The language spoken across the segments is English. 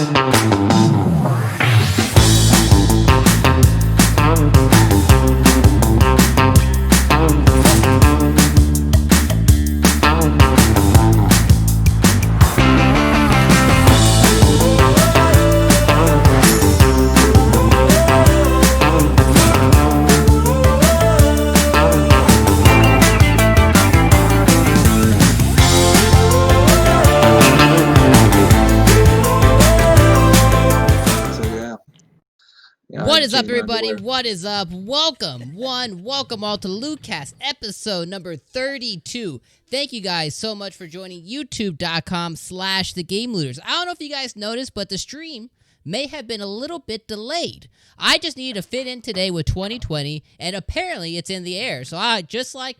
What is up, everybody? What is up? Welcome all to LootCast, episode number 32. Thank you guys so much for joining youtube.com/thegamelooters. I don't know if you guys noticed, but the stream may have been a little bit delayed. I just needed to fit in today with 2020, and apparently it's in the air. So just like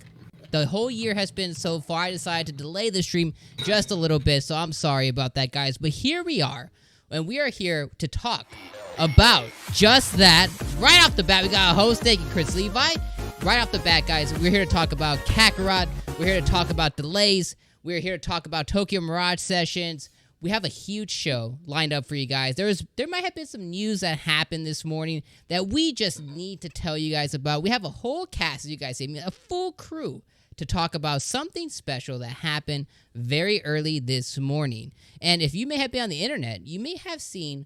the whole year has been so far, I decided to delay the stream just a little bit. So I'm sorry about that, guys. But here we are, and we are here to talk about just that. Right off the bat, we got a host. Thank you, Chris Levi. Right off the bat, guys, we're here to talk about Kakarot. We're here to talk about delays. We're here to talk about Tokyo Mirage Sessions. We have a huge show lined up for you guys. There might have been some news that happened this morning that we just need to tell you guys about. We have a whole cast, as you guys see, a full crew to talk about something special that happened very early this morning. And if you may have been on the internet, you may have seen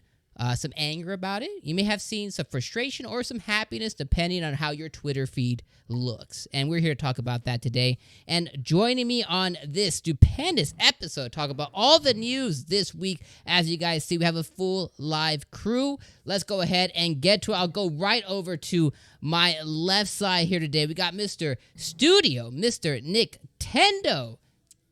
some anger about it. You may have seen some frustration or some happiness, depending on how your Twitter feed looks. And we're here to talk about that today. And joining me on this stupendous episode, talk about all the news this week. As you guys see, we have a full live crew. Let's go ahead and get to it. I'll go right over to my left side here today. We got Mr. Studio, Mr. Nick Tendo.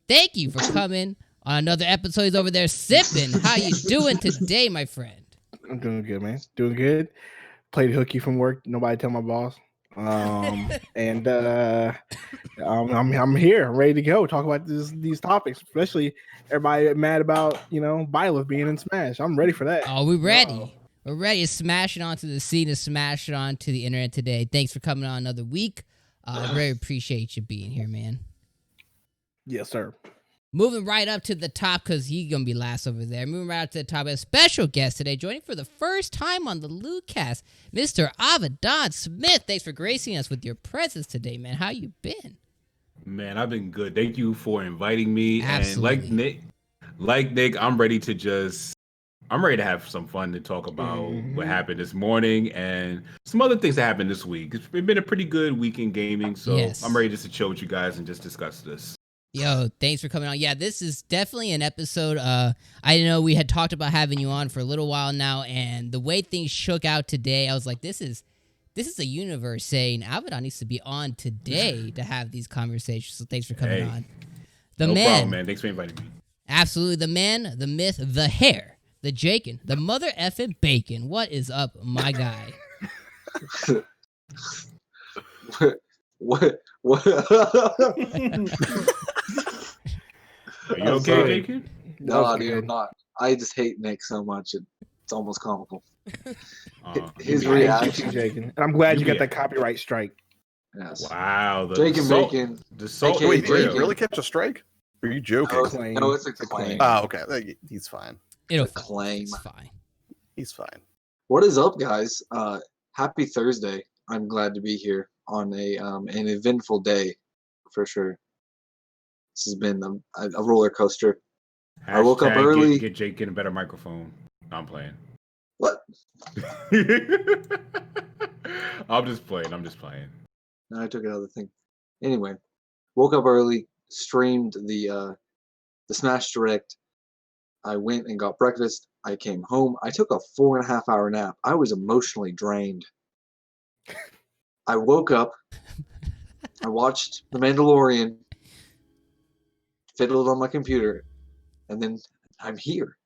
Thank you for coming on another episode. He's over there sipping. How you doing today, my friend? I'm doing good, man. Doing good. Played hooky from work. Nobody tell my boss. And I'm here, ready to go. Talk about these topics, especially everybody mad about Byleth being in Smash. I'm ready for that. Oh, we're ready. We're ready to smash it onto the scene, to smash it onto the internet today. Thanks for coming on another week. I really appreciate you being here, man. Yes, sir. Moving right up to the top, because he's going to be last over there. Moving right up to the top, a special guest today, joining for the first time on the LootCast, Mr. Avedon Smith. Thanks for gracing us with your presence today, man. How you been? Man, I've been good. Thank you for inviting me. Absolutely. And like Nick, I'm ready to have some fun to talk about what happened this morning and some other things that happened this week. It's been a pretty good week in gaming, so yes. I'm ready just to chill with you guys and just discuss this. Yo, thanks for coming on. Yeah, this is definitely an episode. I know we had talked about having you on for a little while now, and the way things shook out today, I was like, this is the universe saying Avedon needs to be on today to have these conversations. So thanks for coming on. No problem, man. Thanks for inviting me. Absolutely. The man, the myth, the hair, the Jakin, the mother effing bacon. What is up, my guy? What? Are you okay, Jakin? No, dude, I'm not. I just hate Nick so much. It's almost comical. His reaction, Jakin. And I'm glad you got that copyright strike. Yes. Wow. Jakin Bacon. The salt. Wait, did you really catch a strike? Are you joking? No, it's a claim. Oh, okay. He's fine. It'll claim. It's fine. He's fine. What is up, guys? Happy Thursday. I'm glad to be here on an eventful day, for sure. This has been a roller coaster. I woke up early. Get Jake in a better microphone. No, I'm playing. What? I'm just playing. No, I took another thing. Anyway, woke up early, streamed the Smash Direct. I went and got breakfast. I came home. I took a 4.5 hour nap. I was emotionally drained. I woke up. I watched The Mandalorian. Fiddled on my computer, and then I'm here.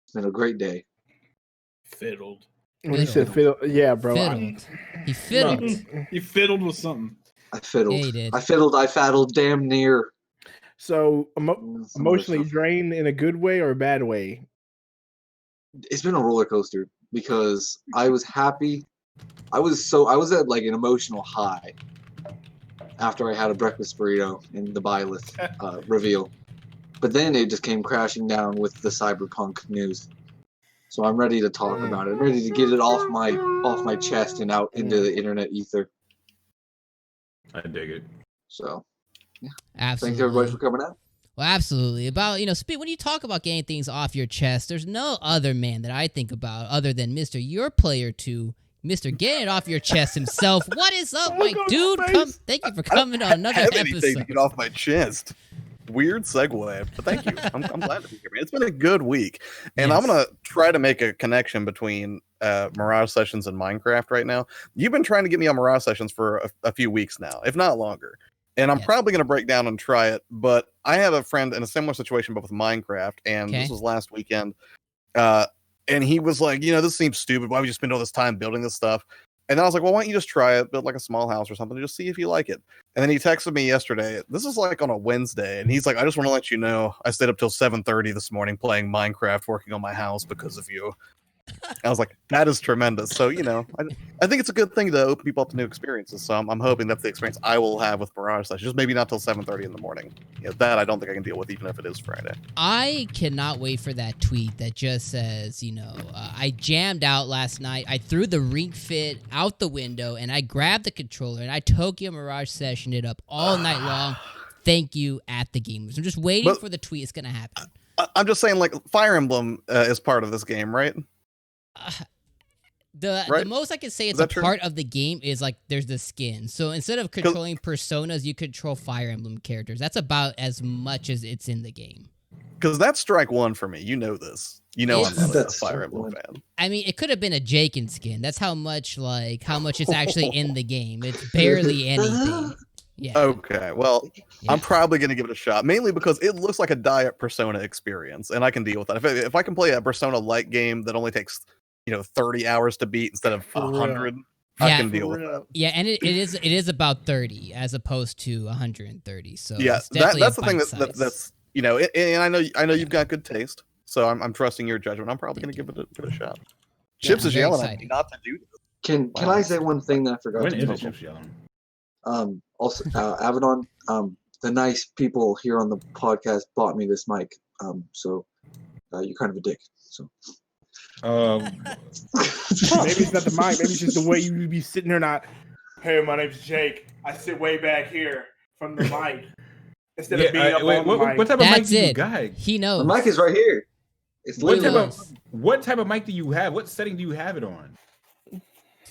It's been a great day. Fiddled. When you said fiddle, yeah, bro. He fiddled. No, he fiddled with something. I fiddled. Yeah, he did. I faddled damn near. So emotionally drained in a good way or a bad way? It's been a roller coaster because I was happy. I was at like an emotional high after I had a breakfast burrito in the Byleth reveal. But then it just came crashing down with the Cyberpunk news. So I'm ready to talk about it. I'm ready to get it off my chest and out into the internet ether. I dig it. So, yeah. Absolutely. Thanks everybody for coming out. Well, absolutely. About, when you talk about getting things off your chest, there's no other man that I think about other than Mr. Your Player 2, Mr. Get It Off Your Chest himself. What is up, my dude? Thank you for coming on another anything episode. to get off my chest. Weird segue, but thank you. I'm glad to be here, man. It's been a good week, and Yes. I'm gonna try to make a connection between Mirage Sessions and Minecraft right now. You've been trying to get me on Mirage Sessions for a few weeks now, if not longer, and I'm probably gonna break down and try it. But I have a friend in a similar situation, but with Minecraft, and this was last weekend. And he was like, this seems stupid. Why would you spend all this time building this stuff? And then I was like, well, why don't you just try it, build like a small house or something, just see if you like it. And then he texted me yesterday. This is like on a Wednesday, and he's like, I just want to let you know I stayed up till 7:30 this morning playing Minecraft, working on my house because of you. I was like, that is tremendous. So, I think it's a good thing to open people up to new experiences. So I'm hoping that's the experience I will have with Mirage Sessions, just maybe not till 7:30 in the morning. That I don't think I can deal with, even if it is Friday. I cannot wait for that tweet that just says, I jammed out last night. I threw the Ring Fit out the window, and I grabbed the controller, and I Tokyo Mirage Sessioned it up all night long. Thank you, at the gamers. I'm just waiting for the tweet. It's going to happen. I'm just saying, like, Fire Emblem is part of this game, right? The most I can say it's a part of the game is like there's the skin. So instead of controlling personas, you control Fire Emblem characters. That's about as much as it's in the game. Because that's strike one for me. You know this. I'm not a Fire Emblem fan. I mean, it could have been a Jaken skin. That's how much it's actually in the game. It's barely anything. Yeah. Okay. Well, I'm probably going to give it a shot, mainly because it looks like a diet Persona experience, and I can deal with that. If I can play a Persona-like game that only takes 30 hours to beat instead of 100, I can deal with that. Yeah, and it is about 30 as opposed to 130. So yeah, it's that's the thing that's and I know you've got good taste, so I'm trusting your judgment. I'm probably going to give it a shot. Chips is yelling at me not to do this. Can I say one thing that I forgot to When is mention? Chips yelling? Also, Avedon, the nice people here on the podcast bought me this mic. So you're kind of a dick. So. Maybe it's not the mic. Maybe it's just the way you be sitting there. Not, hey, my name's Jake. I sit way back here from the mic instead of being up on the mic. What type of mic do you got? He knows. The mic is right here. It's what type of mic do you have? What setting do you have it on?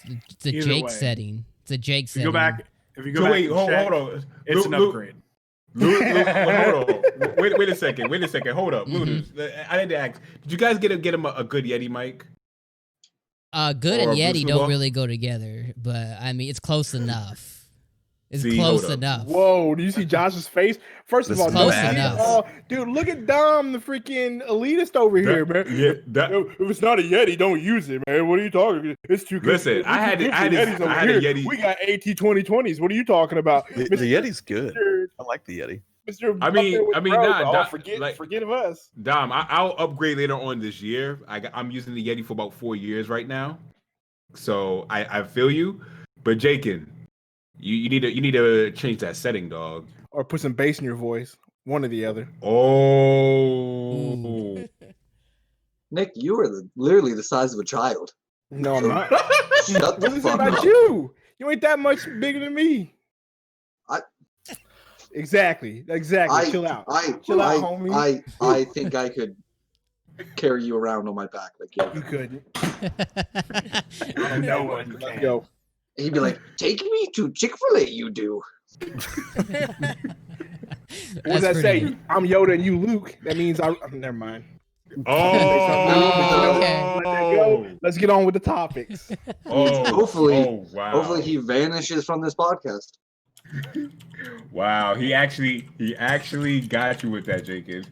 It's a Jake setting. It's a Jake setting. If you go back, hold on. It's an upgrade. Hold on. Wait a second. Hold up, Looters. I need to ask. Did you guys get him a good Yeti mic? Good and Yeti don't really go together, but I mean it's close enough. It's close enough. Whoa! Do you see Josh's face? First of all, close enough. Dude, look at Dom, the freaking elitist over here, man. If it's not a Yeti, don't use it, man. What are you talking? It's too good. Listen, I had a Yeti. We got AT 2020s. What are you talking about? The Yeti's good. I like the Yeti. Forget of us. Dom, I'll upgrade later on this year. I'm using the Yeti for about 4 years right now, so I feel you. But Jaken, you need to change that setting, dog. Or put some bass in your voice. One or the other. Oh. Nick, you are literally the size of a child. No, I'm not. Shut the What is it fuck about up. you? You ain't that much bigger than me. Exactly. Chill out. Chill out, homie. I think I could carry you around on my back like you. You couldn't. No one can. Yo. He'd be like, "Take me to Chick-fil-A, you do." What does that say? Good. I'm Yoda and you Luke. That means never mind. Oh, let's get on with the topics. Hopefully he vanishes from this podcast. Wow, he actually got you with that, Jacob.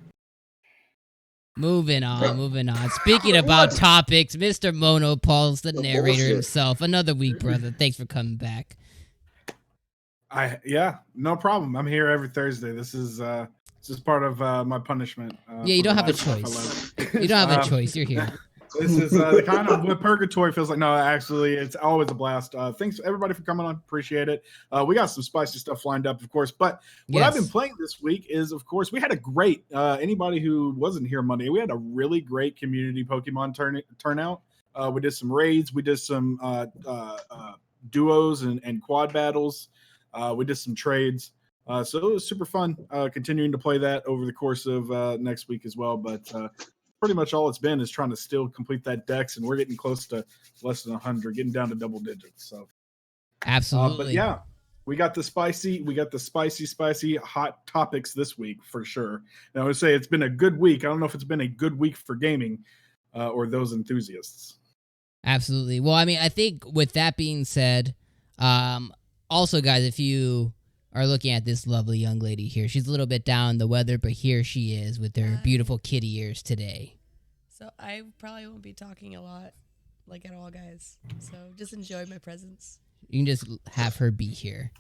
Moving on. Speaking about topics, Mr. Mono Paul's the narrator himself. Another week, brother. Thanks for coming back. No problem. I'm here every Thursday. This is part of my punishment. You don't have a choice. You don't have a choice. You're here. This is the kind of what purgatory feels like. No, actually, it's always a blast. Thanks everybody for coming on. Appreciate it. We got some spicy stuff lined up, of course. But what I've been playing this week is, of course, we had a great. Anybody who wasn't here Monday, we had a really great community Pokemon turnout. We did some raids. We did some duos and quad battles. We did some trades. So it was super fun continuing to play that over the course of next week as well. But pretty much all it's been is trying to still complete that dex, and we're getting close to less than 100, getting down to double digits. So absolutely. But yeah, we got the spicy hot topics this week for sure. And I would say it's been a good week. I don't know if it's been a good week for gaming or those enthusiasts. Absolutely. Well, I mean, I think with that being said, also, guys, if you are looking at this lovely young lady here, she's a little bit down in the weather, but here she is with her beautiful kitty ears today. So I probably won't be talking a lot, like at all, guys. So just enjoy my presence. You can just have her be here.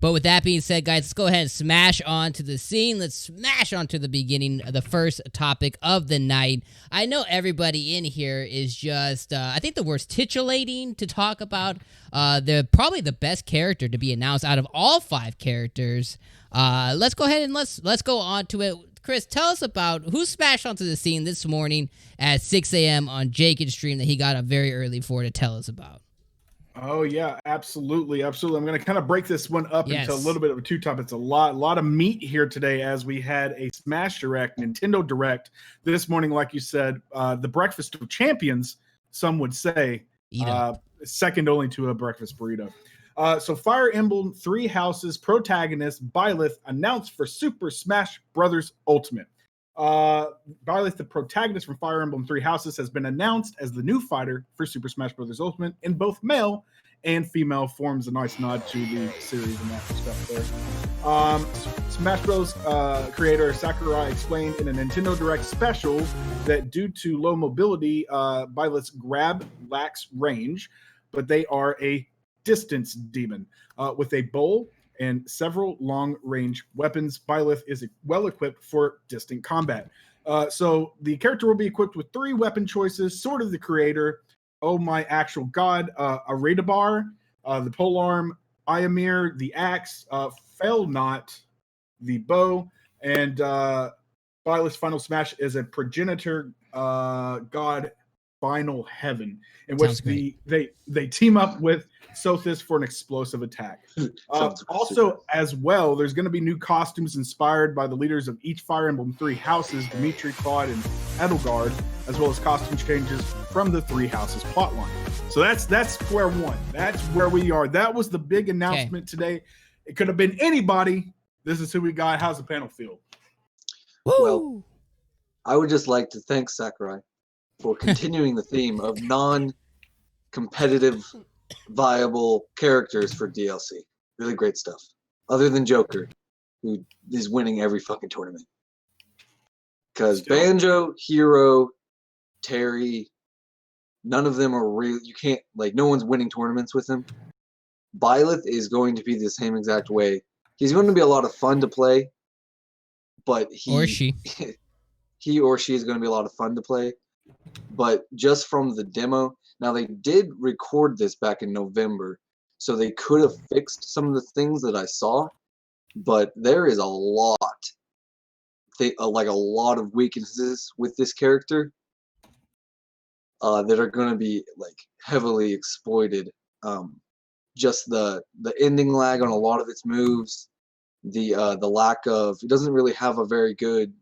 But with that being said, guys, let's go ahead and smash on to the scene. Let's smash on to the beginning of the first topic of the night. I know everybody in here is just, I think the word's titillating to talk about probably the best character to be announced out of all 5 characters. Let's go ahead and let's go on to it. Chris, tell us about who smashed onto the scene this morning at 6 a.m. on Jake's stream that he got up very early for to tell us about. Oh yeah, absolutely. I'm going to kind of break this one up into a little bit of a two-top. It's a lot of meat here today, as we had a Smash Direct, Nintendo Direct this morning. Like you said, the breakfast of champions, some would say, second only to a breakfast burrito. So Fire Emblem 3 Houses protagonist Byleth announced for Super Smash Bros. Ultimate. Byleth, the protagonist from Fire Emblem 3 Houses, has been announced as the new fighter for Super Smash Bros. Ultimate in both male and female forms. A nice nod to the series in that respect there. Smash Bros. Creator Sakurai explained in a Nintendo Direct special that due to low mobility, Byleth's grab lacks range, but they are a distance demon with a bow and several long-range weapons. Byleth is well-equipped for distant combat. So the character will be equipped with 3 weapon choices: Sword of the Creator, Oh My Actual God, Aradabar, the polearm, Iamir, the axe, Fail Not, the bow, and Byleth's final smash is a progenitor god, Final Heaven, in which they team up with Sothis for an explosive attack. Also, as well, there's going to be new costumes inspired by the leaders of each Fire Emblem 3 houses, Dimitri, Claude, and Edelgard, as well as costume changes from the 3 houses plotline. So that's square one. That's where we are. That was the big announcement today. It could have been anybody. This is who we got. How's the panel feel? Well, I would just like to thank Sakurai for continuing the theme of non-competitive viable characters for DLC. Really great stuff. Other than Joker, who is winning every fucking tournament. Because Banjo, Hero, Terry, none of them are real. You can't, like, no one's winning tournaments with him. Byleth is going to be the same exact way. He's going to be a lot of fun to play, but he or she is going to be a lot of fun to play. But just from the demo, now they did record this back in November, so they could have fixed some of the things that I saw, but there is a lot of weaknesses with this character that are going to be like heavily exploited. Just the ending lag on a lot of its moves, the lack of, it doesn't really have a very good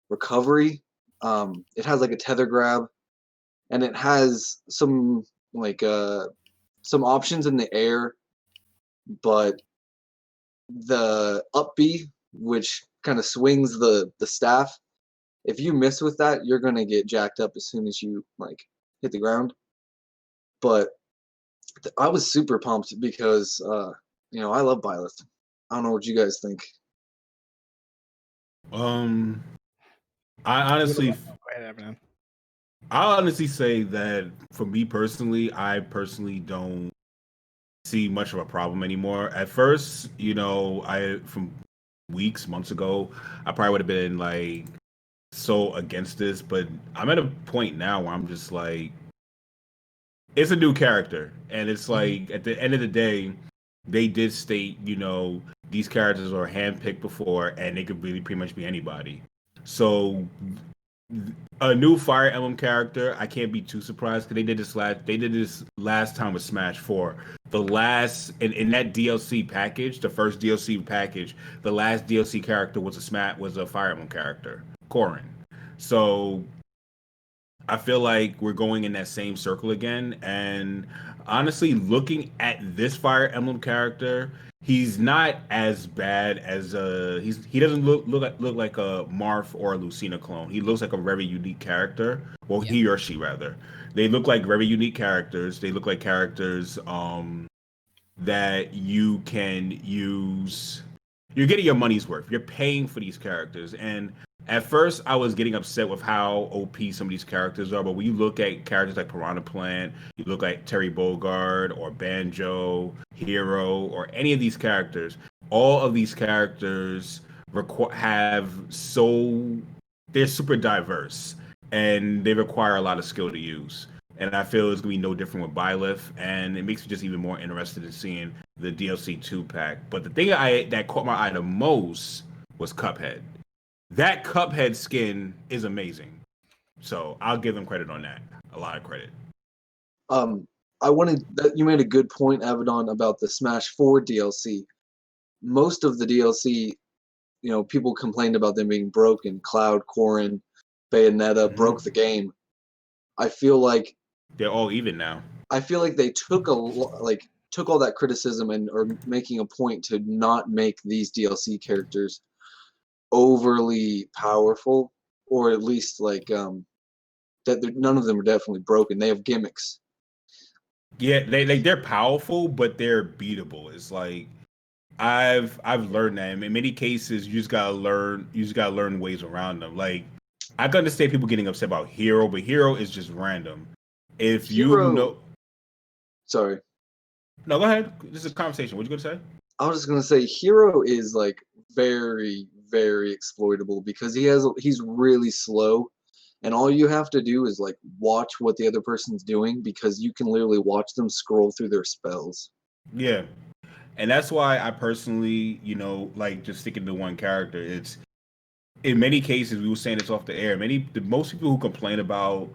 recovery. It has like a tether grab, and it has some options in the air, but the up B, which kind of swings the staff, if you miss with that, you're gonna get jacked up as soon as you like hit the ground. But I was super pumped because I love Byleth. I don't know what you guys think. I honestly say that for me personally, I personally don't see much of a problem anymore. At first, from months ago, I probably would have been like so against this, but I'm at a point now where I'm just like, it's a new character, and it's like at the end of the day, they did state, these characters are handpicked before, and they could really pretty much be anybody. So a new Fire Emblem character, I can't be too surprised because they did this last time with Smash 4. The last in that DLC package, the first DLC package, the last DLC character was a Fire Emblem character, Corrin. So I feel like we're going in that same circle again. And honestly, looking at this Fire Emblem character, he's not as bad as he doesn't look like a Marth or a Lucina clone. He looks like a very unique character. Well, he or she rather. They look like very unique characters. They look like characters that you can use. You're getting your money's worth. You're paying for these characters. And at first, I was getting upset with how OP some of these characters are. But when you look at characters like Piranha Plant, you look like Terry Bogard or Banjo, Hero, or any of these characters, all of these characters they're super diverse. And they require a lot of skill to use. And I feel it's going to be no different with Byleth. And it makes me just even more interested in seeing the DLC 2-pack. But the thing that caught my eye the most was Cuphead. That Cuphead skin is amazing. So I'll give them credit on that. A lot of credit. You made a good point, Abaddon, about the Smash 4 DLC. Most of the DLC, people complained about them being broken. Cloud, Corrin, Bayonetta broke the game. I feel like they're all even now. I feel like they took all that criticism and are making a point to not make these DLC characters overly powerful, or at least that none of them are definitely broken. They have gimmicks. Yeah, they're powerful, but they're beatable. It's like I've learned that in many cases you just gotta learn ways around them. Like I can understand people getting upset about Hero, but Hero is just random. If you know, sorry, no, go ahead. This is a conversation. What you gonna say? I was just gonna say Hero is like very, very exploitable because he's really slow, and all you have to do is like watch what the other person's doing because you can literally watch them scroll through their spells. Yeah, and that's why I personally, like just sticking to one character. It's in many cases we were saying this off the air. Most people who complain about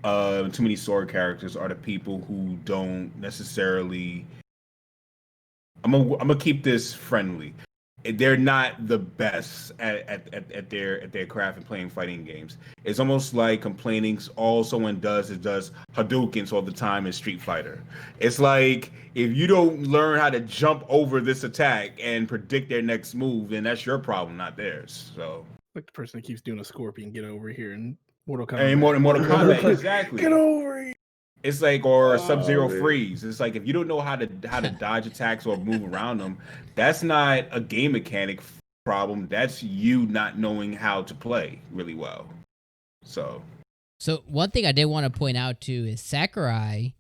too many sword characters are the people who don't necessarily. I'm gonna keep this friendly. They're not the best at their craft and playing fighting games. It's almost like complaining all someone does Hadoukens all the time in Street Fighter. It's like if you don't learn how to jump over this attack and predict their next move, then that's your problem, not theirs. So like the person that keeps doing a scorpion, get over here in Mortal Kombat. And Mortal Kombat, exactly. Get over here. It's like, or Sub-Zero freeze. It's like if you don't know how to dodge attacks or move around them, that's not a game mechanic problem. That's you not knowing how to play really well. So one thing I did want to point out too is Sakurai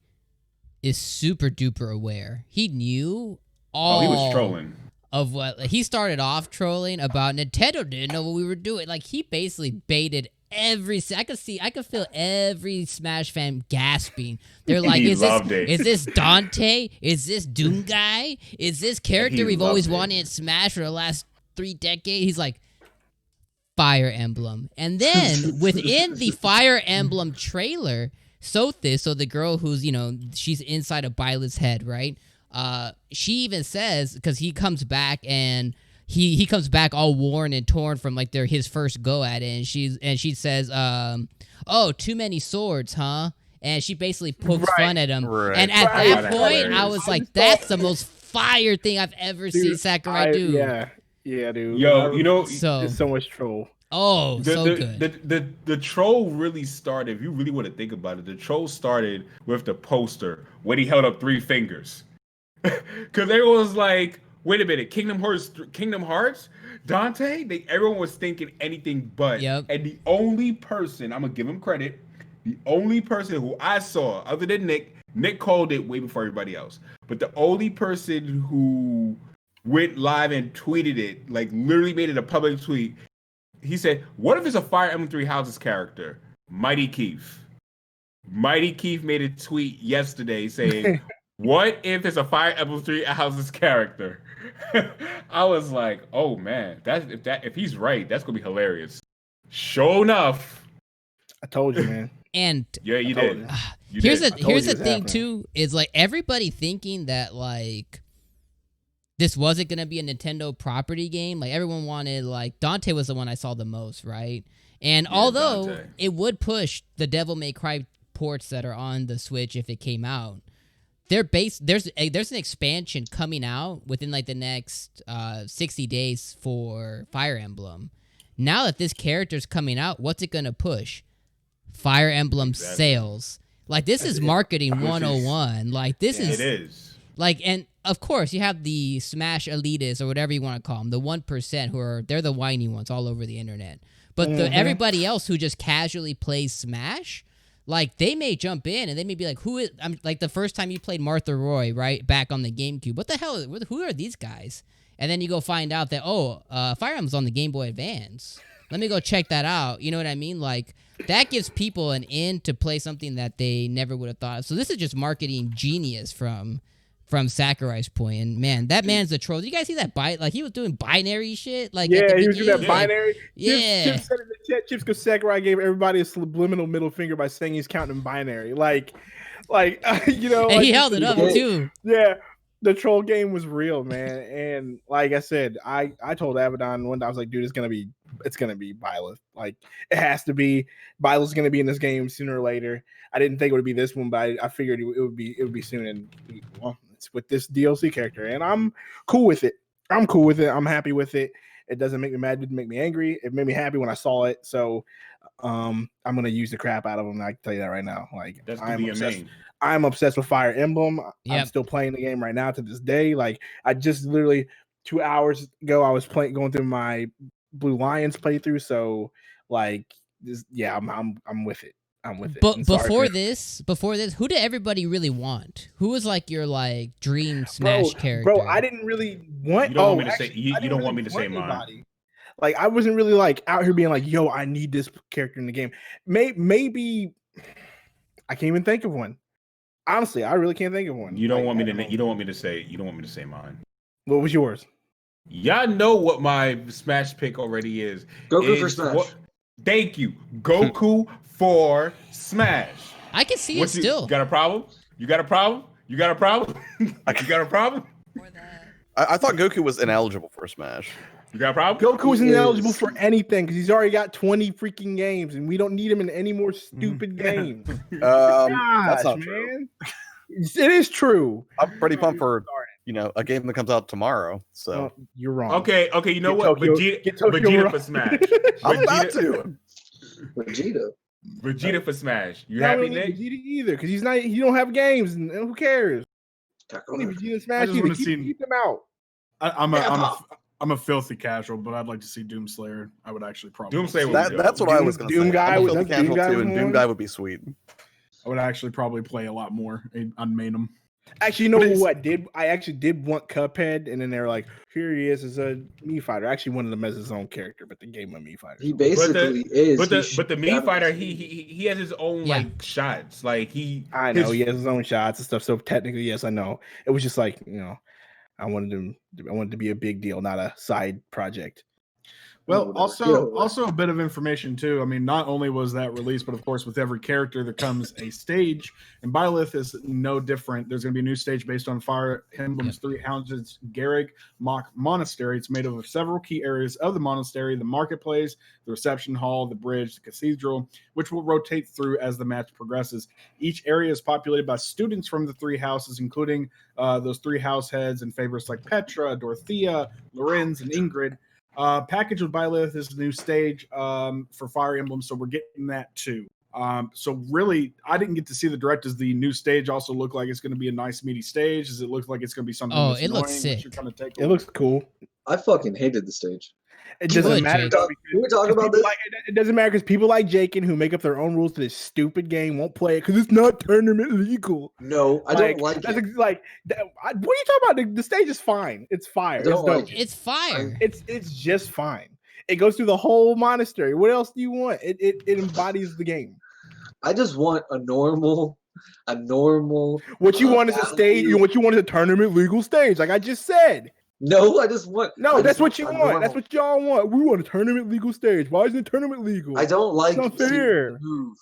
is super duper aware. He knew all. He was trolling. Of what he started off trolling about Nintendo didn't know what we were doing. Like he basically baited I could feel every Smash fan gasping. They're like, is this Dante? Is this Doom Guy? Is this character we've always wanted in Smash for the last 3 decades? He's like, Fire Emblem. And then within the Fire Emblem trailer, Sothis, so the girl who's, she's inside of Byleth's head, right? She even says, because he comes back and he comes back all worn and torn from like his first go at it, and she says, "Oh, too many swords, huh?" And she basically pokes fun at him. Right. And at that point, I was like, "That's the most fire thing I've ever seen Sakurai do." Yeah, dude. Yo, it's so much troll. Oh, so good. The troll really started. If you really want to think about it, the troll started with the poster when he held up 3 fingers, because everyone was like, wait a minute, Kingdom Hearts, Dante? Everyone was thinking anything but. Yep. And the only person, I'm going to give him credit, the only person who I saw, other than Nick called it way before everybody else, but the only person who went live and tweeted it, like literally made it a public tweet, he said, "What if it's a Fire Emblem Three Houses character, Mighty Keith?" Mighty Keith made a tweet yesterday saying, "What if it's a Fire Emblem Three Houses character?" I was like, "Oh man, if he's right, that's gonna be hilarious." Sure enough, I told you, man. And yeah, you did. Here's the thing too, is like everybody thinking that like this wasn't gonna be a Nintendo property game. Like everyone wanted, like Dante was the one I saw the most, right? And although Dante. it would push the Devil May Cry ports that are on the Switch if it came out, there's an expansion coming out within like the next 60 days for Fire Emblem. Now that this character's coming out, what's it gonna push? Fire Emblem sales. Like this is marketing 101. Like this is. It is. Like, and of course you have the Smash elitists or whatever you want to call them, the 1% they're the whiny ones all over the internet. But everybody else who just casually plays Smash, like they may jump in and they may be like, like the first time you played Martha Roy, right, back on the GameCube, what the hell, who are these guys? And then you go find out that, Fire Emblem's on the Game Boy Advance. Let me go check that out. You know what I mean? Like, that gives people an in to play something that they never would have thought of. So this is just marketing genius from Sakurai's point. And man, that man's a troll. Did you guys see that? Like he was doing binary shit. Like yeah, he was doing that binary. Yeah. Chips said in the chat, Chips because Sakurai gave everybody a subliminal middle finger by saying he's counting binary. Like you know. And like, he held it up too. Yeah. The troll game was real, man. And like I said, I told Abaddon one day, I was like, dude, it's gonna be Byleth. Like it has to be. Byleth's gonna be in this game sooner or later. I didn't think it would be this one, but I figured it would be soon. And well, it's with this DLC character, and I'm cool with it. I'm happy with it. It doesn't make me mad. It didn't make me angry. It made me happy when I saw it. So I'm gonna use the crap out of them. I can tell you that right now. Like that's gonna be amazing. I'm obsessed with Fire Emblem. Yep. I'm still playing the game right now to this day. Like I just literally 2 hours ago, I was going through my Blue Lions playthrough. So like this, yeah, I'm with it. I'm with it. But before this, who did everybody really want? Who was like your like dream Smash character? Bro, I didn't really want. You don't want me to say. You don't want me to say mine. Like I wasn't really like out here being like, yo, I need this character in the game. Maybe I can't even think of one. Honestly, I really can't think of one. You don't want me to. You don't want me to say. You don't want me to say mine. What was yours? Y'all know what my Smash pick already is. Goku for Smash. Thank you, Goku for Smash. I can see it still. You got a problem? You got a problem? You got a problem? You got a problem? I thought Goku was ineligible for Smash. You got a problem? Goku is ineligible for anything because he's already got 20 freaking games, and we don't need him in any more stupid games. That's not true. It is true. I'm pretty pumped for a game that comes out tomorrow. So you're wrong. Okay. You know what? Vegeta for Smash. I'm about to. Vegeta for Smash. You happy, Nick? Vegeta either because he's not. He don't have games, and who cares? Don't need Vegeta Smash either. Keep them out. I'm a filthy casual, but I'd like to see Doomslayer. I would actually probably. Doomslayer. That's what I was going to say. Doom Guy was casual too, and Doom Guy would be sweet. I would actually probably play a lot more on Mainum. Actually, you know what? I actually did want Cuphead, and then they were like, "Here he is as a Mii fighter." I actually wanted him as his own character, but they gave him a Mii fighter. He basically is. But the Mii fighter, he has his own like shots. Like I know he has his own shots and stuff. So technically, yes, I know. It was just like I wanted to be a big deal, not a side project. Well, also a bit of information too. I mean, not only was that released, but of course, with every character there comes a stage, and Byleth is no different. There's going to be a new stage based on Fire Emblem's Three Houses Garrig Monastery. It's made up of several key areas of the monastery: the marketplace, the reception hall, the bridge, the cathedral, which will rotate through as the match progresses. Each area is populated by students from the three houses, including those three house heads and favorites like Petra, Dorothea, Lorenz, and Ingrid. Package with Byleth is the new stage for Fire Emblem, so we're getting that too. So really, I didn't get to see the direct. Does the new stage also look like it's going to be a nice meaty stage? Does it look like it's going to be something? Oh, it looks sick. It looks cool. I fucking hated the stage. It doesn't matter. Can we talk about this? It doesnking matter because people like Jakin who make up their own rules to this stupid game won't play it because it's not tournament legal. No, I don't like it. What are you talking about? The stage is fine. It's fire. It's fire. It's just fine. It goes through the whole monastery. What else do you want? It embodies the game. I just want a normal. What you want is a stage. What you want is a tournament legal stage, like I just said. No, I just want. No, that's what you want. That's what y'all want. We want a tournament legal stage. Why isn't it tournament legal? I don't like it's not stages fair. that move.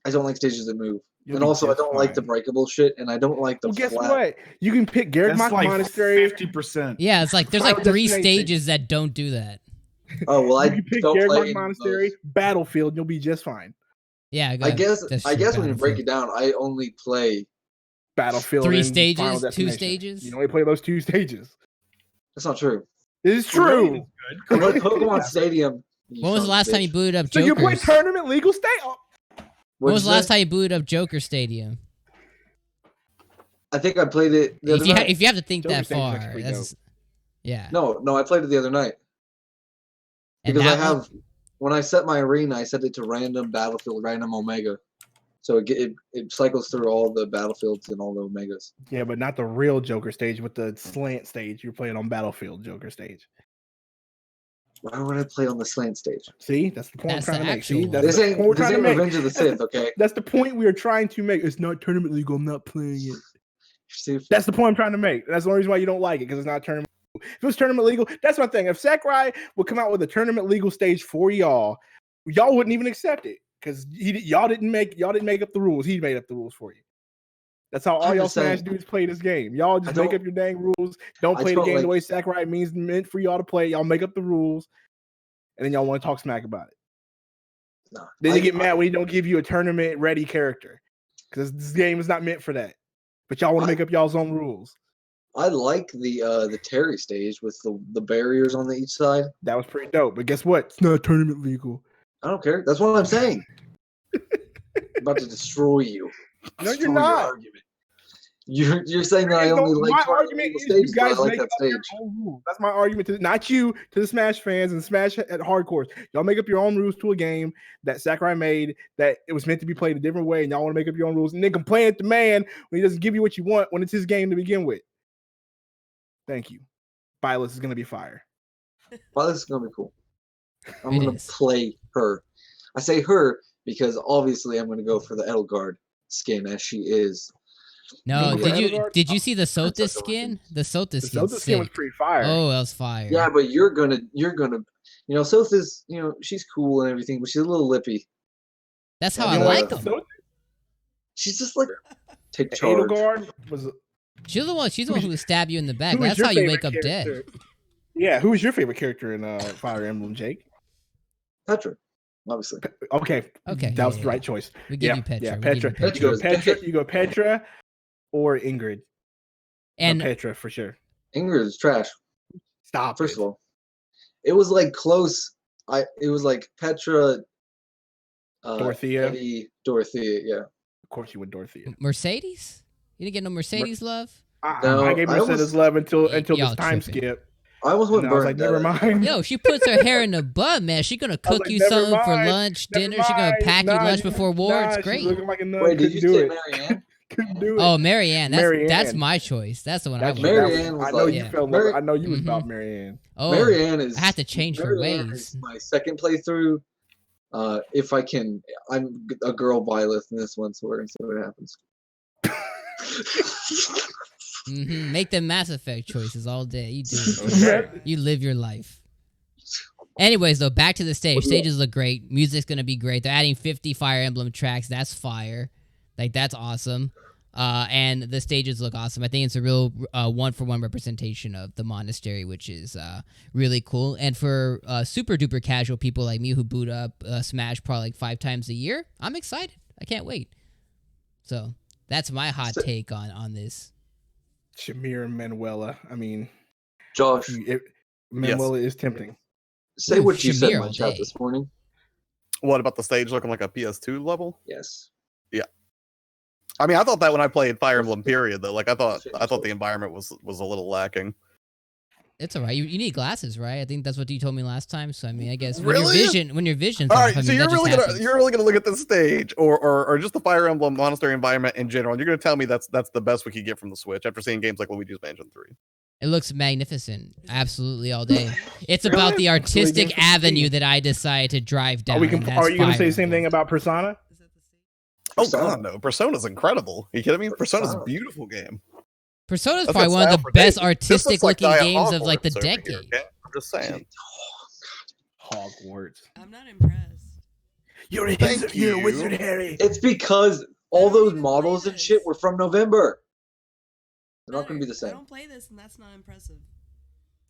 I don't like stages that move. You'll and be also, I just don't like the breakable shit, and I don't like the Well, guess flat. what? You can pick Garrick That's like Monastery. 50%. Yeah, it's like there's like 3 stages that don't do that. Oh well, I You can pick don't play Garrick any of Monastery, those. Battlefield, and you'll be just fine. Yeah, I guess when you break it down, I only play. Battlefield. 3 and stages, Final 2 Destination. stages. You only play those 2 stages. That's not true. It is true. I know Pokemon Stadium. When was the last time you booted up So Joker's? you play tournament legal stage? Oh. When was the last time you booted up Joker Stadium? I think I played it the other night. If you have to think Joker that Stadium's far, actually that's yeah. No, I played it the other night. And Because I that have, when I set my arena, I set it to random Battlefield, random Omega. So it cycles through all the Battlefields and all the Omegas. Yeah, but not the real Joker stage, but the slant stage. You're playing on Battlefield Joker stage. Why would I play on the slant stage? See, that's the point That's I'm trying the to make. See, actual that's This the ain't, point we're this trying ain't to make. Revenge of the Sith, okay? That's the point we are trying to make. It's not tournament legal. I'm not playing it. See, That's the point I'm trying to make. That's the only reason why you don't like it, because it's not tournament legal. If it was tournament legal, that's my thing. If Sakurai would come out with a tournament legal stage for y'all wouldn't even accept it, because y'all didn't make up the rules. He made up the rules for you. That's how all y'all Smash dudes play this game. Y'all just make up your dang rules. Don't play the game the way Sakurai meant for y'all to play. Y'all make up the rules, and then y'all want to talk smack about it. No, Then you get mad when he don't give you a tournament ready character, because this game is not meant for that. But y'all want to make up y'all's own rules. I like the Terry stage with the barriers on each side. That was pretty dope. But guess what? It's not tournament legal. I don't care. That's what I'm saying. I'm about to destroy you. No, Destroy you're not. Your argument. You're saying that I only like my argument is stages, you guys but I like make that up your stage. own rules. That's my argument to not you, to the Smash fans and Smash at hardcores. Y'all make up your own rules to a game that Sakurai made that it was meant to be played a different way, and y'all want to make up your own rules and then complain at the man when he doesn't give you what you want when it's his game to begin with. Thank you. Byleth is gonna be fire. Byleth is gonna be cool. I'm gonna play her. I say her because obviously I'm gonna go for the Edelgard skin as she is. No, did you see the Sothis skin? The Sothis skin. The Sothis skin was pretty fire. Oh, that was fire. Yeah, but you're gonna, Sothis, she's cool and everything, but she's a little lippy. That's how I like them. She's just like take charge. Edelgard was. She's the one who would stab you in the back. That's how you wake up dead. Yeah, who's your favorite character in Fire Emblem, Jake? Petra, obviously. Okay. That was the right choice. We give you Petra. Yeah, Petra. You go Petra or Ingrid. And Petra for sure. Ingrid is trash. Stop. First of all, it was like close. It was like Petra, Dorothea. Eddie, Dorothea. Yeah. Of course you went Dorothea. Mercedes? You didn't get no Mercedes love? No, I gave Mercedes love until this time skip. I almost went Bernadette. Never mind. Yo, she puts her hair in the bud, man. She gonna cook you something for lunch, dinner. She gonna pack you lunch before war. It's great. Like wait, did you say Marianne? Couldn't do it. Oh, Marianne. That's my choice. That's the one I want. Marianne was I know you fell. I know you was about Marianne. Oh, Marianne is. I have to change her ways. My second playthrough. If I can, I'm a girl Byleth in this one, so we're gonna see what happens. Make them Mass Effect choices all day. You do it. You live your life. Anyways, though, back to the stage. Stages look great. Music's gonna be great. They're adding 50 Fire Emblem tracks. That's fire. Like, that's awesome. And the stages look awesome. I think it's a real one-for-one representation of the monastery, which is really cool. And for super duper casual people like me who boot up Smash probably like 5 times a year, I'm excited. I can't wait. So that's my hot take on this. Shamir and Manuela. I mean, Josh, Manuela is tempting. Say what you said in my chat this morning. What about the stage looking like a PS2 level? Yes. Yeah. I mean, I thought that when I played Fire Emblem period, though. Like, I thought the environment was a little lacking. It's all right. You need glasses, right? I think that's what you told me last time. So I mean, I guess really? when your vision's all off, right. I mean, So you're really gonna look at this stage or just the Fire Emblem monastery environment in general. And you're gonna tell me that's the best we could get from the Switch after seeing games like Luigi's Mansion 3. It looks magnificent, absolutely all day. It's about the artistic avenue that I decided to drive down. Are you going to say the same thing about Persona? Oh god, no! Persona's incredible. Are you kidding me? Persona's a beautiful game. Persona's probably one of the best artistic looking games of like the decade. Here, okay? I'm just saying. Hogwarts. I'm not impressed. You're a wizard, Harry. It's because all those models and shit were from November. They're not going to be the same. I don't play this, and that's not impressive.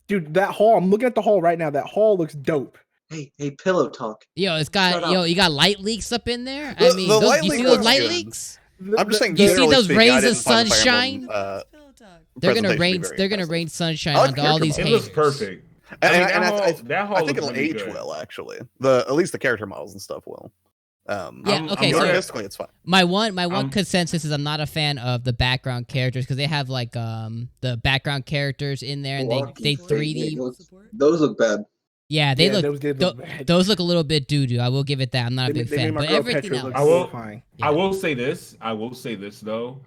Dude, that hall. I'm looking at the hall right now. That hall looks dope. Hey, pillow talk. Yo, it's got you got light leaks up in there. I mean, you see those light leaks? I'm just saying. You see those speaking, rays of sunshine? They're gonna rain. They're gonna impressive. rain sunshine I like onto all these It haters. looks perfect. I looks think it'll really age good. well, actually. At least the character models and stuff will. Okay, so artistically, it's fine. My one consensus is I'm not a fan of the background characters because they have like the background characters in there and they 3D. Those look bad. Yeah, they those look a little bit doo-doo. I will give it that. I'm not a big fan, but everything else. I will say this though.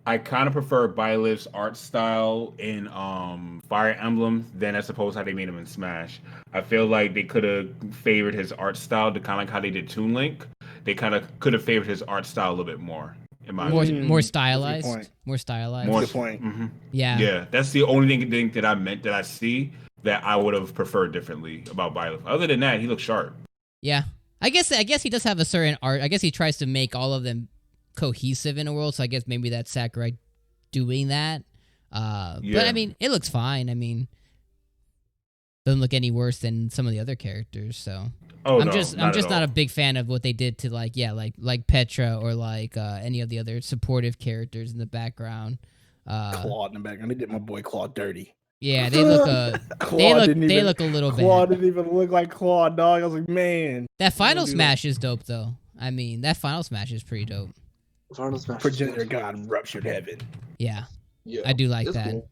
I kind of prefer Byleth's art style in Fire Emblem than I suppose how they made him in Smash. I feel like they could have favored his art style to kind of like how they did Toon Link. They kind of could have favored his art style a little bit more. In my opinion. More stylized. More stylized. Good point. Mm-hmm. Yeah. Yeah, that's the only thing that I see that I would have preferred differently about Byleth. Other than that, he looks sharp. Yeah. I guess he does have a certain art. I guess he tries to make all of them cohesive in a world, so I guess maybe that's Sakurai doing that. But I mean, it looks fine. I mean, doesn't look any worse than some of the other characters, so I'm just not a big fan of what they did to like Petra or like any of the other supportive characters in the background. Claude in the background. They did my boy Claude dirty. Yeah, they look they look a little bad. Claude didn't even look like Claude, dog. I was like, man. That final smash is dope though. I mean, that final smash is pretty dope. Final smash. Progenitor God ruptured heaven. Yeah. I do like that. Cool.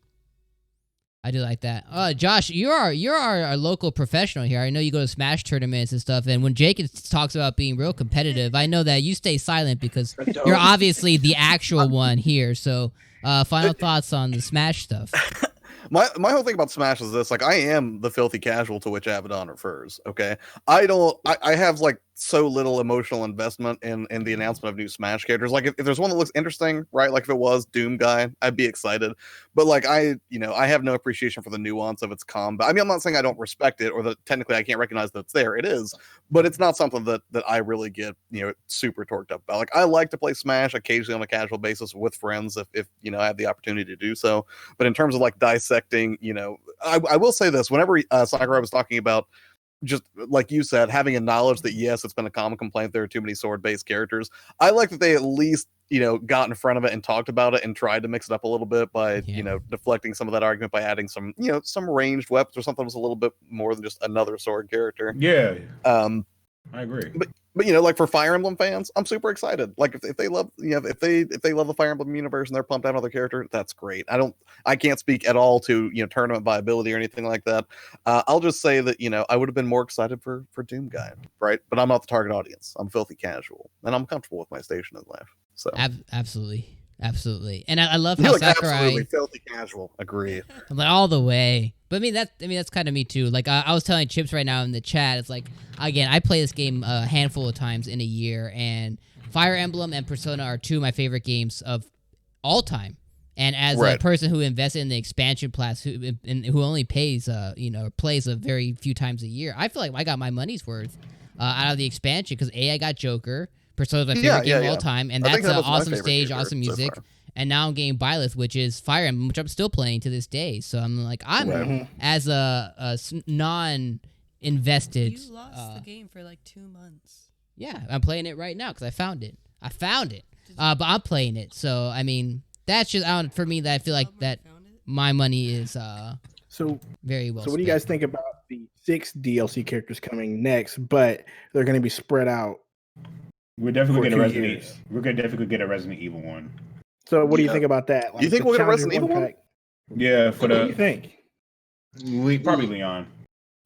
I do like that. Josh, you're our local professional here. I know you go to Smash tournaments and stuff, and when Jake talks about being real competitive, I know that you stay silent because you're obviously the actual one here. So, final thoughts on the Smash stuff. My whole thing about Smash is this: like, I am the filthy casual to which Abaddon refers. Okay, I have like so little emotional investment in the announcement of new Smash characters. Like, if there's one that looks interesting, right? Like if it was Doom Guy, I'd be excited. But like I have no appreciation for the nuance of its combat. I mean, I'm not saying I don't respect it or that technically I can't recognize that it's there. It is, but it's not something that I really get super torqued up about. Like, I like to play Smash occasionally on a casual basis with friends if I have the opportunity to do so. But in terms of like dissecting, I will say this: whenever Sakurai was talking about, just like you said, having a knowledge that yes, it's been a common complaint there are too many sword-based characters. I like that they at least got in front of it and talked about it and tried to mix it up a little bit by deflecting some of that argument by adding some some ranged weapons or something that was a little bit more than just another sword character. Yeah. I agree. But like for Fire Emblem fans, I'm super excited. Like if they love if they love the Fire Emblem universe and they're pumped out another character, that's great. I can't speak at all to tournament viability or anything like that. I'll just say that I would have been more excited for Doom Guy, right? But I'm not the target audience. I'm filthy casual, and I'm comfortable with my station in life. So absolutely, and I love how Sakurai absolutely filthy casual. Agree. All the way. But I mean that's kind of me too. Like I was telling Chips right now in the chat, it's like, again, I play this game a handful of times in a year, and Fire Emblem and Persona are two of my favorite games of all time. And as a person who invested in the expansion pass, who only pays plays a very few times a year, I feel like I got my money's worth out of the expansion because I got Joker. Persona's my favorite game of all time, and that's an awesome stage, awesome music. So and now I'm getting Byleth, which is Fire Emblem, which I'm still playing to this day. So I'm like, as a non-invested. You lost the game for like 2 months. Yeah, I'm playing it right now because I found it. But I'm playing it. So I mean, that's just for me. That I feel like that my money is very well. So what do you guys think about the 6 DLC characters coming next? But they're going to be spread out. We're definitely going to get a Resident Evil one. So what do you think about that? Like, you think we'll get a Resident Evil one? Yeah, what do you think? Probably Leon.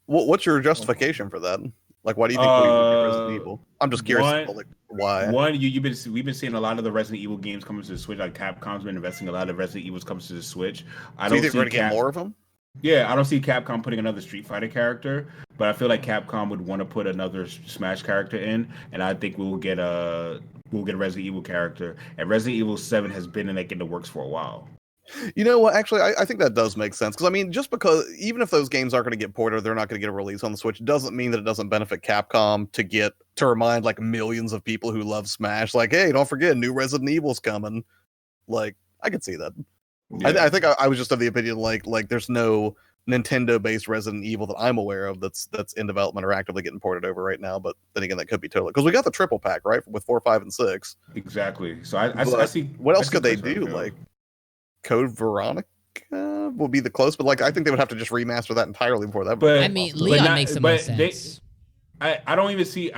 What's your justification for that? Like, why do you think we would get Resident Evil? I'm just curious, like, why. We've been seeing a lot of the Resident Evil games coming to the Switch. Like Capcom's been investing a lot of Resident Evils coming to the Switch. I don't think we're gonna get more of them. Yeah, I don't see Capcom putting another Street Fighter character, but I feel like Capcom would want to put another Smash character in, and I think we'll get a Resident Evil character. And Resident Evil 7 has been in the works for a while. You know what? Actually, I think that does make sense. Because, I mean, just because even if those games aren't going to get ported, they're not going to get a release on the Switch, doesn't mean that it doesn't benefit Capcom to remind, like, millions of people who love Smash, like, hey, don't forget, new Resident Evil's coming. Like, I could see that. Yeah. I think I was just of the opinion, like there's no Nintendo-based Resident Evil that I'm aware of that's in development or actively getting ported over right now. But then again, that could be totally, because we got the triple pack, right, with 4, 5, and 6. Exactly. So I see. What else could they do? Like, Code Veronica will be the close, but like I think they would have to just remaster that entirely before that. But I mean, Leon makes the most sense. I don't even see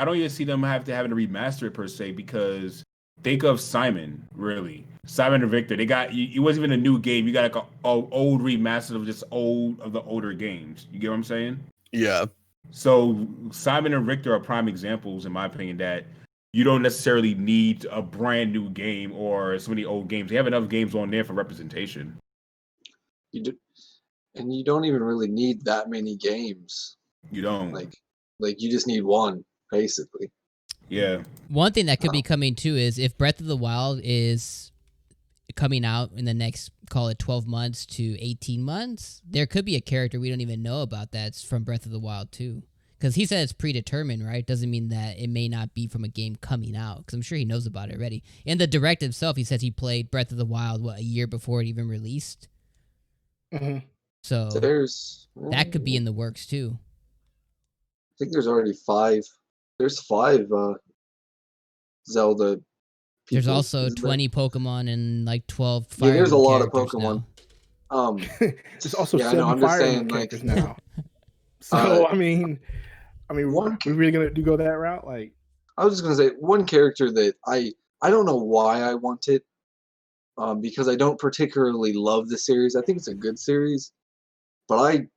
them having to remaster it per se, because think of Simon, really. Simon and Victor, it wasn't even a new game. You got like an old remaster of just of the older games. You get what I'm saying? Yeah. So Simon and Victor are prime examples, in my opinion, that you don't necessarily need a brand new game or so many old games. They have enough games on there for representation. You do, and you don't even really need that many games. You don't. Like you just need one, basically. Yeah. One thing that could be coming too is if Breath of the Wild is coming out in the next, call it 12 months to 18 months, there could be a character we don't even know about that's from Breath of the Wild too. Because he said it's predetermined, right? Doesn't mean that it may not be from a game coming out, because I'm sure he knows about it already. In the direct himself, he says he played Breath of the Wild, a year before it even released? Mm-hmm. So that could be in the works too. I think there's already 5. There's 5 Zelda. There's also 20 Pokemon and like 12 Fire. Yeah, there's a lot of Pokemon. There's also 7 Fire Emblem characters now. So I mean, we're really gonna go that route? Like, I was just gonna say one character that I don't know why I want it, because I don't particularly love the series. I think it's a good series, but I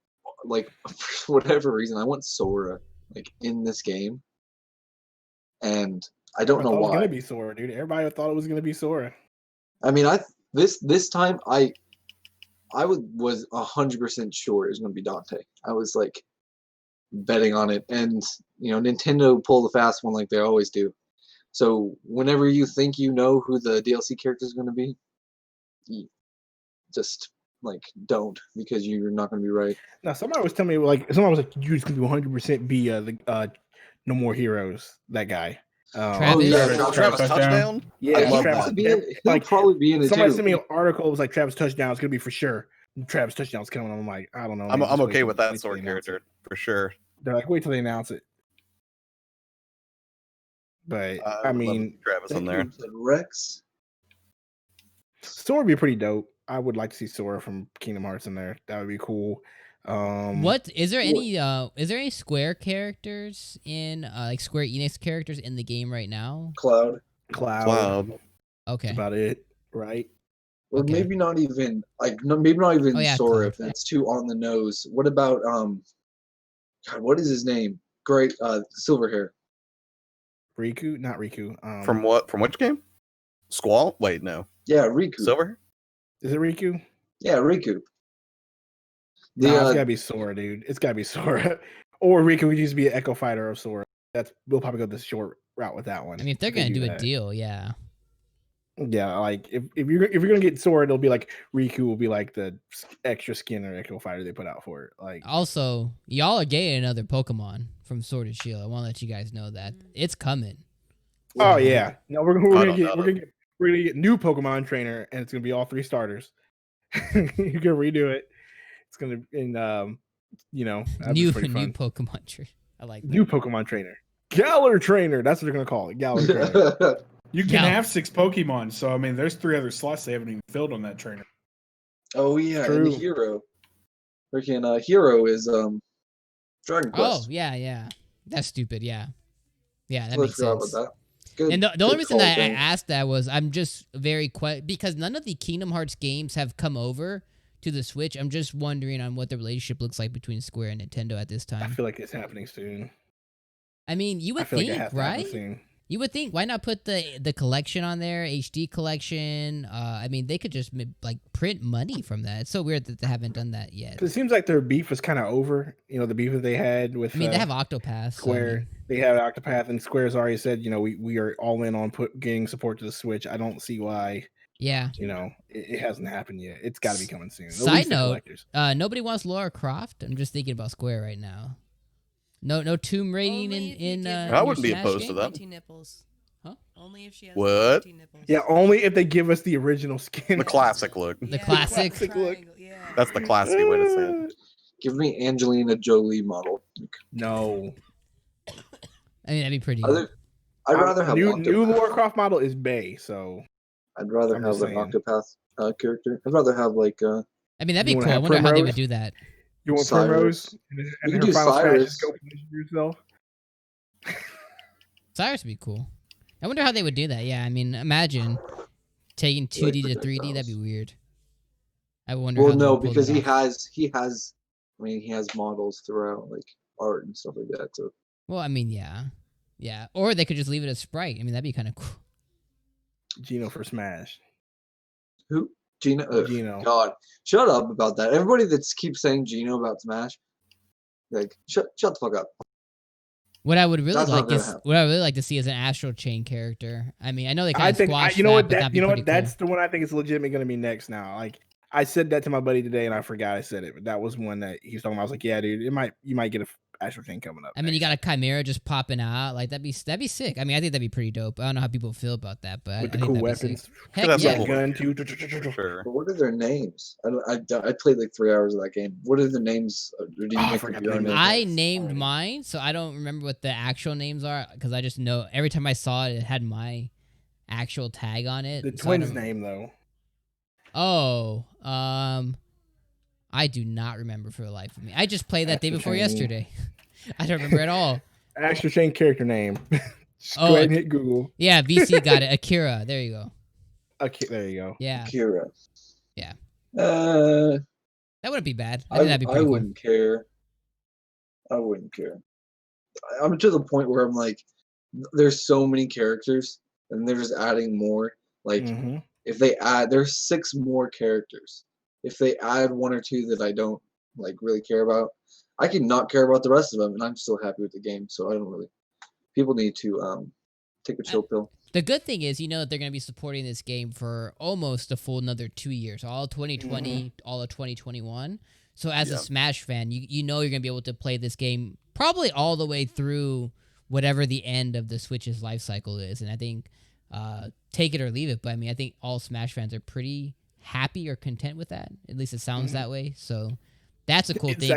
like for whatever reason I want Sora like in this game, and I don't know why. It was gonna be Sora, dude. Everybody thought it was gonna be Sora. I mean, this time I was 100% sure it was gonna be Dante. I was like betting on it, and Nintendo pulled the fast one like they always do. So whenever you think you know who the DLC character is going to be, you just don't, because you're not going to be right. Now somebody was telling me you're just going to 100% be the No More Heroes, that guy. Travis Touchdown. Yeah, I love that. He'll probably be in it. Somebody sent me an article. It was like Travis Touchdown. It's going to be for sure. Travis Touchdown's coming. I'm like, I don't know. I'm okay with that sort of character for sure. They're like, wait till they announce it. But I mean, Travis in there. Rex. Sora would be pretty dope. I would like to see Sora from Kingdom Hearts in there. That would be cool. What is there any? Is there any Square characters in like Square Enix characters in the game right now? Cloud. Okay, that's about it, right? Or Okay. maybe not even Sora, if Cloud. that's too on the nose. What about God, what is his name? Great, silver hair. Riku, not Riku. From what? From which game? Squall? Wait, no. Yeah, Riku. Silver? Is it Riku? Yeah, Riku. It's gotta be Sora, dude. It's gotta be Sora. Or Riku would used to be an Echo Fighter of Sora. We'll probably go the short route with that one. I mean, if they're gonna do a deal, yeah. Yeah, like if you're gonna get Sora, it'll be like Riku will be like the extra skin or Echo Fighter they put out for it. Like, Also, y'all are getting another Pokemon from Sword and Shield. I want to let you guys know that it's coming. oh yeah, no, we're gonna get new Pokemon trainer, and it's gonna be all 3 starters. You can redo it. It's gonna New Pokemon trainer. I like that. New Pokemon trainer, Galar trainer. That's what they're gonna call it, Galar trainer. You can have 6 Pokemon, so I mean, there's 3 other slots they haven't even filled on that trainer. Oh yeah, True. and the hero. Freaking hero is Dragon Quest. Oh yeah. That's stupid. Yeah, that Let's makes sense. About that. Good, And the only reason call, that I Ben. asked that was I'm just very because none of the Kingdom Hearts games have come over to the Switch. I'm just wondering on what the relationship looks like between Square and Nintendo at this I time. feel like it's happening soon. I mean, you would feel like it think, has to happen right? soon. You would think, why not put the collection on there, HD collection? I mean, they could just like print money from that. It's so weird that they haven't done that yet. 'Cause it seems like their beef was kind of over. You know, the beef that they had with. I mean, they have Octopath. Square. So, I mean, they have Octopath, and Square's already said, you know, we are all in on getting support to the Switch. I don't see why. Yeah. You know, it hasn't happened yet. It's got to be coming soon. Side note, nobody wants Lara Croft. I'm just thinking about Square right now. No tomb raiding in I wouldn't be Smash opposed to game? that. Nipples. Huh? Only if she has What? nipples. Yeah, only if they give us the original skin. The classic look. The classic. look. Yeah. That's the classy way to say it. Give me Angelina Jolie model. No. I mean, that'd be pretty. I'd rather have new Lara Croft model is Bay, so I'd rather I'm have just an saying. Octopath character. I'd rather have like I mean, that'd be You wanna cool. I have wonder how they Primrose? would do that. you want Cyrus. Primrose You and can her do final smash Cyrus. just go position yourself. Cyrus would be cool. I wonder how they would do that. Yeah, I mean, imagine taking 2D to 3D. That'd be weird. I wonder. Well, how they no, would pull because that he off. has. I mean, he has models throughout, like art and stuff like that. So Well, I mean, yeah. Or they could just leave it as Sprite. I mean, that'd be kind of cool. Gino for Smash. who? Gino. Gino. God, shut up about that. Everybody that keeps saying Gino about Smash, like shut the fuck up. What I would really That's like not gonna is happen. what I would really like to see is an Astral Chain character. I mean, I know they kind I of think squashed you know that, what but that that'd be you know pretty what that's cool. the one I think is legitimately going to be next now. Like I said that to my buddy today, and I forgot I said it, but that was one that he was talking about. I was like, yeah, dude, you might get a Astral Chain coming up. I mean, you next. got a Chimera just popping out. Like that'd be sick. I mean, I think that'd be pretty dope. I don't know how people feel about that, but with I the think cool that'd be sick. weapons. Heck That's yeah. cool. Gun too. Sure. But what are their names? I played like 3 hours of that game. What are the names? Or do you Oh, I make forgot up the your name own of names? I named already. mine, so I don't remember what the actual names are because I just know every time I saw it, it had my actual tag on it. The so I twins' don't- name though. Oh, I do not remember for the life of me. I just played that day Astral before Chain. yesterday. I don't remember at all. Astral Chain character name. Just Oh, go ahead and hit Google. Yeah, VC got it. Akira. There you go. Okay, there you go. Yeah, Kira. Yeah. Uh, that wouldn't be bad. I think that'd be I pretty cool. wouldn't care. I wouldn't care. I'm to the point where I'm like, there's so many characters, and they're just adding more. Like, Mhm. if they add, there's 6 more characters. If they add 1 or 2 that I don't like really care about, I can not care about the rest of them, and I'm still happy with the game. So I don't really. People need to take a chill pill. The good thing is, you know that they're going to be supporting this game for almost a full another 2 years, all 2020, all of 2021. So as a Smash fan, you know you're going to be able to play this game probably all the way through whatever the end of the Switch's life cycle is. And I think take it or leave it. But I mean, I think all Smash fans are pretty happy or content with that. At least it sounds that way. So that's a cool thing.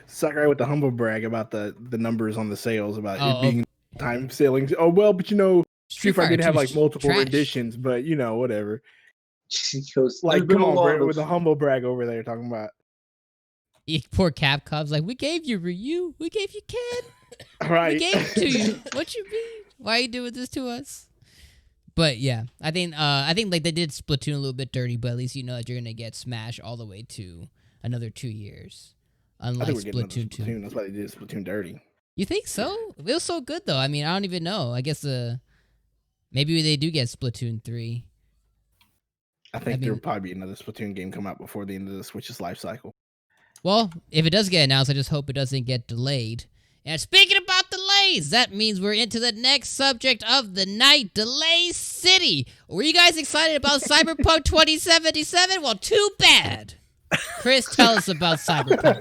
Sakurai with the humble brag about the numbers on the sales about Oh, it being time selling. Oh well, but you know, Street Fighter did have 2 like multiple trash. editions, but you know, whatever. He goes, Like, "There's been come a on, lot Brett, of with the humble brag over there talking about. Poor Capcom's like, we gave you Ryu. We gave you Ken. Right. We gave it to you. What you mean? Why are you doing this to us? But yeah, I think like they did Splatoon a little bit dirty, but at least you know that you're gonna get Smash all the way to another 2 years. I Unlike think we're getting Splatoon 2. Splatoon. That's why they did Splatoon dirty. You think so? It was so good though. I mean, I don't even know. I guess maybe they do get Splatoon 3. I think I there'll mean- probably be another Splatoon game come out before the end of the Switch's life cycle. Well, if it does get announced, I just hope it doesn't get delayed. And speaking about delays, that means we're into the next subject of the night, Delay City. Were you guys excited about Cyberpunk 2077? Well, too bad. Chris, tell us about Cyberpunk.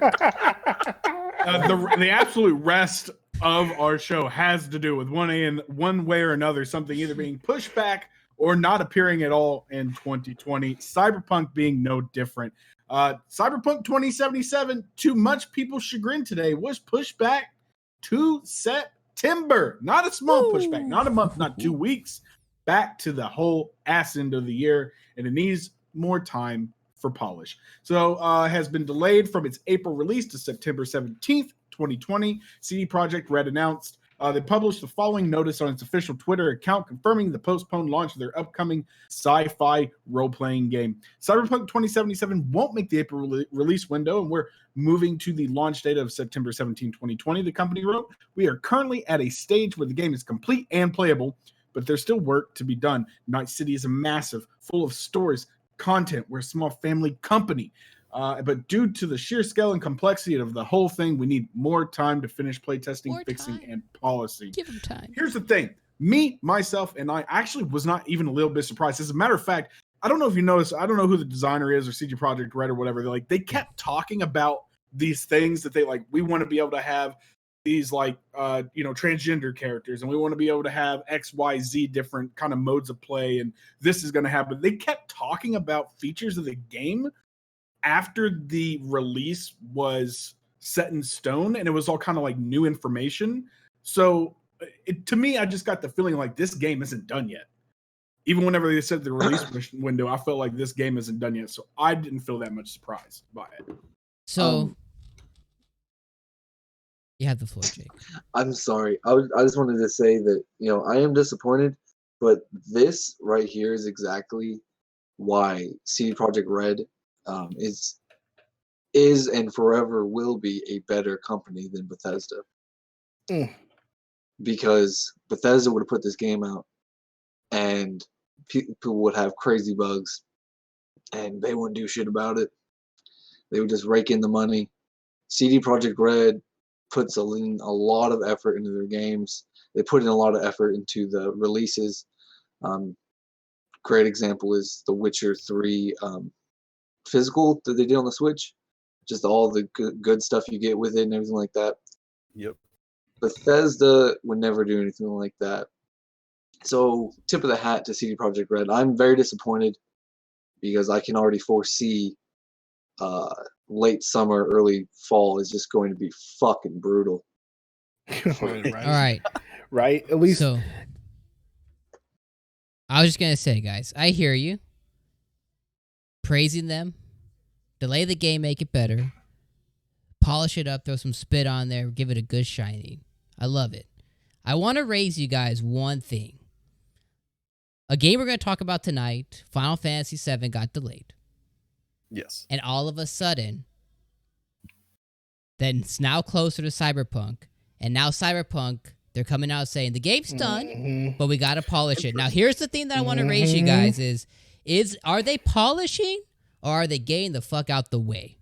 The absolute rest of our show has to do with one way or another, something either being pushed back or not appearing at all in 2020. Cyberpunk being no different. Cyberpunk 2077, to much people's chagrin today, was pushed back to September. Not a small pushback, not a month, not 2 weeks, back to the whole ass end of the year, and it needs more time for polish. So has been delayed from its April release to September 17th, 2020. CD Projekt Red announced They published the following notice on its official Twitter account confirming the postponed launch of their upcoming sci-fi role-playing game. Cyberpunk 2077 won't make the April release window, and we're moving to the launch date of September 17, 2020, the company wrote. We are currently at a stage where the game is complete and playable, but there's still work to be done. Night City is a massive, full of stories, content. We're a small family company. But due to the sheer scale and complexity of the whole thing, we need more time to finish playtesting, fixing, and polishing. Give them time. Here's the thing. Me, myself, and I actually was not even a little bit surprised. As a matter of fact, I don't know if you noticed, I don't know who the designer is or CG Projekt Red or whatever. They kept talking about these things that we want to be able to have these transgender characters, and we want to be able to have XYZ different kind of modes of play, and this is going to happen. They kept talking about features of the game after the release was set in stone, and it was all kind of like new information. So to me, I just got the feeling like this game isn't done yet. Even whenever they said the release window, I felt like this game isn't done yet. So I didn't feel that much surprised by it. So you have the floor, Jake. I'm sorry. I just wanted to say that, I am disappointed, but this right here is exactly why CD Projekt Red is and forever will be a better company than Bethesda. Because Bethesda would have put this game out and people would have crazy bugs and they wouldn't do shit about it. They would just rake in the money. CD Projekt Red puts a lot of effort into their games. They put in a lot of effort into the releases. Great example is The Witcher 3 physical that they did on the Switch. Just all the good stuff you get with it and everything like that. Yep. Bethesda would never do anything like that. So, tip of the hat to CD Projekt Red. I'm very disappointed because I can already foresee late summer, early fall is just going to be fucking brutal. Right. All right. Right? At least. So, I was just going to say, guys, I hear you. Praising them. Delay the game, make it better. Polish it up, throw some spit on there, give it a good shining. I love it. I want to raise you guys one thing. A game we're going to talk about tonight, Final Fantasy VII, got delayed. Yes. And all of a sudden, then it's now closer to Cyberpunk. And now Cyberpunk, they're coming out saying the game's done, but we got to polish it. Now, here's the thing that I want to raise you guys is are they polishing or are they getting the fuck out the way?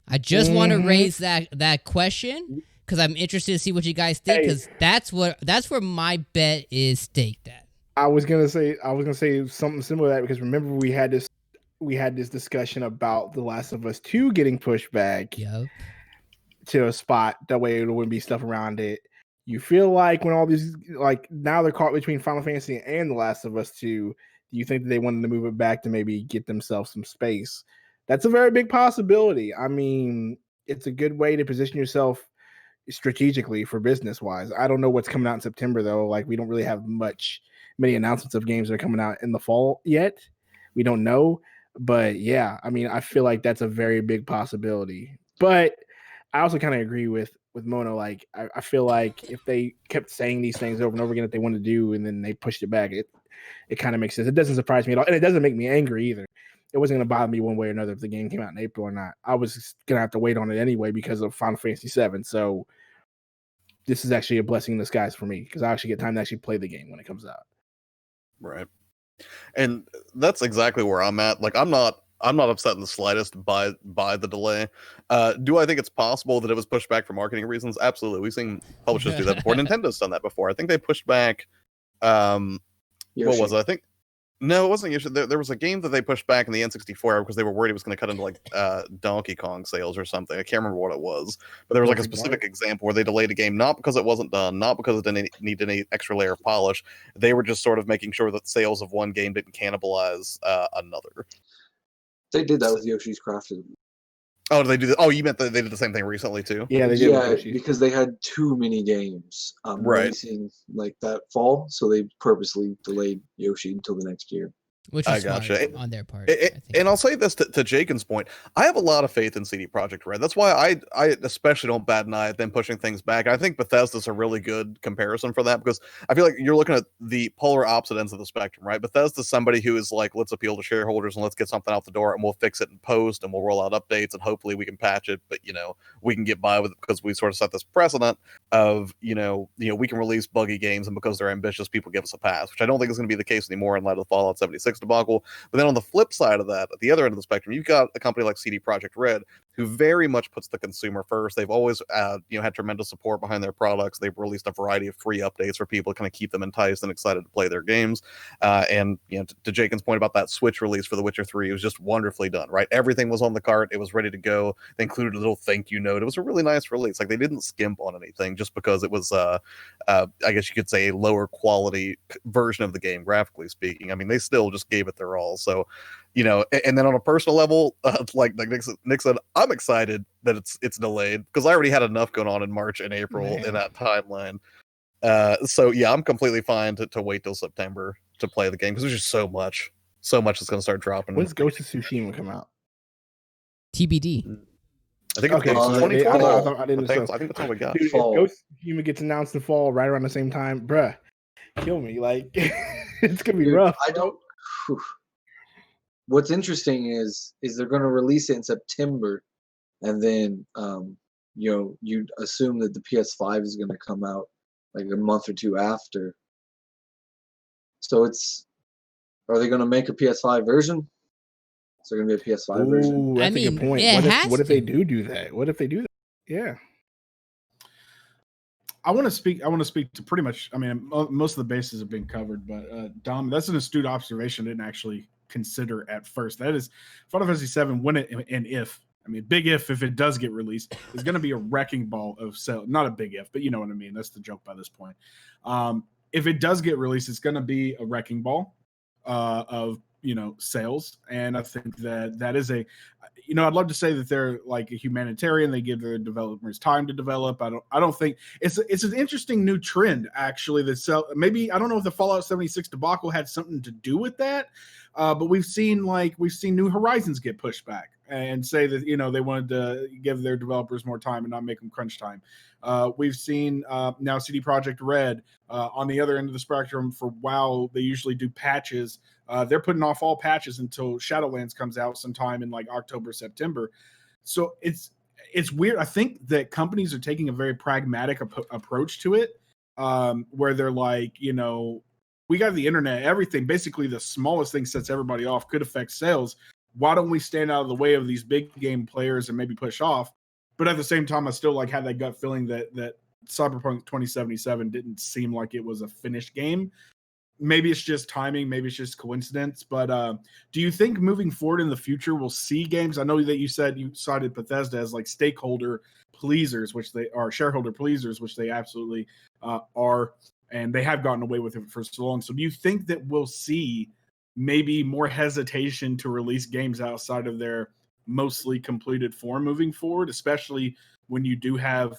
I just want to raise that question because I'm interested to see what you guys think because that's where my bet is staked at. I was gonna say something similar to that because remember we had this discussion about The Last of Us 2 getting pushed back to a spot that way there wouldn't be stuff around it. You feel like when all these now they're caught between Final Fantasy and The Last of Us 2, do you think that they wanted to move it back to maybe get themselves some space? That's a very big possibility. I mean, it's a good way to position yourself strategically for business wise. I don't know what's coming out in September though. We don't really have many announcements of games that are coming out in the fall yet. We don't know, but yeah, I mean, I feel like that's a very big possibility. But I also kind of agree with Mono. I feel like if they kept saying these things over and over again that they want to do, and then they pushed it back, it kind of makes sense. It doesn't surprise me at all, and it doesn't make me angry either. It wasn't going to bother me one way or another if the game came out in April or not. I was going to have to wait on it anyway because of Final Fantasy VII. So this is actually a blessing in disguise for me because I actually get time to actually play the game when it comes out. Right. And that's exactly where I'm at. I'm not upset in the slightest by the delay. Do I think it's possible that it was pushed back for marketing reasons? Absolutely. We've seen publishers do that before. Nintendo's done that before. I think they pushed back what was it? I think no, it wasn't Yoshi. There was a game that they pushed back in the N64 because they were worried it was going to cut into Donkey Kong sales or something. I can't remember what it was, but there was a specific example where they delayed a game not because it wasn't done, not because it didn't need any extra layer of polish. They were just sort of making sure that sales of one game didn't cannibalize another. They did that with Yoshi's Crafted. Oh, did they do that? Oh, you meant that they did the same thing recently too? Yeah, they did. Yeah, because they had too many games releasing that fall, so they purposely delayed Yoshi until the next year. which is smart on their part. And I'll say this to Jaken's point. I have a lot of faith in CD Projekt Red. That's why I especially don't bat an eye at them pushing things back. I think Bethesda's a really good comparison for that, because I feel like you're looking at the polar opposite ends of the spectrum, right? Bethesda's somebody who is like, let's appeal to shareholders and let's get something out the door and we'll fix it in post and we'll roll out updates and hopefully we can patch it, but we can get by with it because we sort of set this precedent of we can release buggy games, and because they're ambitious, people give us a pass, which I don't think is going to be the case anymore in light of the Fallout 76 debacle. But then on the flip side of that, at the other end of the spectrum, you've got a company like CD Projekt Red, who very much puts the consumer first. They've always had tremendous support behind their products. They've released a variety of free updates for people to kind of keep them enticed and excited to play their games. And to Jaken's point about that Switch release for The Witcher 3, it was just wonderfully done, right? Everything was on the cart. It was ready to go. They included a little thank you note. It was a really nice release. Like, they didn't skimp on anything just because it was, I guess you could say, a lower quality version of the game, graphically speaking. I mean, they still just gave it their all. So, and then on a personal level, like Nick said, I'm excited that it's delayed because I already had enough going on in March and April in that timeline. So yeah, I'm completely fine to wait till September to play the game because there's just so much that's going to start dropping. When's Ghost of Tsushima come out? TBD. I think it's 2020. I didn't know. I think that's all we got. Dude, if Ghost of Tsushima gets announced in fall right around the same time, bruh, kill me. Like, it's going to be rough. I don't... What's interesting is they're going to release it in September, and then you'd assume that the PS5 is going to come out like a month or two after. So are they going to make a PS5 version? Is there going to be a PS5 version? That's a good point. What if they do that? What if they do that? Yeah. I want to speak to pretty much. I mean, most of the bases have been covered, but Dom, that's an astute observation. I didn't actually consider at first. That is Final Fantasy VII, when it and if, I mean, big if it does get released, is going to be a wrecking ball of sales. Not a big if, but you know what I mean. That's the joke by this point. If it does get released, it's going to be a wrecking ball of sales, and I think that is a, I'd love to say that they're like a humanitarian. They give their developers time to develop. I don't think it's an interesting new trend actually. That maybe I don't know if the Fallout 76 debacle had something to do with that, but we've seen New Horizons get pushed back and say that they wanted to give their developers more time and not make them crunch time. We've seen now CD Projekt Red on the other end of the spectrum for WoW. They usually do patches. They're putting off all patches until Shadowlands comes out sometime in like October, September. So it's weird. I think that companies are taking a very pragmatic approach to it, where they're like, we got the internet, everything, basically the smallest thing sets everybody off, could affect sales. Why don't we stand out of the way of these big game players and maybe push off? But at the same time, I still had that gut feeling that Cyberpunk 2077 didn't seem like it was a finished game. Maybe it's just timing, maybe it's just coincidence. But do you think moving forward in the future we'll see games? I know that you said you cited Bethesda as like stakeholder pleasers, which they are, shareholder pleasers, which they absolutely are, and they have gotten away with it for so long. So do you think that we'll see maybe more hesitation to release games outside of their mostly completed form moving forward, especially when you do have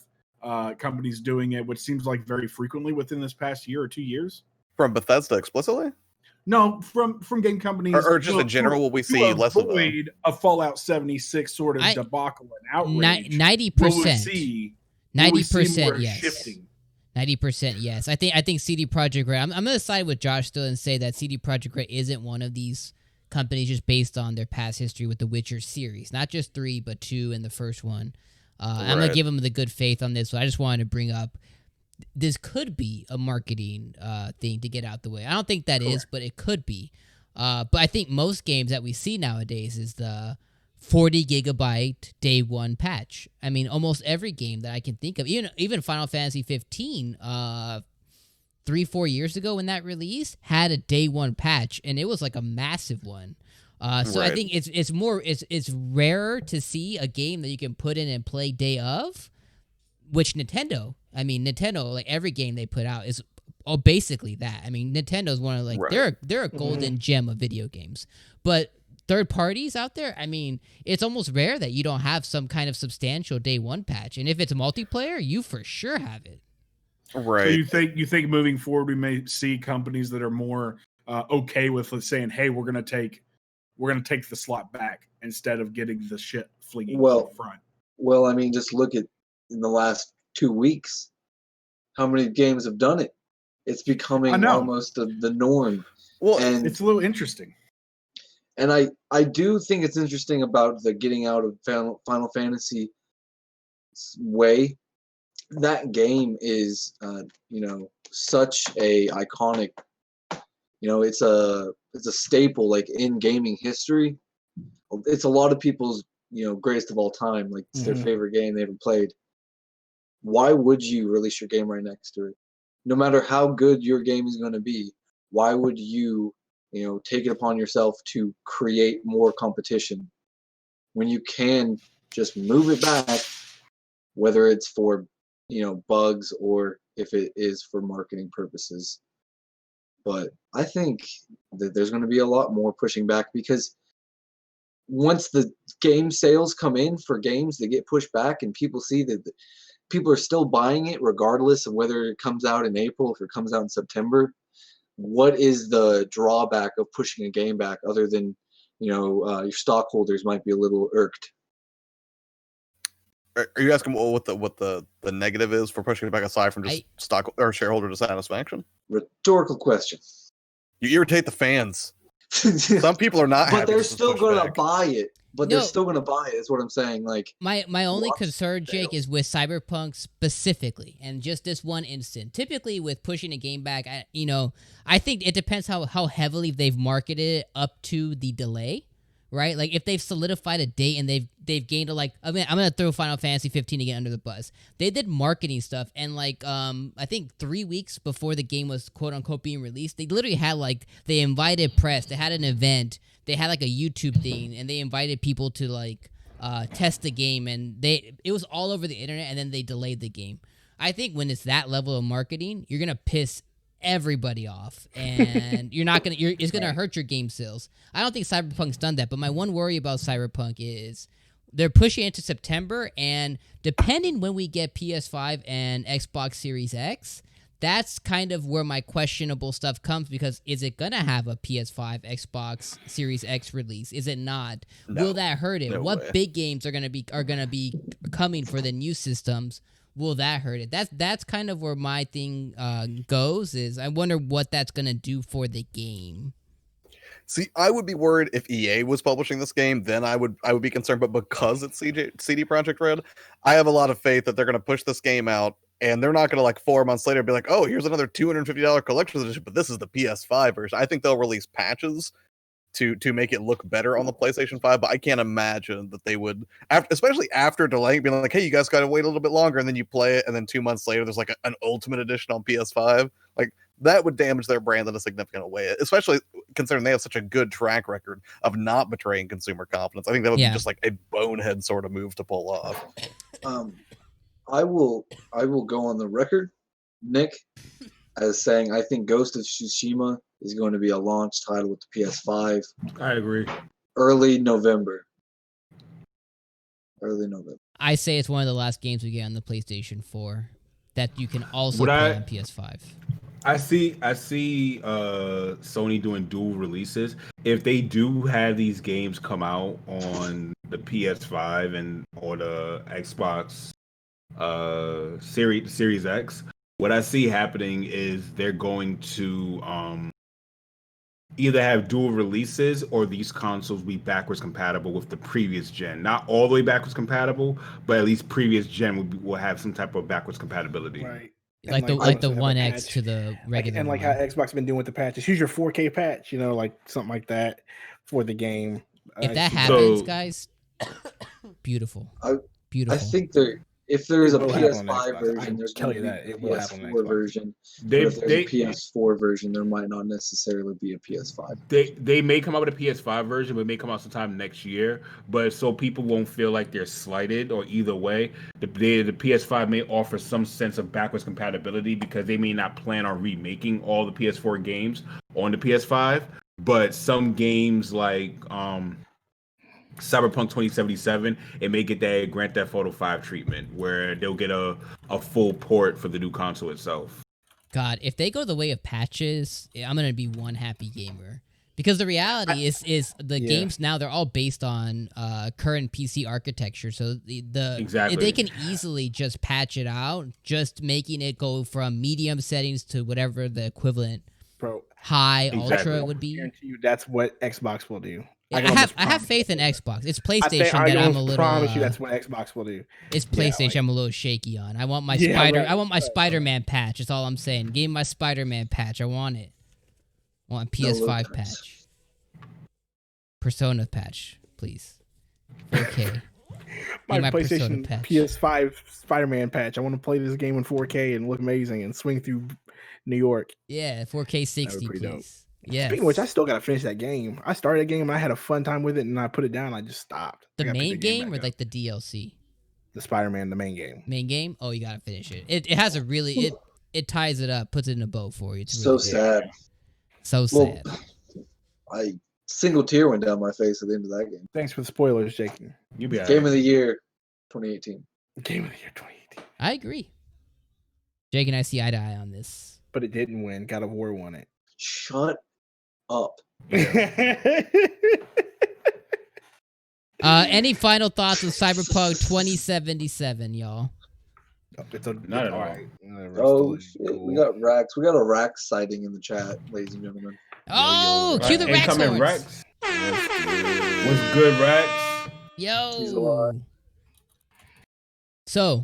companies doing it, which seems like very frequently within this past year or 2 years? From Bethesda explicitly? No, from game companies, or just in general. Will we see less of a Fallout 76 sort of debacle and outrage? 90%. 90%, yes. Shifting? 90%, yes. I think CD Projekt Red. I'm going to side with Josh still and say that CD Projekt Red isn't one of these companies just based on their past history with the Witcher series, not just 3 but 2 and the first one. I'm going to give them the good faith on this. So I just wanted to bring up this could be a marketing thing to get out the way. I don't think that is, but it could be. But I think most games that we see nowadays is the 40 gigabyte day one patch. I mean, almost every game that I can think of, even Final Fantasy 15, 3-4 years ago when that released, had a day one patch, and it was like a massive one. So I think it's rarer to see a game that you can put in and play day of, which Nintendo, like every game they put out is basically that. I mean, Nintendo's one of they're a golden gem of video games. But third parties out there, I mean, it's almost rare that you don't have some kind of substantial day one patch. And if it's multiplayer, you for sure have it. Right. So you think moving forward we may see companies that are more okay with saying, "Hey, we're gonna take the slot back instead of getting the shit fleeing up front." Well, I mean, just look at in the last 2 weeks, how many games have done it. It's becoming almost the norm. Well, and it's a little interesting. And I do think it's interesting about the getting out of Final Fantasy way. That game is, such a iconic. It's a staple like in gaming history. It's a lot of people's greatest of all time. Like it's their favorite game they ever played. Why would you release your game right next to it? No matter how good your game is going to be, why would you take it upon yourself to create more competition when you can just move it back, whether it's for bugs or if it is for marketing purposes. But I think that there's going to be a lot more pushing back, because once the game sales come in for games that get pushed back and people see that people are still buying it regardless of whether it comes out in April, if it comes out in September, what is the drawback of pushing a game back other than your stockholders might be a little irked? Are you asking what the negative is for pushing it back, aside from just stock or shareholder dissatisfaction? Rhetorical question. You irritate the fans. Some people are not, but they're still going to buy it. But they're still going to buy it. Is what I'm saying. Like my only concern, Jake, is with Cyberpunk specifically, and just this one instant. Typically, with pushing a game back, I think it depends how heavily they've marketed it up to the delay. Right, like if they've solidified a date and they've gained I'm gonna throw Final Fantasy 15 again under the bus. They did marketing stuff, and I think 3 weeks before the game was quote unquote being released, they literally had they invited press, they had an event, they had a YouTube thing, and they invited people to test the game, and it was all over the internet, and then they delayed the game. I think when it's that level of marketing, you're gonna piss everybody off, and it's gonna hurt your game sales. I don't think Cyberpunk's done that, but my one worry about Cyberpunk is they're pushing into September, and depending when we get PS5 and Xbox Series X, that's kind of where my questionable stuff comes, because is it gonna have a PS5 Xbox Series X release? Is it not? No, will that hurt it? What big games are gonna be coming for the new systems? Will that hurt it? That's kind of where my thing goes. Is I wonder what that's gonna do for the game. See, I would be worried if EA was publishing this game. Then I would be concerned. But because it's CD Projekt Red, I have a lot of faith that they're gonna push this game out, and they're not gonna 4 months later be like, "Oh, here's another $250 collector's edition," but this is the PS5 version. I think they'll release patches to make it look better on the PlayStation 5, but I can't imagine that they would, especially after delaying, being like, "Hey, you guys got to wait a little bit longer," and then you play it, and then 2 months later, there's an Ultimate Edition on PS5. That would damage their brand in a significant way, especially considering they have such a good track record of not betraying consumer confidence. I think that would be just a bonehead sort of move to pull off. I will go on the record, Nick, as saying I think Ghost of Tsushima is going to be a launch title with the PS5. I agree. Early November. I say it's one of the last games we get on the PlayStation 4 that you can also play on PS5. I see Sony doing dual releases. If they do have these games come out on the PS5 and or the Xbox Series X, what I see happening is they're going to either have dual releases, or these consoles be backwards compatible with the previous gen. Not all the way backwards compatible, but at least previous gen will have some type of backwards compatibility. Right. Like the One X to the regular. And how Xbox been doing with the patches. Use your 4K patch, something like that for the game. If that happens, guys, beautiful. Beautiful. I think if there is a PS5 version, there's going to be a PS4 version. If there's a PS4 version, there might not necessarily be a PS5. They may come out with a PS5 version, but it may come out sometime next year. But so people won't feel like they're slighted, or either way, the PS5 may offer some sense of backwards compatibility, because they may not plan on remaking all the PS4 games on the PS5. But some games like Cyberpunk 2077, it may get that Grand Theft Auto 5 treatment, where they'll get a full port for the new console itself. God, if they go the way of patches, I'm gonna be one happy gamer. Because the reality is the games now, they're all based on current PC architecture. So Exactly. they can easily just patch it out, just making it go from medium settings to whatever the equivalent high ultra would be. I guarantee you that's what Xbox will do. Yeah, I have faith in Xbox. It's PlayStation I'm a little. I promise you that's what Xbox will do. It's PlayStation I'm a little shaky on. I want my I want my Spider-Man patch. That's all I'm saying. Give me my Spider-Man patch. I want it. I want a PS5 patch. Persona patch, please. 4K. My PlayStation PS5 Spider-Man patch. I want to play this game in 4K and look amazing and swing through New York. Yeah, 4K 60, please. Yeah. Speaking of which, I still gotta finish that game. I started a game and I had a fun time with it, and I put it down. I just stopped. The main game or like the DLC? The Spider-Man, the main game. Main game? Oh, you gotta finish it. It has a really it ties it up, puts it in a bow for you. It's so really sad. So sad. Single tear went down my face at the end of that game. Thanks for the spoilers, Jake. You be Game of the year, 2018. Game of the year, 2018. I agree. Jake and I see eye to eye on this. But it didn't win. God of War won it. Shut up. Any final thoughts on Cyberpunk 2077, y'all? Not at all. Right. Oh shit! Cool. We got Rax. We got a Rax sighting in the chat, ladies and gentlemen. Oh, cue the Rax horns. Rax. What's good, Rax? Yo. So,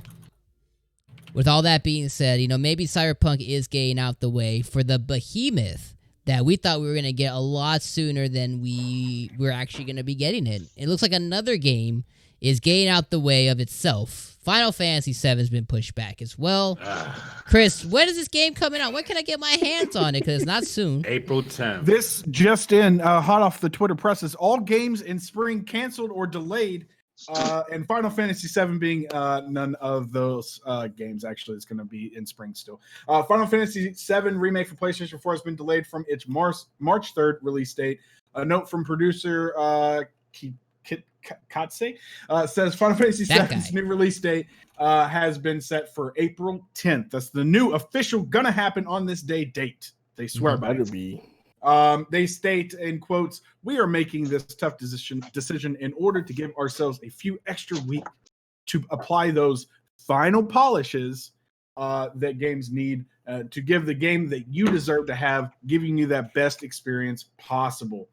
with all that being said, maybe Cyberpunk is getting out the way for the behemoth that we thought we were going to get a lot sooner than we were actually going to be getting it. It looks like another game is getting out the way of itself. Final Fantasy VII has been pushed back as well. Chris, when is this game coming out? When can I get my hands on it? Because it's not soon. April 10th. This just in, hot off the Twitter presses, all games in spring canceled or delayed, and Final Fantasy VII being none of those games. Actually, it's going to be in spring still. Final Fantasy VII Remake for PlayStation 4 has been delayed from its March 3rd release date. A note from producer Katse says Final Fantasy VII's new release date has been set for April 10th. That's the new official gonna happen on this date. They swear by it. They state in quotes, "We are making this tough decision in order to give ourselves a few extra weeks to apply those final polishes that games need to give the game that you deserve to have, giving you that best experience possible."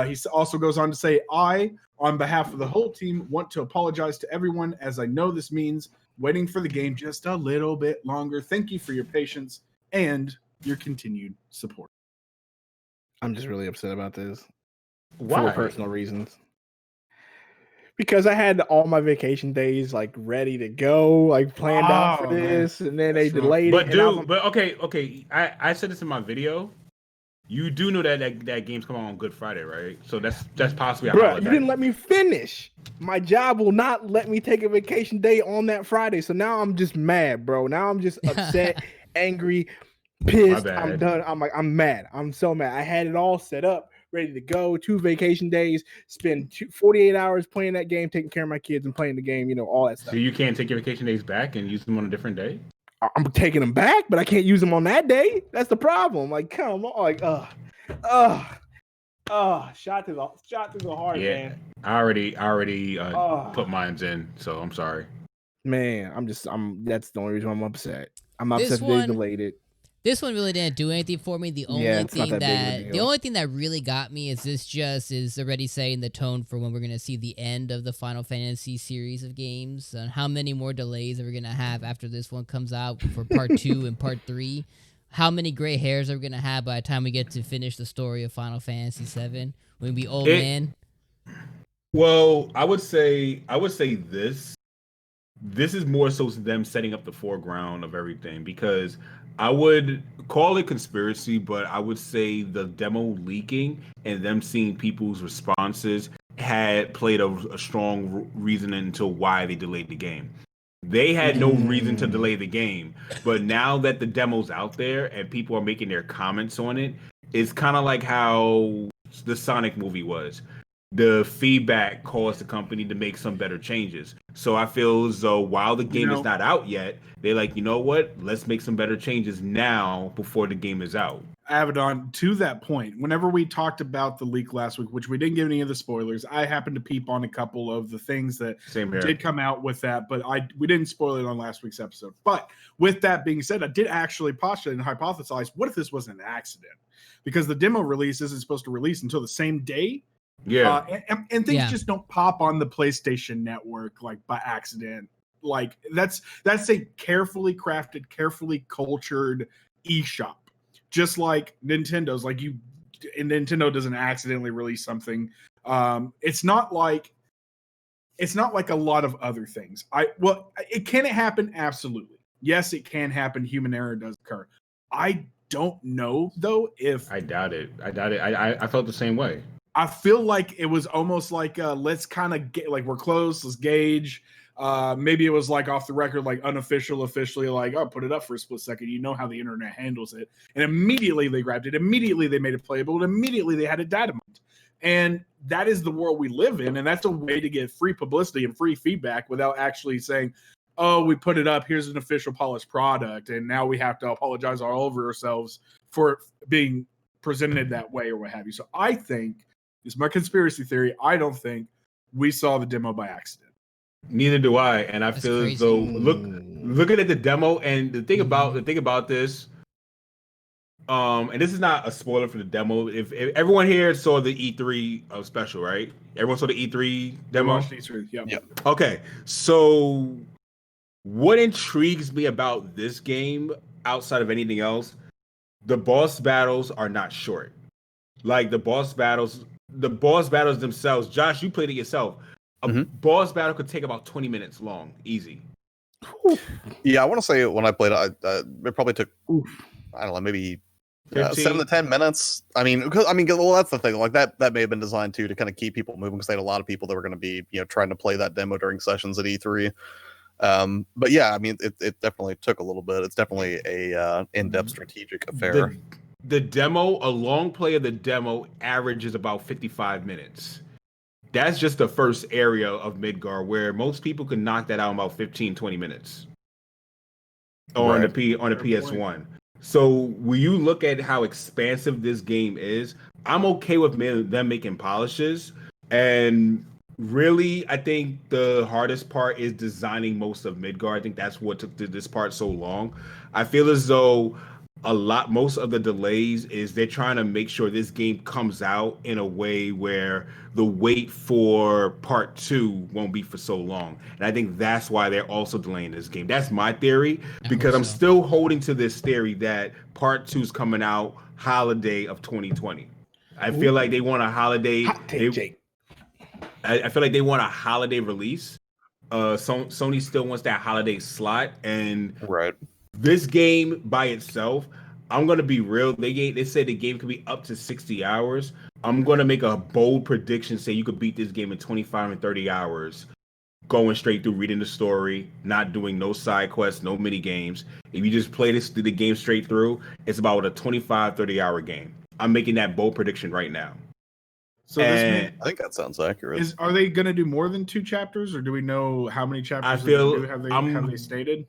He also goes on to say, "I, on behalf of the whole team, want to apologize to everyone, as I know this means waiting for the game just a little bit longer. Thank you for your patience and your continued support." I'm just really upset about this. Why? For personal reasons. Because I had all my vacation days ready to go, planned out for this, and then they delayed it. But okay. I said this in my video. You do know that game's come out on Good Friday, right? So that's possibly. Bro, you didn't let me finish. My job will not let me take a vacation day on that Friday. So now I'm just mad, bro. Now I'm just upset, angry, pissed. I'm done. I'm mad. I'm so mad. I had it all set up, ready to go. 2 vacation days, spend 48 hours playing that game, taking care of my kids and playing the game, all that stuff. So you can't take your vacation days back and use them on a different day? I'm taking them back, but I can't use them on that day. That's the problem. Come on. Shot to the heart, man. I already put mines in, so I'm sorry. Man, that's the only reason I'm upset. I'm upset they delayed it. This one really didn't do anything for me. The only thing that really got me is this just is already setting the tone for when we're going to see the end of the Final Fantasy series of games, and how many more delays are we going to have after this one comes out for part 2 and part 3. How many gray hairs are we going to have by the time we get to finish the story of Final Fantasy 7? When we be old man? Well, I would say this is more so them setting up the foreground of everything, because I would call it conspiracy, but I would say the demo leaking and them seeing people's responses had played a strong reason into why they delayed the game. They had no reason to delay the game, but now that the demo's out there and people are making their comments on it, it's kind of like how the Sonic movie was. the feedback caused the company to make some better changes. So I feel as though while the game is not out yet, they're like, you know what? Let's make some better changes now before the game is out. Avedon, to that point, whenever we talked about the leak last week, which we didn't give any of the spoilers, I happened to peep on a couple of the things that did come out with that, but we didn't spoil it on last week's episode. But with that being said, I did actually postulate and hypothesize, what if this was an accident? Because the demo release isn't supposed to release until the same day. Yeah. And things just don't pop on the PlayStation Network like by accident. Like that's a carefully crafted, carefully cultured eShop. Just like Nintendo's, Nintendo doesn't accidentally release something. It's not like a lot of other things. Can it happen? Absolutely. Yes, it can happen. Human error does occur. I don't know though if I doubt it. I felt the same way. I feel like it was almost like let's kind of get like we're close, let's gauge. Maybe it was like off the record, like unofficial, officially, like, oh, put it up for a split second. You know how the internet handles it. And immediately they grabbed it. Immediately they made it playable. And immediately they had it data mined. And that is the world we live in. And that's a way to get free publicity and free feedback without actually saying, oh, we put it up. Here's an official polished product. And now we have to apologize all over ourselves for being presented that way or what have you. So I think, it's my conspiracy theory, I don't think we saw the demo by accident. Neither do I, and I feel as though looking at the demo, and the thing about this, and this is not a spoiler for the demo. If everyone here saw the E3 special, right? Everyone saw the E3 demo. Yep. Okay, so what intrigues me about this game, outside of anything else, the boss battles are not short. Like the boss battles themselves. Josh, you played it yourself. A boss battle could take about 20 minutes long, easy. Yeah, I want to say when I played it, it probably took, I don't know, maybe 7 to 10 minutes. I mean, well, that's the thing. Like that may have been designed to kind of keep people moving because they had a lot of people that were going to be, trying to play that demo during sessions at E3. But yeah, I mean, it definitely took a little bit. It's definitely a in-depth strategic affair. The demo, a long play of the demo averages about 55 minutes. That's just the first area of Midgar, where most people can knock that out in about 15, 20 minutes on the PS1. So when you look at how expansive this game is, I'm okay with them making polishes. And really, I think the hardest part is designing most of Midgar. I think that's what took this part so long. I feel as though most of the delays is they're trying to make sure this game comes out in a way where the wait for part 2 won't be for so long. And I think that's why they're also delaying this game. That's my theory, because I'm still holding to this theory that part 2 is coming out holiday of 2020. I feel like they want a holiday. I feel like they want a holiday release. Sony still wants that holiday slot, and this game by itself, I'm gonna be real. They said the game could be up to 60 hours. I'm gonna make a bold prediction. Say you could beat this game in 25 and 30 hours, going straight through, reading the story, not doing no side quests, no mini games. If you just play the game straight through, it's about a 25, 30 hour game. I'm making that bold prediction right now. So I think that sounds accurate. Are they going to do more than 2 chapters, or do we know how many chapters have they stated?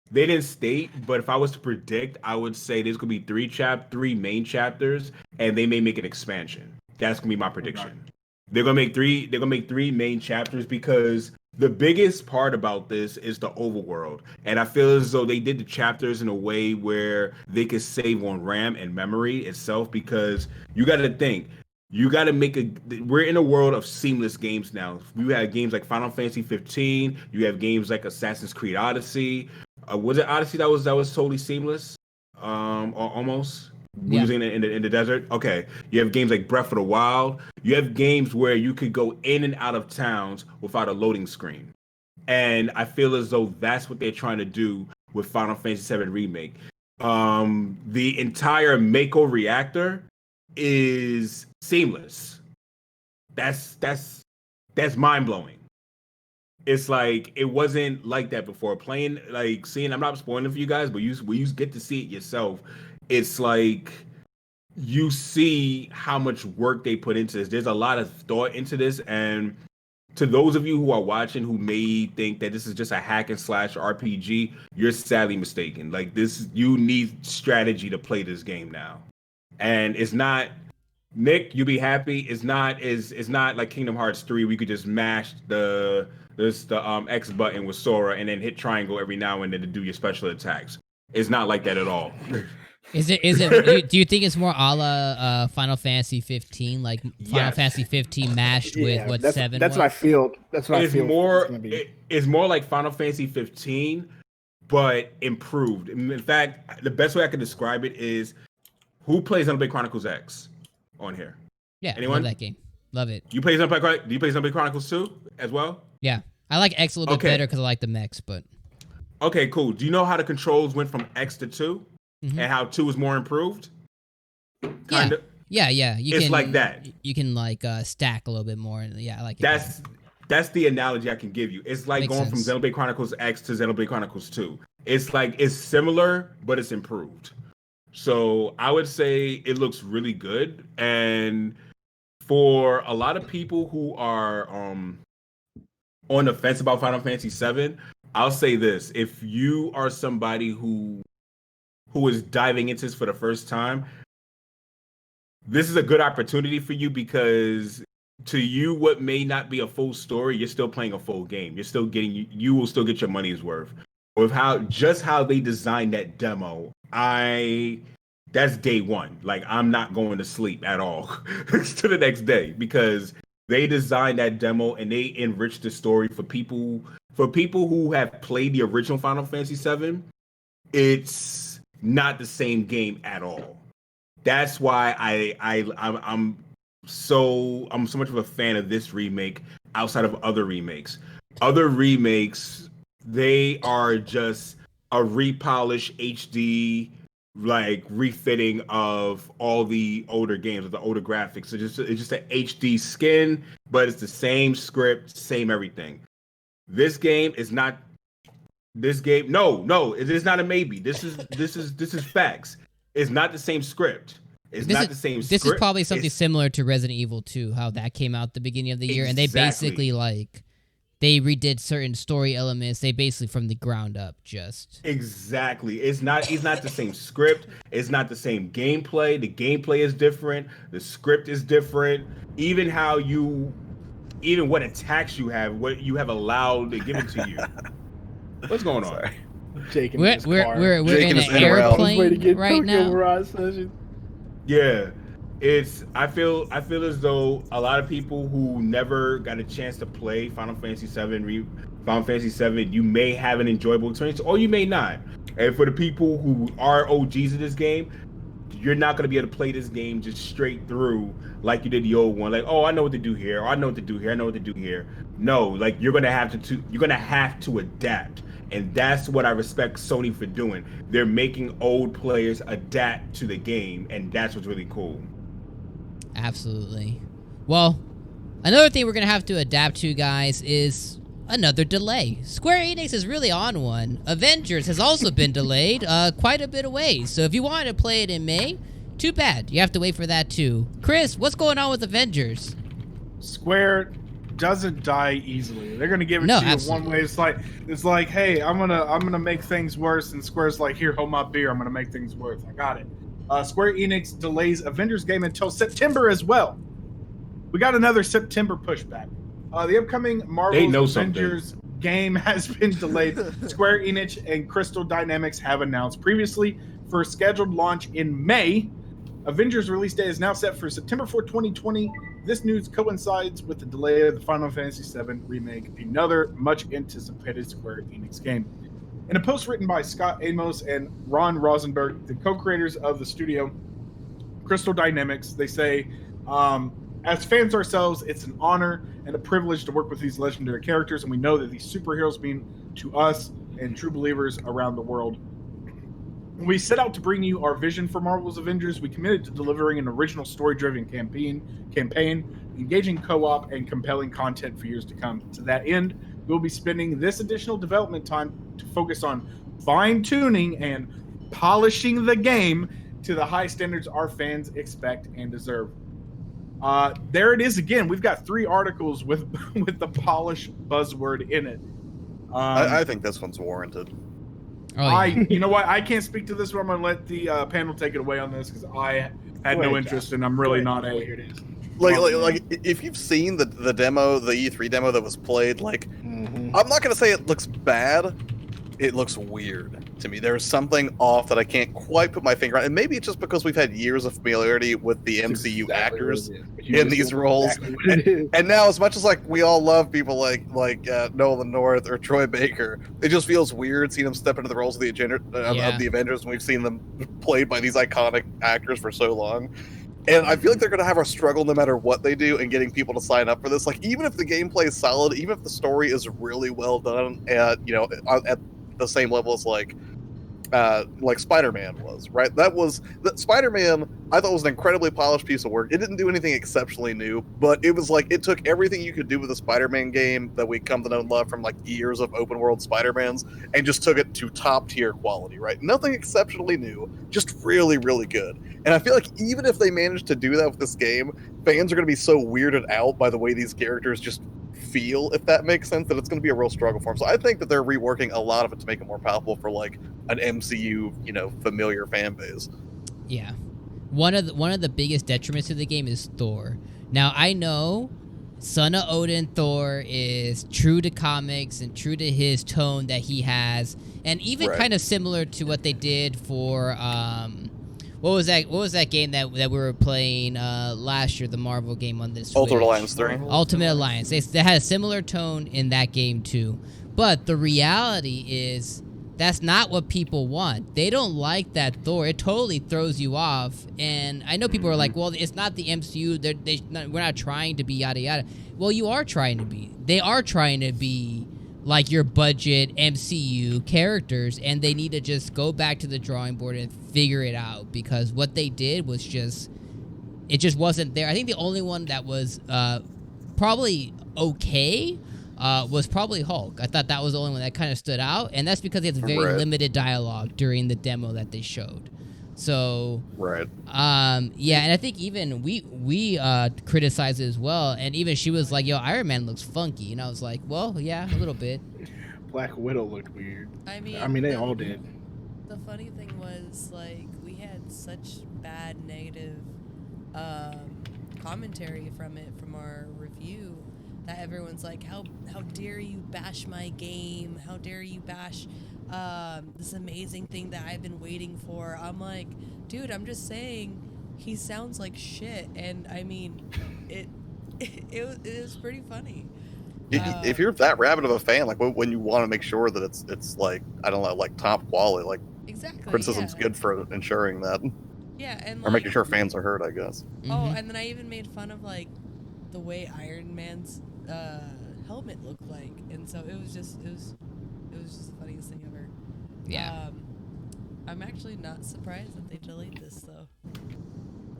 They didn't state, but if I was to predict, I would say there's going to be 3 main chapters, and they may make an expansion. That's going to be my prediction. Okay. They're going to make 3 main chapters, because the biggest part about this is the overworld. And I feel as though they did the chapters in a way where they could save on RAM and memory itself, because you got to think, we're in a world of seamless games now. We have games like Final Fantasy 15. You have games like Assassin's Creed Odyssey. Was it Odyssey that was totally seamless? Or almost? Yeah. Using it in the desert? Okay. You have games like Breath of the Wild. You have games where you could go in and out of towns without a loading screen. And I feel as though that's what they're trying to do with Final Fantasy VII Remake. The entire Mako reactor is seamless. That's mind-blowing. It's like it wasn't like that before. I'm not spoiling it for you guys, but you get to see it yourself. It's like you see how much work they put into this. There's a lot of thought into this, and to those of you who are watching who may think that this is just a hack and slash RPG, you're sadly mistaken. Like this, you need strategy to play this game now, and it's not. Nick, you'll be happy. It's not like Kingdom Hearts 3. We could just mash the X button with Sora and then hit triangle every now and then to do your special attacks. It's not like that at all. Is it? Do you think it's more a la Final Fantasy 15, like Final Fantasy 15 mashed with what 7? That's what I feel. That's what I feel. It's more like Final Fantasy 15, but improved. In fact, the best way I can describe it is, who plays Xenoblade Chronicles X on here? Yeah, anyone? Love that game. Love it. Do you play Xenoblade Chronicles 2 as well? Yeah, I like X a little bit better because I like the mechs, but. Okay, cool. Do you know how the controls went from X to 2? Mm-hmm. And how 2 is more improved? Kinda. Yeah. It's like that. You can like stack a little bit more. Yeah, I like it. That's the analogy I can give you. It's like Makes going sense. from Xenoblade Chronicles X to Xenoblade Chronicles 2. It's like it's similar, but it's improved. So I would say it looks really good. And for a lot of people who are on the fence about Final Fantasy VII, I'll say this: if you are somebody who is diving into this for the first time, this is a good opportunity for you, because to you, what may not be a full story, you're still playing a full game. You're still getting, you will still get your money's worth. With how they designed that demo, that's day one. Like, I'm not going to sleep at all to the next day, because they designed that demo and they enriched the story for people who have played the original Final Fantasy VII. It's not the same game at all. That's why I'm so much of a fan of this remake outside of other remakes. Other remakes, they are just a repolished HD, like, refitting of all the older games with the older graphics. So it's just an HD skin, but it's the same script, same everything. This game is not. No, it is not a maybe. This is facts. It's not the same script. This is probably something similar to Resident Evil 2, how that came out at the beginning of the year, and they basically they redid certain story elements. They basically from the ground up just. Exactly. It's not the same script. It's not the same gameplay. The gameplay is different. The script is different. Even what attacks you have, what you have allowed to give it to you. What's going on? Jake in we're in an airplane right now. Yeah, I feel as though a lot of people who never got a chance to play Final Fantasy VII, you may have an enjoyable experience, or you may not. And for the people who are OGs of this game, you're not going to be able to play this game just straight through like you did the old one. Like, oh, I know what to do here. Or I know what to do here. I know what to do here. No, like, you're going to have to adapt. And that's what I respect Sony for doing. They're making old players adapt to the game, and that's what's really cool. Absolutely. Well, another thing we're going to have to adapt to, guys, is another delay. Square Enix is really on one. Avengers has also been delayed quite a bit away. So if you wanted to play it in May, too bad. You have to wait for that too. Chris, what's going on with Avengers? Square doesn't die easily. They're gonna give it to you absolutely. one way. It's like, hey, I'm gonna make things worse, and Square's like, here, hold my beer. I'm gonna make things worse. I got it. Square Enix delays Avengers game until September as well. We got another September pushback. The upcoming Marvel's Avengers game has been delayed. Square Enix and Crystal Dynamics have announced previously for scheduled launch in May. Avengers release date is now set for September 4, 2020. This news coincides with the delay of the Final Fantasy VII Remake, another much-anticipated Square Enix game. In a post written by Scott Amos and Ron Rosenberg, the co-creators of the studio, Crystal Dynamics, they say, as fans ourselves, it's an honor and a privilege to work with these legendary characters, and we know that these superheroes mean to us and true believers around the world. When we set out to bring you our vision for Marvel's Avengers, we committed to delivering an original story-driven campaign, engaging co-op, and compelling content for years to come. To that end, we'll be spending this additional development time to focus on fine-tuning and polishing the game to the high standards our fans expect and deserve. There it is again. We've got 3 articles with with the polish buzzword in it. I think this one's warranted. Oh, yeah. You know what? I can't speak to this one. I'm going to let the panel take it away on this because I had no interest and I'm really not a... Here it is. Like if you've seen the demo, the E3 demo that was played, like, I'm not going to say it looks bad. It looks weird to me. There's something off that I can't quite put my finger on. And maybe it's just because we've had years of familiarity with the MCU actors in these roles. And now, as much as like we all love people like Nolan North or Troy Baker, it just feels weird seeing them step into the roles of the Avengers, and we've seen them played by these iconic actors for so long. And I feel like they're going to have a struggle no matter what they do in getting people to sign up for this. Like, even if the gameplay is solid, even if the story is really well done at the same level as like Spider-Man was, right? That Spider-Man, I thought, was an incredibly polished piece of work. It didn't do anything exceptionally new, but it was like it took everything you could do with a Spider-Man game that we come to know and love from like years of open world Spider-Mans and just took it to top tier quality, right? Nothing exceptionally new, just really, really good. And I feel like even if they manage to do that with this game, fans are going to be so weirded out by the way these characters just feel, if that makes sense, that it's going to be a real struggle for them. So I think that they're reworking a lot of it to make it more palatable for like an MCU, familiar fan base. Yeah. One of the biggest detriments to the game is Thor. Now, I know Son of Odin Thor is true to comics and true to his tone that he has, and even kind of similar to what they did for what was that game that we were playing last year, the Marvel game on this Ultimate Switch? Alliance 3. Ultimate Alliance. They had a similar tone in that game too. But the reality is that's not what people want. They don't like that Thor. It totally throws you off. And I know people are like, well, it's not the MCU. We're not trying to be yada yada. Well, you are trying to be. They are trying to be like your budget MCU characters, and they need to just go back to the drawing board and figure it out, because what they did was it just wasn't there. I think the only one that was probably okay was probably Hulk. I thought that was the only one that kind of stood out, and that's because it has very limited dialogue during the demo that they showed. So yeah, and I think even we criticized it as well, and even she was like, yo, Iron Man looks funky, and I was like, well, yeah, a little bit. Black Widow looked weird. I mean they all did. The funny thing was, like, we had such bad negative commentary from our review that everyone's like, how dare you bash my game, how dare you bash this amazing thing that I've been waiting for. I'm like, dude, I'm just saying he sounds like shit, and I mean it was pretty funny. If you're that rabid of a fan, like when you want to make sure that it's like, I don't know, like top quality, like exactly, criticism's good for ensuring that. Yeah, and or making sure fans are heard, I guess. Oh, and then I even made fun of like the way Iron Man's helmet looked like, and so it was just the funniest thing ever. Yeah. I'm actually not surprised that they delayed this though.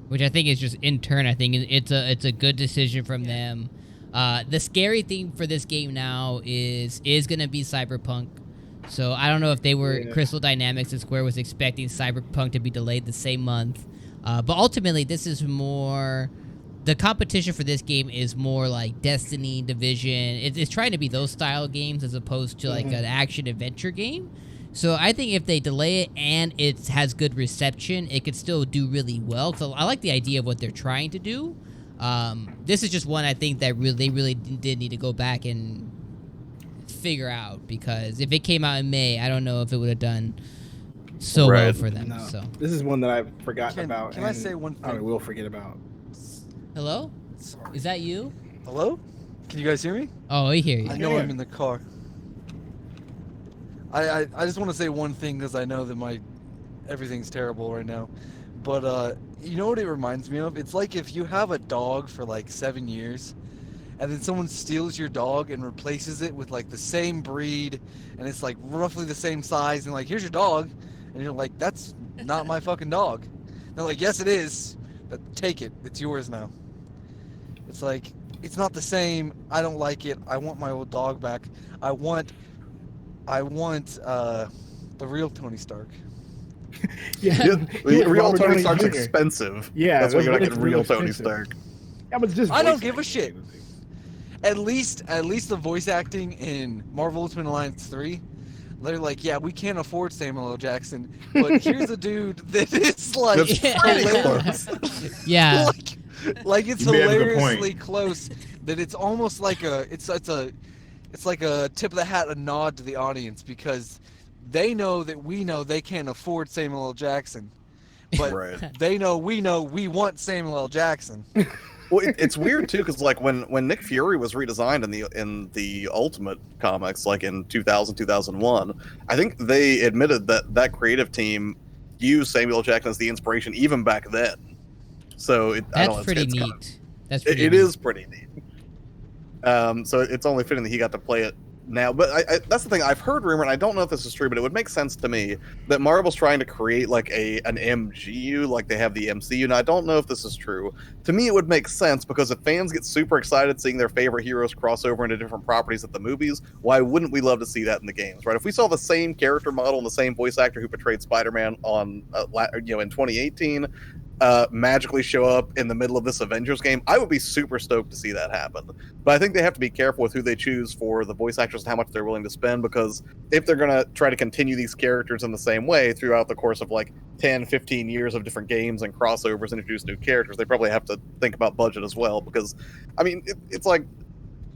Which I think is just in turn. I think it's a good decision from them. The scary thing for this game now is going to be Cyberpunk. So I don't know if they were Crystal Dynamics and Square was expecting Cyberpunk to be delayed the same month, but ultimately this is more. The competition for this game is more like Destiny, Division. It's trying to be those style games as opposed to like an action adventure game. So I think if they delay it and it has good reception, it could still do really well. So I like the idea of what they're trying to do. This is just one I think that they really did need to go back and figure out, because if it came out in May, I don't know if it would have done so well for them. No. So this is one that I've forgotten about. Can I say one thing? I will forget about. Hello? Sorry. Is that you? Hello? Can you guys hear me? Oh, I hear you. I know I'm in the car. I just want to say one thing, because I know that everything's terrible right now. But you know what it reminds me of? It's like if you have a dog for like 7 years, and then someone steals your dog and replaces it with like the same breed, and it's like roughly the same size, and like, here's your dog, and you're like, that's not my fucking dog. And they're like, yes it is, but take it, it's yours now. It's like, it's not the same. I don't like it. I want my old dog back. I want the real Tony Stark. Real Tony Downey Stark's Jr. expensive. Yeah, that's why you're not it's getting real really Tony expensive. Stark. Yeah, but it's just I don't voice give a acting. shit. At least the voice acting in Marvel Ultimate Alliance 3, they're like, yeah, we can't afford Samuel L. Jackson, but here's a dude that is like That's pretty hilarious. Yeah. like it's You may have a good hilariously point. close that it's almost like it's like a tip of the hat, a nod to the audience, because they know that we know they can't afford Samuel L. Jackson, but Right. they know we want Samuel L. Jackson. Well, it's weird too, because like when Nick Fury was redesigned in the Ultimate comics, like in 2000 2001, I think they admitted that creative team used Samuel L. Jackson as the inspiration even back then. So I That's don't know, pretty it's neat. kind of, That's pretty it neat. is pretty neat. So it's only fitting that he got to play it now. But that's the thing. I've heard rumor, and I don't know if this is true, but it would make sense to me that Marvel's trying to create like an MGU, like they have the MCU. Now, I don't know if this is true. To me, it would make sense, because if fans get super excited seeing their favorite heroes cross over into different properties at the movies, why wouldn't we love to see that in the games, right? If we saw the same character model and the same voice actor who portrayed Spider-Man on, in 2018, magically show up in the middle of this Avengers game, I would be super stoked to see that happen. But I think they have to be careful with who they choose for the voice actors and how much they're willing to spend, because if they're going to try to continue these characters in the same way throughout the course of like 10, 15 years of different games and crossovers and introduce new characters, they probably have to think about budget as well, because, I mean, it's like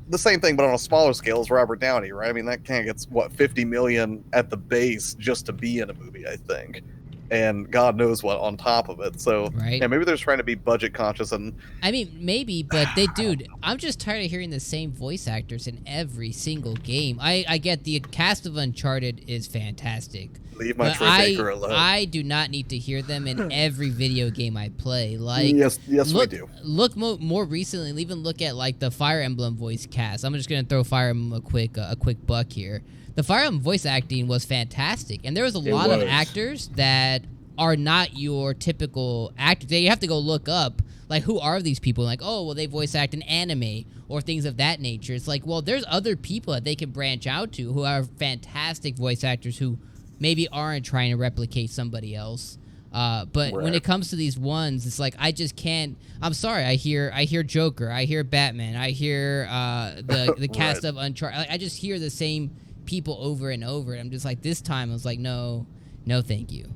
the same thing, but on a smaller scale as Robert Downey, right? I mean, that kind of gets, what, $50 million at the base just to be in a movie, I think. And God knows what on top of it. So Right. yeah, maybe they're just trying to be budget conscious. And I mean, maybe, but dude, I'm just tired of hearing the same voice actors in every single game. I get the cast of Uncharted is fantastic. Leave my But Troy Baker alone. I do not need to hear them in every video game I play. Like, yes, look, we do. Look more recently, even look at like the Fire Emblem voice cast. I'm just gonna throw Fire Emblem a quick buck here. The Fire Emblem voice acting was fantastic, and there was a lot of actors that are not your typical actors. You have to go look up, like, who are these people? Like, oh, well, they voice act in anime or things of that nature. It's like, well, there's other people that they can branch out to who are fantastic voice actors who maybe aren't trying to replicate somebody else. But when it comes to these ones, it's like I just can't. I'm sorry. I hear Joker. I hear Batman. I hear the cast of Uncharted. I just hear the same people over and over. And I'm just like, this time I was like, no, thank you.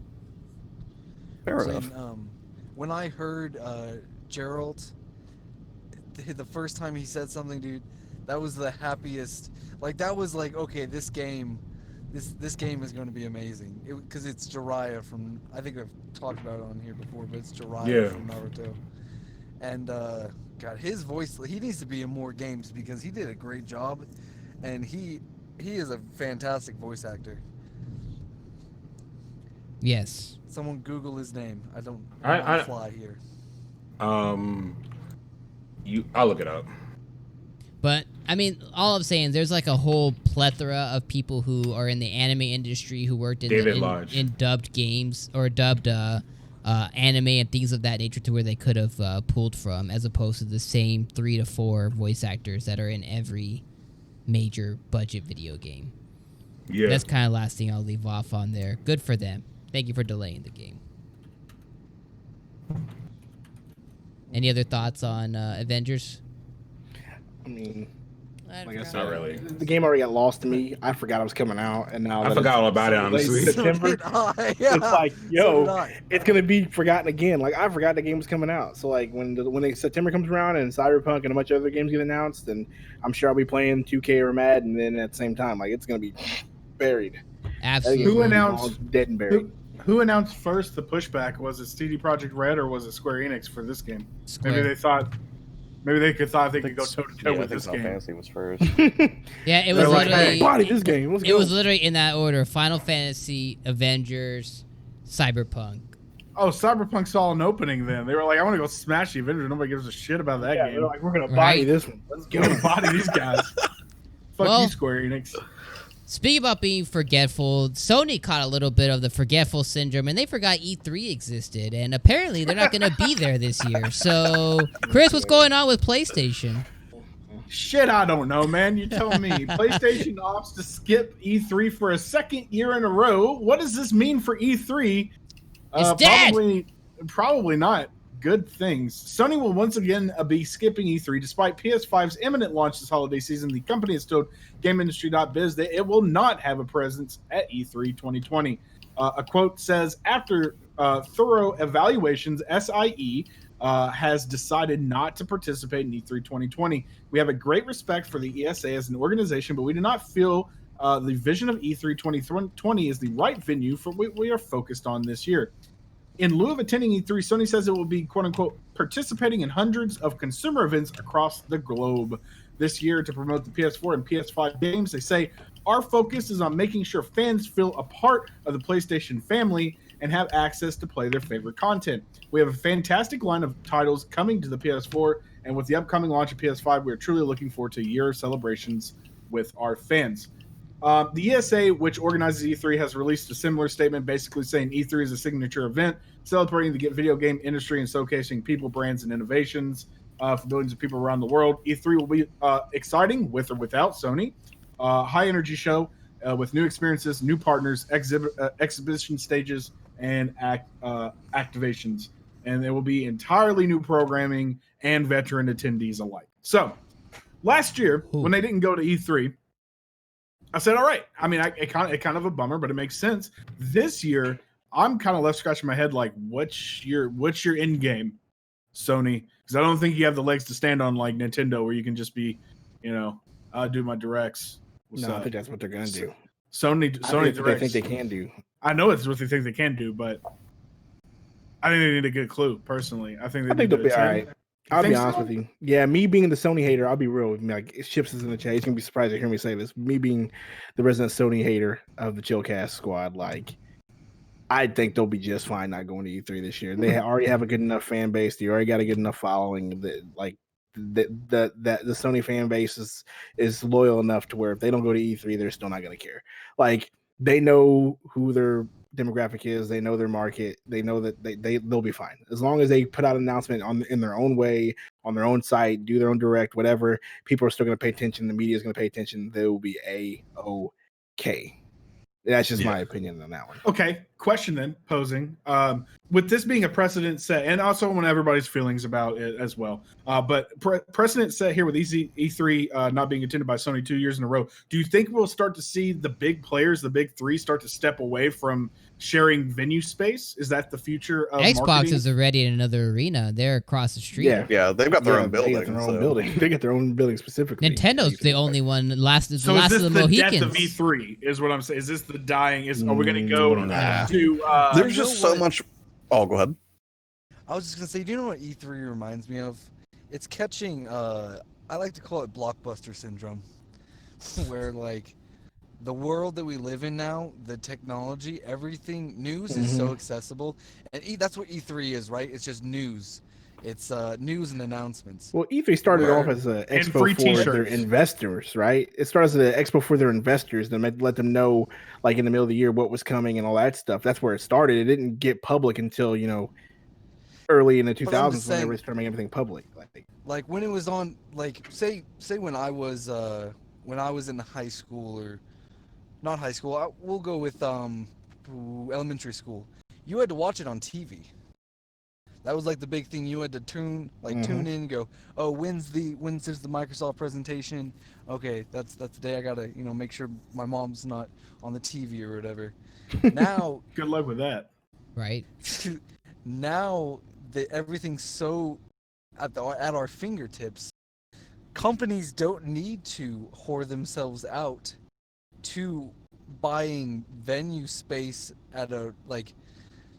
Fair enough. When I heard Gerald, the first time he said something, dude, that was the happiest. Like, that was like, okay, this game is going to be amazing. Because it's Jiraiya from, I think I've talked about it on here before, but it's Jiraiya from Naruto. And God, his voice, he needs to be in more games because he did a great job, and he is a fantastic voice actor. Yes. Someone Google his name. I don't fly here. I'll look it up. But I mean, all I'm saying, there's like a whole plethora of people who are in the anime industry who worked in dubbed games or dubbed anime and things of that nature, to where they could have pulled from, as opposed to the same 3 to 4 voice actors that are in every major budget video game. Yeah, that's kind of last thing I'll leave off on there. Good for them. Thank you for delaying the game. Any other thoughts on Avengers? I mean, Like I not said, really. the game already got lost to me. I forgot it was coming out, and now I forgot all about it, honestly. September. It's like, yo, it's gonna be forgotten again. Like, I forgot the game was coming out. So like when September comes around and Cyberpunk and a bunch of other games get announced, and I'm sure I'll be playing 2K or Madden, and then at the same time, like, it's gonna be buried. Absolutely. Who announced dead and buried? Who announced first the pushback? Was it CD Projekt Red or was it Square Enix for this game? Square. Maybe they thought they could go toe to toe with this game. Fantasy was first. Yeah, it was They're like, literally hey, body this game. Let's it go. was literally in that order: Final Fantasy, Avengers, Cyberpunk. Oh, Cyberpunk saw an opening then. They were like, I want to go smash the Avengers. Nobody gives a shit about that game. They're like, we're gonna Right. body this one. Let's go. Go body these guys. Fuck Well, you, Square Enix. Speaking about being forgetful, Sony caught a little bit of the forgetful syndrome, and they forgot E3 existed, and apparently they're not going to be there this year. So, Chris, what's going on with PlayStation? Shit, I don't know, man. You tell me. PlayStation opts to skip E3 for a second year in a row. What does this mean for E3? It's dead. Probably not good things. Sony will once again be skipping E3 despite PS5's imminent launch this holiday season. The company has told GameIndustry.biz that it will not have a presence at E3 2020. A quote says, after thorough evaluations, SIE has decided not to participate in E3 2020. We have a great respect for the ESA as an organization, but we do not feel the vision of E3 2020 is the right venue for what we are focused on this year. In lieu of attending E3, Sony says it will be, quote unquote, participating in hundreds of consumer events across the globe this year to promote the PS4 and PS5 games. They say, our focus is on making sure fans feel a part of the PlayStation family and have access to play their favorite content. We have a fantastic line of titles coming to the PS4, and with the upcoming launch of PS5, we are truly looking forward to a year of celebrations with our fans. The ESA, which organizes E3, has released a similar statement basically saying E3 is a signature event celebrating the video game industry and showcasing people, brands, and innovations for billions of people around the world. E3 will be exciting with or without Sony. High-energy show with new experiences, new partners, exhibition stages, and activations. And there will be entirely new programming and veteran attendees alike. So, last year, when they didn't go to E3, I said, all right. I mean, it kind of a bummer, but it makes sense. This year, I'm kind of left scratching my head like, what's your end game, Sony? Because I don't think you have the legs to stand on like Nintendo, where you can just be, I'll do my directs. I think that's what they're gonna do. Sony directs. They think they can do. I know it's what they think they can do, but I think they need a good clue. Personally, I think they'll be all right. I'll be honest with you. Yeah, me being the Sony hater, I'll be real with me. Like, Chips is in the chat. He's gonna be surprised to hear me say this. Me being the resident Sony hater of the Chillcast squad, like, I think they'll be just fine not going to E3 this year. They already have a good enough fan base. They already got a good enough following that, like, the Sony fan base is loyal enough to where if they don't go to E3, they're still not gonna care. Like, they know who their demographic is, they know their market, they know that they'll be fine as long as they put out an announcement in their own way, on their own site, do their own direct, whatever. People are still going to pay attention, the media is going to pay attention, they will be A-OK. That's just my opinion on that one. Okay, question then posing. With this being a precedent set, and also on everybody's feelings about it as well, but precedent set here with E3 not being attended by Sony 2 years in a row, do you think we'll start to see the big players, the big three, start to step away from sharing venue space? Is that the future of Xbox marketing? is already in another arena. They're across the street. Yeah, they've got their own building. They got their own building. They got their own building specifically. Nintendo's the only one last of the is this Mohicans. Death of E3 is what I'm saying. Is this the dying? Are we going to go to? There's just so much. Oh, go ahead. I was just gonna say, do you know what E3 reminds me of? It's catching. I like to call it blockbuster syndrome, where like the world that we live in now, the technology, everything, news is so accessible, and that's what E3 is, right? It's just news. It's news and announcements. Well, E3 started off as an expo for their investors, right? It started as an expo for their investors to let them know, like in the middle of the year, what was coming and all that stuff. That's where it started. It didn't get public until early in the 2000s when they were starting making everything public. Like when it was on, like say when I was in high school, or not high school. We'll go with elementary school. You had to watch it on TV. That was like the big thing. You had to tune in and go, oh, when's the Microsoft presentation? Okay, that's the day I gotta make sure my mom's not on the TV or whatever. Now, good luck with that. Right. Now that everything's so at our fingertips, companies don't need to whore themselves out to buying venue space at a like.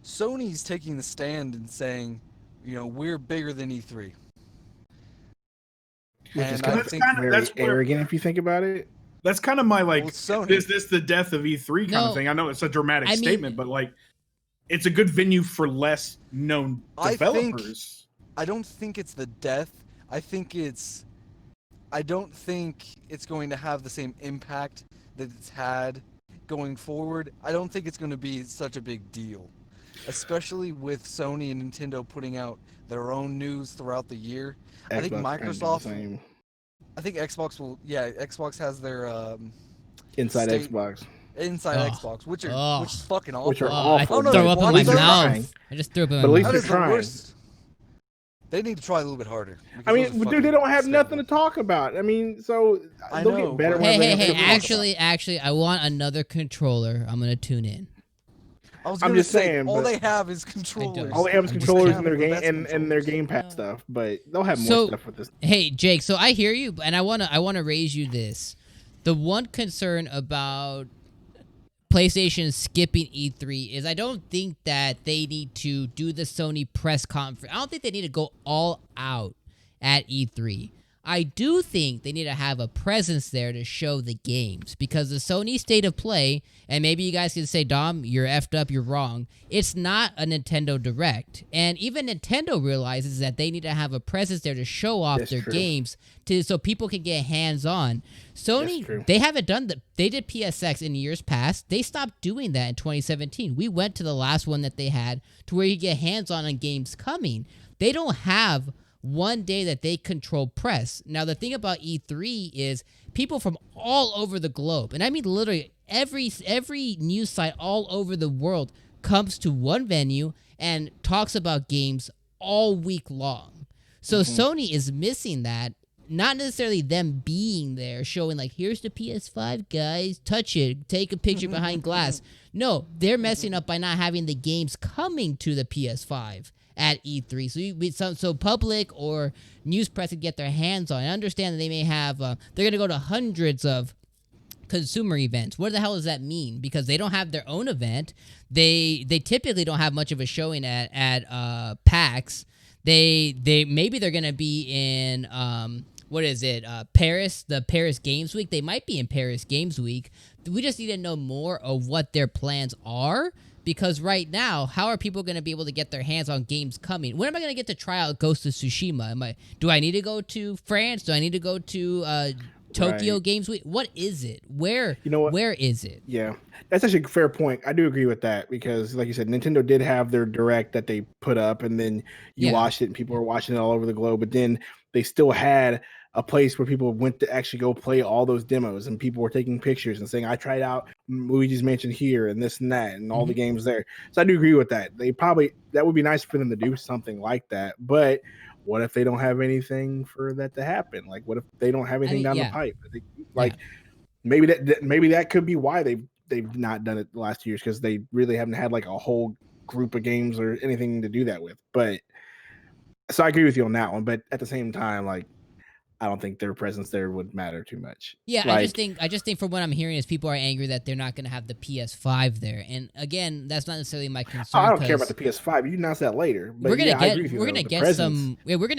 Sony's taking the stand and saying, we're bigger than E3. And I think that's arrogant if you think about it. That's kind of my is this the death of E3 kind of thing? I know it's a dramatic statement, but like, it's a good venue for less known developers. I don't think it's the death. I don't think it's going to have the same impact that it's had going forward. I don't think it's going to be such a big deal. Especially with Sony and Nintendo putting out their own news throughout the year. Xbox, I think Microsoft. I think Xbox will. Yeah, Xbox has their Inside Xbox. inside Xbox, which is fucking awful. Which are awful. I throw up in my mouth. I just threw up in my mouth. But at least That they're is the trying. worst. They need to try a little bit harder. I mean, dude, they don't have nothing to talk about. I mean, so they'll get better. Hey, actually, I want another controller. I'm gonna tune in. I'm just saying, all they have is controllers. All they have is controllers in their game and their Game Pass stuff, but they'll have more stuff with this. Hey, Jake, so I hear you, and I wanna raise you this. The one concern about PlayStation skipping E3 is I don't think that they need to do the Sony press conference. I don't think they need to go all out at E3. I do think they need to have a presence there to show the games, because the Sony State of Play, and maybe you guys can say, Dom, you're effed up, you're wrong. It's not a Nintendo Direct. And even Nintendo realizes that they need to have a presence there to show off their games so people can get hands-on. Sony, they haven't done that. They did PSX in years past. They stopped doing that in 2017. We went to the last one that they had to where you get hands-on games coming. They don't have one day that they control press. Now, the thing about E3 is people from all over the globe, and I mean literally every news site all over the world comes to one venue and talks about games all week long. So Sony is missing that. Not necessarily them being there, showing like, here's the PS5, guys, touch it, take a picture behind glass. No, they're messing up by not having the games coming to the PS5 at E3, so public or news press can get their hands on. I understand that they may have, they're going to go to hundreds of consumer events. What the hell does that mean? Because they don't have their own event. They typically don't have much of a showing at PAX. Maybe they're going to be in Paris, the Paris Games Week. They might be in Paris Games Week. We just need to know more of what their plans are. Because right now, how are people going to be able to get their hands on games coming? When am I going to get to try out Ghost of Tsushima? Do I need to go to France? Do I need to go to Tokyo Games Week? What is it? Where is it? Yeah, that's actually a fair point. I do agree with that because, like you said, Nintendo did have their Direct that they put up, and then you watched it, and people were watching it all over the globe. But then they still had a place where people went to actually go play all those demos, and people were taking pictures and saying, I tried out Luigi's Mansion here and this and that and all the games there. So I do agree with that. That would be nice for them to do something like that. But what if they don't have anything for that to happen? Like, what if they don't have anything down the pipe? Maybe that could be why they've not done it the last 2 years, because they really haven't had like a whole group of games or anything to do that with. But so I agree with you on that one. But at the same time, like, I don't think their presence there would matter too much. Yeah, I just think from what I'm hearing is people are angry that they're not going to have the PS5 there. And again, that's not necessarily my concern. I don't care about the PS5. You announce that later. But we're gonna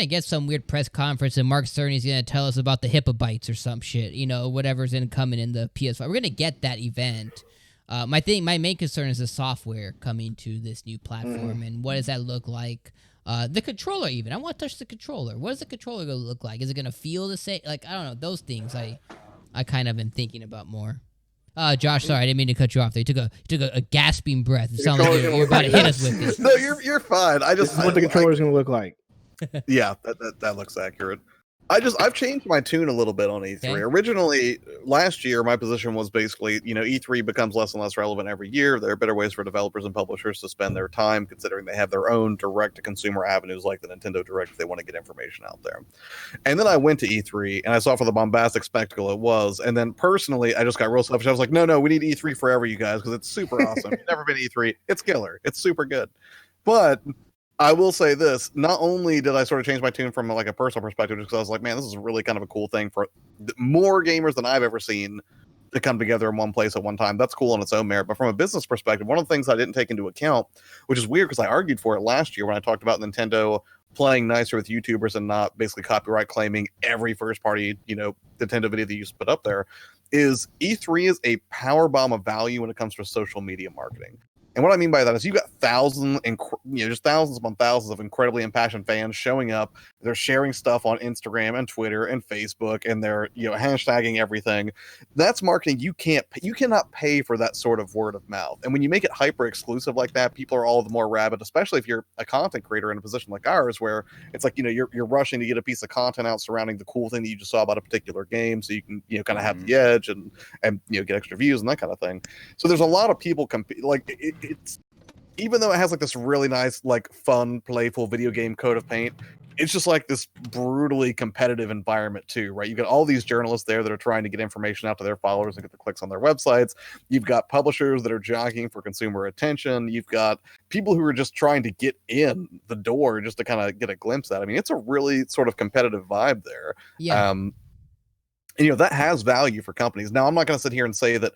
get some weird press conference, and Mark Cerny's going to tell us about the hippobytes or some shit. Whatever's coming in the PS5. We're going to get that event. My main concern is the software coming to this new platform, and what does that look like? The controller, even. I want to touch the controller. What is the controller going to look like? Is it going to feel the same? Like, I don't know. Those things I kind of been thinking about more. Josh, sorry, I didn't mean to cut you off there. You took a gasping breath. It sounded like you're about to hit us with it. No, you're fine. This is what the controller's going to look like. Yeah, that looks accurate. I've changed my tune a little bit on E3. Okay. Originally, last year, my position was basically, E3 becomes less and less relevant every year. There are better ways for developers and publishers to spend their time, considering they have their own direct-to-consumer avenues like the Nintendo Direct if they want to get information out there. And then I went to E3, and I saw for the bombastic spectacle it was. And then personally, I just got real selfish. I was like, no, we need E3 forever, you guys, because it's super awesome. You've never been to E3. It's killer. It's super good. But I will say this, not only did I sort of change my tune from like a personal perspective, because I was like, man, this is really kind of a cool thing for more gamers than I've ever seen to come together in one place at one time. That's cool on its own merit. But from a business perspective, one of the things I didn't take into account, which is weird because I argued for it last year when I talked about Nintendo playing nicer with YouTubers and not basically copyright claiming every first party, Nintendo video that you put up there, is E3 is a power bomb of value when it comes to social media marketing. And what I mean by that is you got just thousands upon thousands of incredibly impassioned fans showing up. They're sharing stuff on Instagram and Twitter and Facebook, and they're hashtagging everything. That's marketing. You cannot pay for that sort of word of mouth. And when you make it hyper exclusive like that, people are all the more rabid, especially if you're a content creator in a position like ours, where it's like you're rushing to get a piece of content out surrounding the cool thing that you just saw about a particular game, so you can kind of have the edge and get extra views and that kind of thing. So there's a lot of people it's even though it has like this really nice, like fun, playful video game coat of paint, it's just like this brutally competitive environment too, right? You got all these journalists there that are trying to get information out to their followers and get the clicks on their websites. You've got publishers that are jockeying for consumer attention. You've got people who are just trying to get in the door just to kind of get a glimpse at it. I mean, it's a really sort of competitive vibe there. Yeah. And that has value for companies. Now, I'm not going to sit here and say that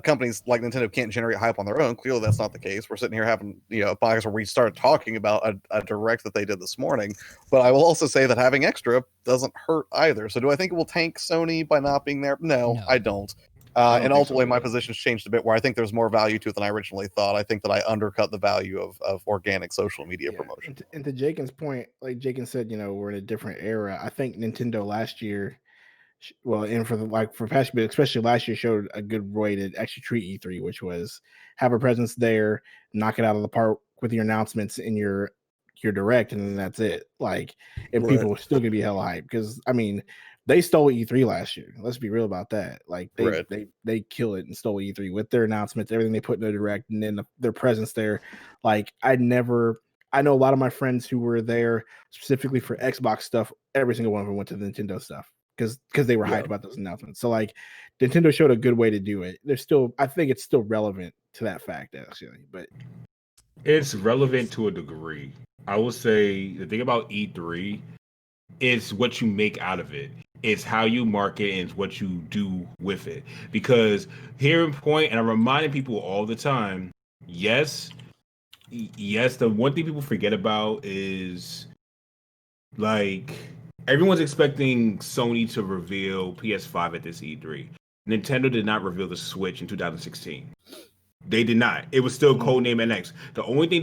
companies like Nintendo can't generate hype on their own. Clearly, that's not the case. We're sitting here having a podcast where we started talking about a direct that they did this morning. But I will also say that having extra doesn't hurt either. So do I think it will tank Sony by not being there? No. I don't. And ultimately, my position's changed a bit where I think there's more value to it than I originally thought. I think that I undercut the value of organic social media promotion. And to Jaken's point, like Jaken said, we're in a different era. I think Nintendo last year, and for past, but especially last year, showed a good way to actually treat E3, which was have a presence there, knock it out of the park with your announcements in your direct, and then that's it. People were still gonna be hella hyped because they stole E3 last year. Let's be real about that. They kill it and stole E3 with their announcements, everything they put in their direct, and then their presence there. I know a lot of my friends who were there specifically for Xbox stuff. Every single one of them went to the Nintendo stuff because they were hyped about those announcements. So Nintendo showed a good way to do it. I think it's still relevant to that fact actually, but it's relevant to a degree. I will say the thing about E3 is what you make out of it. It's how you market and it's what you do with it. Because here in point, and I'm reminding people all the time, yes, the one thing people forget about is everyone's expecting Sony to reveal PS5 at this E3. Nintendo did not reveal the Switch in 2016. They did not. It was still codename NX. The only thing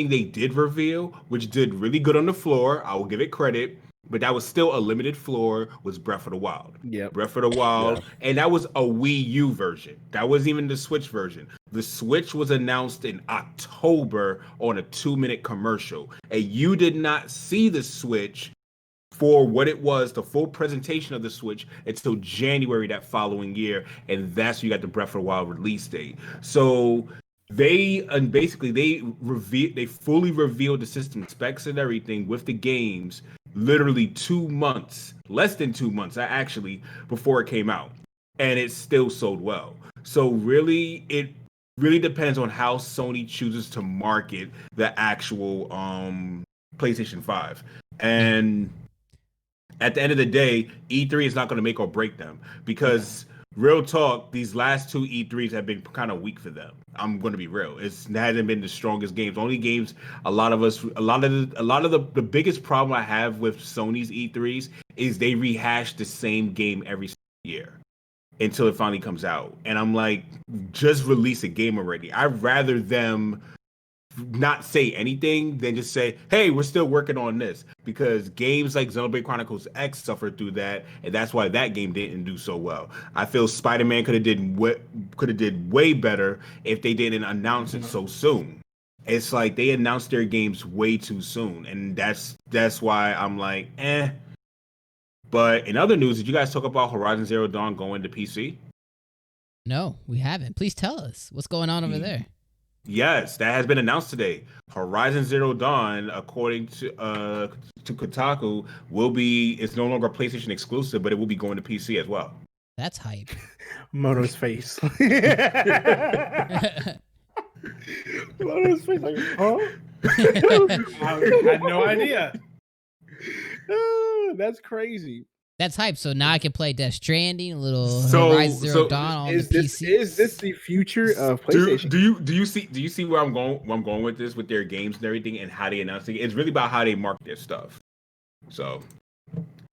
they did reveal, which did really good on the floor, I will give it credit, but that was still a limited floor, was Breath of the Wild. Yeah. Breath of the Wild. Yeah. And that was a Wii U version. That wasn't even the Switch version. The Switch was announced in October on a 2-minute commercial. And you did not see the Switch for what it was, the full presentation of the Switch, until January that following year, and that's when you got the Breath of the Wild release date. So they fully revealed the system specs and everything with the games literally 2 months, less than 2 months actually, before it came out, and it still sold well. So really, it really depends on how Sony chooses to market the actual PlayStation 5. And at the end of the day, E3 is not going to make or break them, because real talk, these last 2 E3s have been kind of weak for them. I'm going to be real. It hasn't been the strongest games. Only games, a lot of the biggest problem I have with Sony's E3s is they rehash the same game every year until it finally comes out. And I'm like, just release a game already. I'd rather them not say anything than just say, hey, we're still working on this, because games like Xenoblade Chronicles X suffered through that, and that's why that game didn't do so well. I feel Spider-Man could have did way better if they didn't announce it so soon. It's like they announced their games way too soon, and that's why I'm like, eh. But in other news, did you guys talk about Horizon Zero Dawn going to PC? No, we haven't. Please tell us what's going on over there. Yes, that has been announced today. Horizon Zero Dawn, according to Kotaku, it's no longer a PlayStation exclusive, but it will be going to PC as well. That's hype. Mono's face. Mono's face, like, huh? I had no idea. That's crazy. That's hype. So now I can play Death Stranding, a little Horizon Zero Dawn on the PC. Is this the future of PlayStation? Do you see where I'm going with this, with their games and everything, and how they announce it? It's really about how they market their stuff. So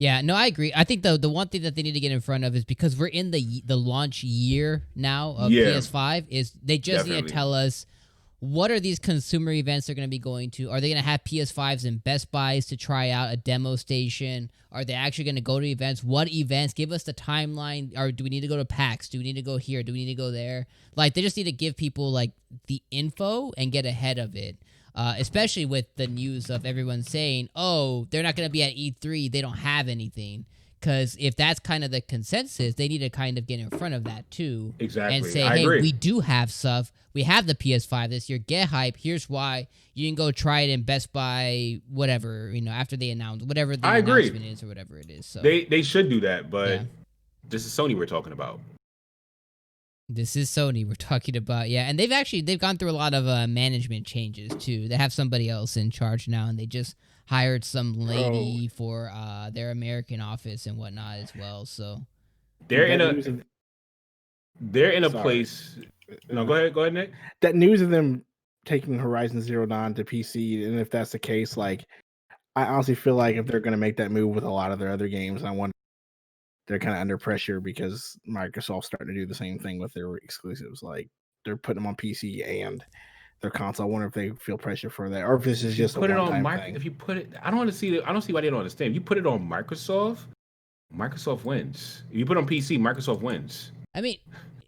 Yeah, no, I agree. I think the one thing that they need to get in front of is because we're in the launch year now of PS5, is they just need to tell us what are these consumer events they're going to be going to. Are they going to have PS5s in Best Buys to try out a demo station? Are they actually going to go to events? What events? Give us the timeline. Or do we need to go to PAX? Do we need to go here? Do we need to go there? Like, they just need to give people like the info and get ahead of it. Especially with the news of everyone saying, oh, they're not going to be at E3. They don't have anything. Because if that's kind of the consensus, they need to kind of get in front of that too. Exactly. And say, I hey, agree. we do have stuff. We have the PS5 this year. Get hype. Here's why. You can go try it in Best Buy, whatever, after they announce, whatever the announcement is or whatever it is. So They should do that, but this is Sony we're talking about. This is Sony we're talking about, yeah. And they've gone through a lot of management changes, too. They have somebody else in charge now, and they just hired some lady for their American office and whatnot as well, so. They're in a place. No, go ahead, Nick. That news of them taking Horizon Zero Dawn to PC, and if that's the case, like, I honestly feel like if they're going to make that move with a lot of their other games, I wonder they're kind of under pressure because Microsoft's starting to do the same thing with their exclusives. Like, they're putting them on PC and their console. I wonder if they feel pressure for that, or if this is just put a it on one-time thing. If you put it, I don't see why they don't understand. If you put it on Microsoft wins. If you put it on PC, Microsoft wins. I mean,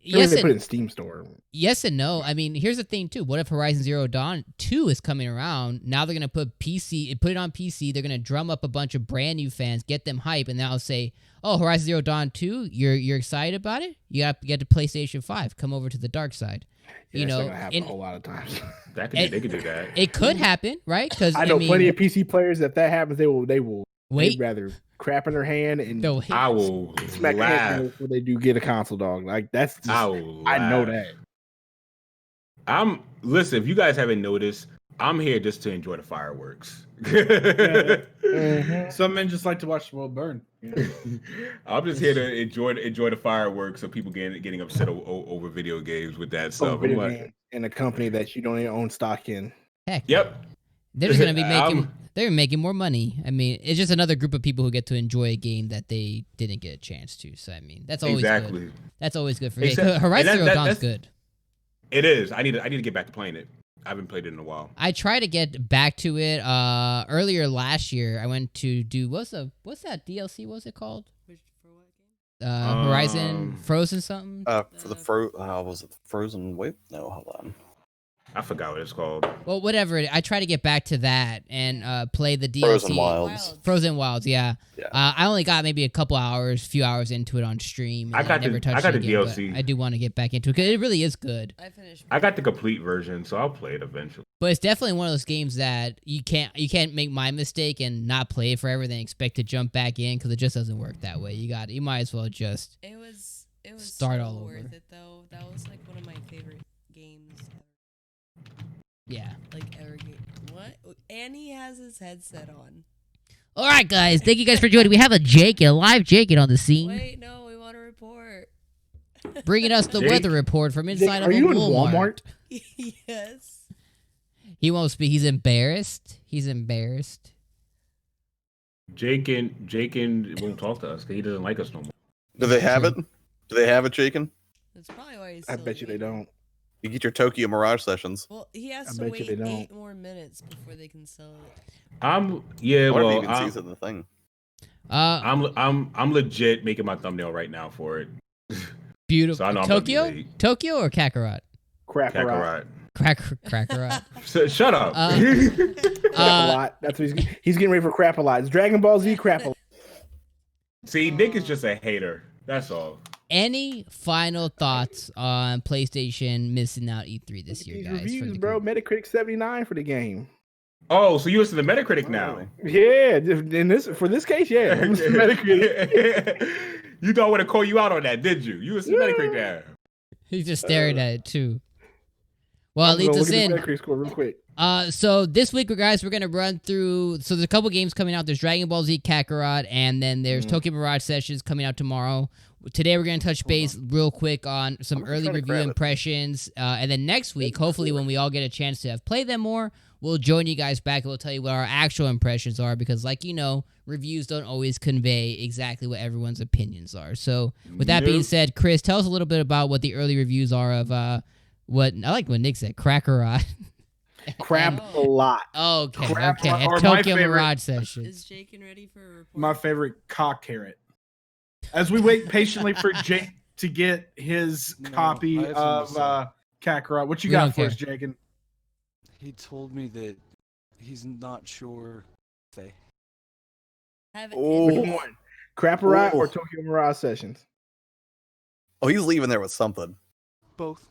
yes, they put it in Steam Store. Yes and no. I mean, here's the thing too. What if Horizon Zero Dawn 2 is coming around? Now they're gonna put it on PC. They're gonna drum up a bunch of brand new fans, get them hype, and then I'll say, "Oh, Horizon Zero Dawn 2, you're excited about it? You got to get to PlayStation 5. Come over to the dark side." Yeah, that's not gonna happen a whole lot of times. They could do that. It could happen, right? Because I know plenty of PC players. If that happens, they will wait. They'd rather crap in their hand and I will smack their hand before they do get a console, dog. Like that's just, I know that. Listen, if you guys haven't noticed, I'm here just to enjoy the fireworks. Some men just like to watch the world burn. I'm just here to enjoy the fireworks, so people getting upset over video games with that stuff. In a company that you don't even own stock in. Heck. Yep. They're just gonna be making. They're making more money. I mean, it's just another group of people who get to enjoy a game that they didn't get a chance to. So I mean, that's always good. That's always good for me. Horizon Zero Dawn's good. It is. I need to get back to playing it. I haven't played it in a while. I tried to get back to it earlier last year. I went to do what's that DLC? What's it called? Horizon Frozen something. For the was it Frozen? Wait, no, hold on. I forgot what it's called. Well, whatever. I try to get back to that and play the DLC. Frozen Wilds. Frozen Wilds, yeah. I only got maybe a few hours into it on stream. I got the DLC. I do want to get back into it because it really is good. I got the complete version, so I'll play it eventually. But it's definitely one of those games that you can't make my mistake and not play it forever, then expect to jump back in because it just doesn't work that way. You might as well just. It was start so all over. Worth it though. That was like one of my favorite games. Yeah. Like ever game. What? Annie has his headset on. All right, guys. Thank you guys for joining. We have a live Jake on the scene. Wait, no, we want a report. Bringing us the weather report from inside of a Walmart. Are you in Walmart? Yes. He won't speak. He's embarrassed. Jake won't talk to us because he doesn't like us no more. Do they have it? Do they have it, Jaken? That's probably why he's I bet you they don't. You get your Tokyo Mirage sessions. Well, he has to wait 8 more minutes before they can sell it. I'm legit making my thumbnail right now for it. Beautiful. So Tokyo or Kakarot? Kakarot. Kakarot. Shut up. Crap a lot. That's what he's getting ready for crap a lot. It's Dragon Ball Z crap a lot. See, Nick is just a hater. That's all. Any final thoughts on PlayStation missing out E3 this year, guys? Reviews, bro. Metacritic 79 for the game. Oh, so you listen to Metacritic now? Yeah, for this case, yeah. Metacritic. You thought I would have called you out on that, did you? You listen to Metacritic now. He's just staring at it too. Well, it leads us in. Metacritic score real quick. So this week, guys, we're gonna run through. So there's a couple games coming out. There's Dragon Ball Z Kakarot, and then there's Tokyo Mirage Sessions coming out tomorrow. today we're going to touch base real quick on some I'm gonna early try to review grab it. impressions. And then next week, hopefully when we all get a chance to have played them more, we'll join you guys back and we'll tell you what our actual impressions are because, like you know, reviews don't always convey exactly what everyone's opinions are. So with that being said, Chris, tell us a little bit about what the early reviews are of what I like what Nick said, Crackerot. Crap a lot. Okay, Crap okay. or At my Tokyo favorite- Mirage Sessions. Is Jaken ready for a report? My favorite cock carrot. As we wait patiently for Jake to get his No, copy I have something to of Kakarot, what you We got don't for us, care. Jaken? He told me that he's not sure. Say. Have Which Oh. one? Crapperot or Oh. Tokyo Mirage Sessions? Oh, he's leaving there with something. Both.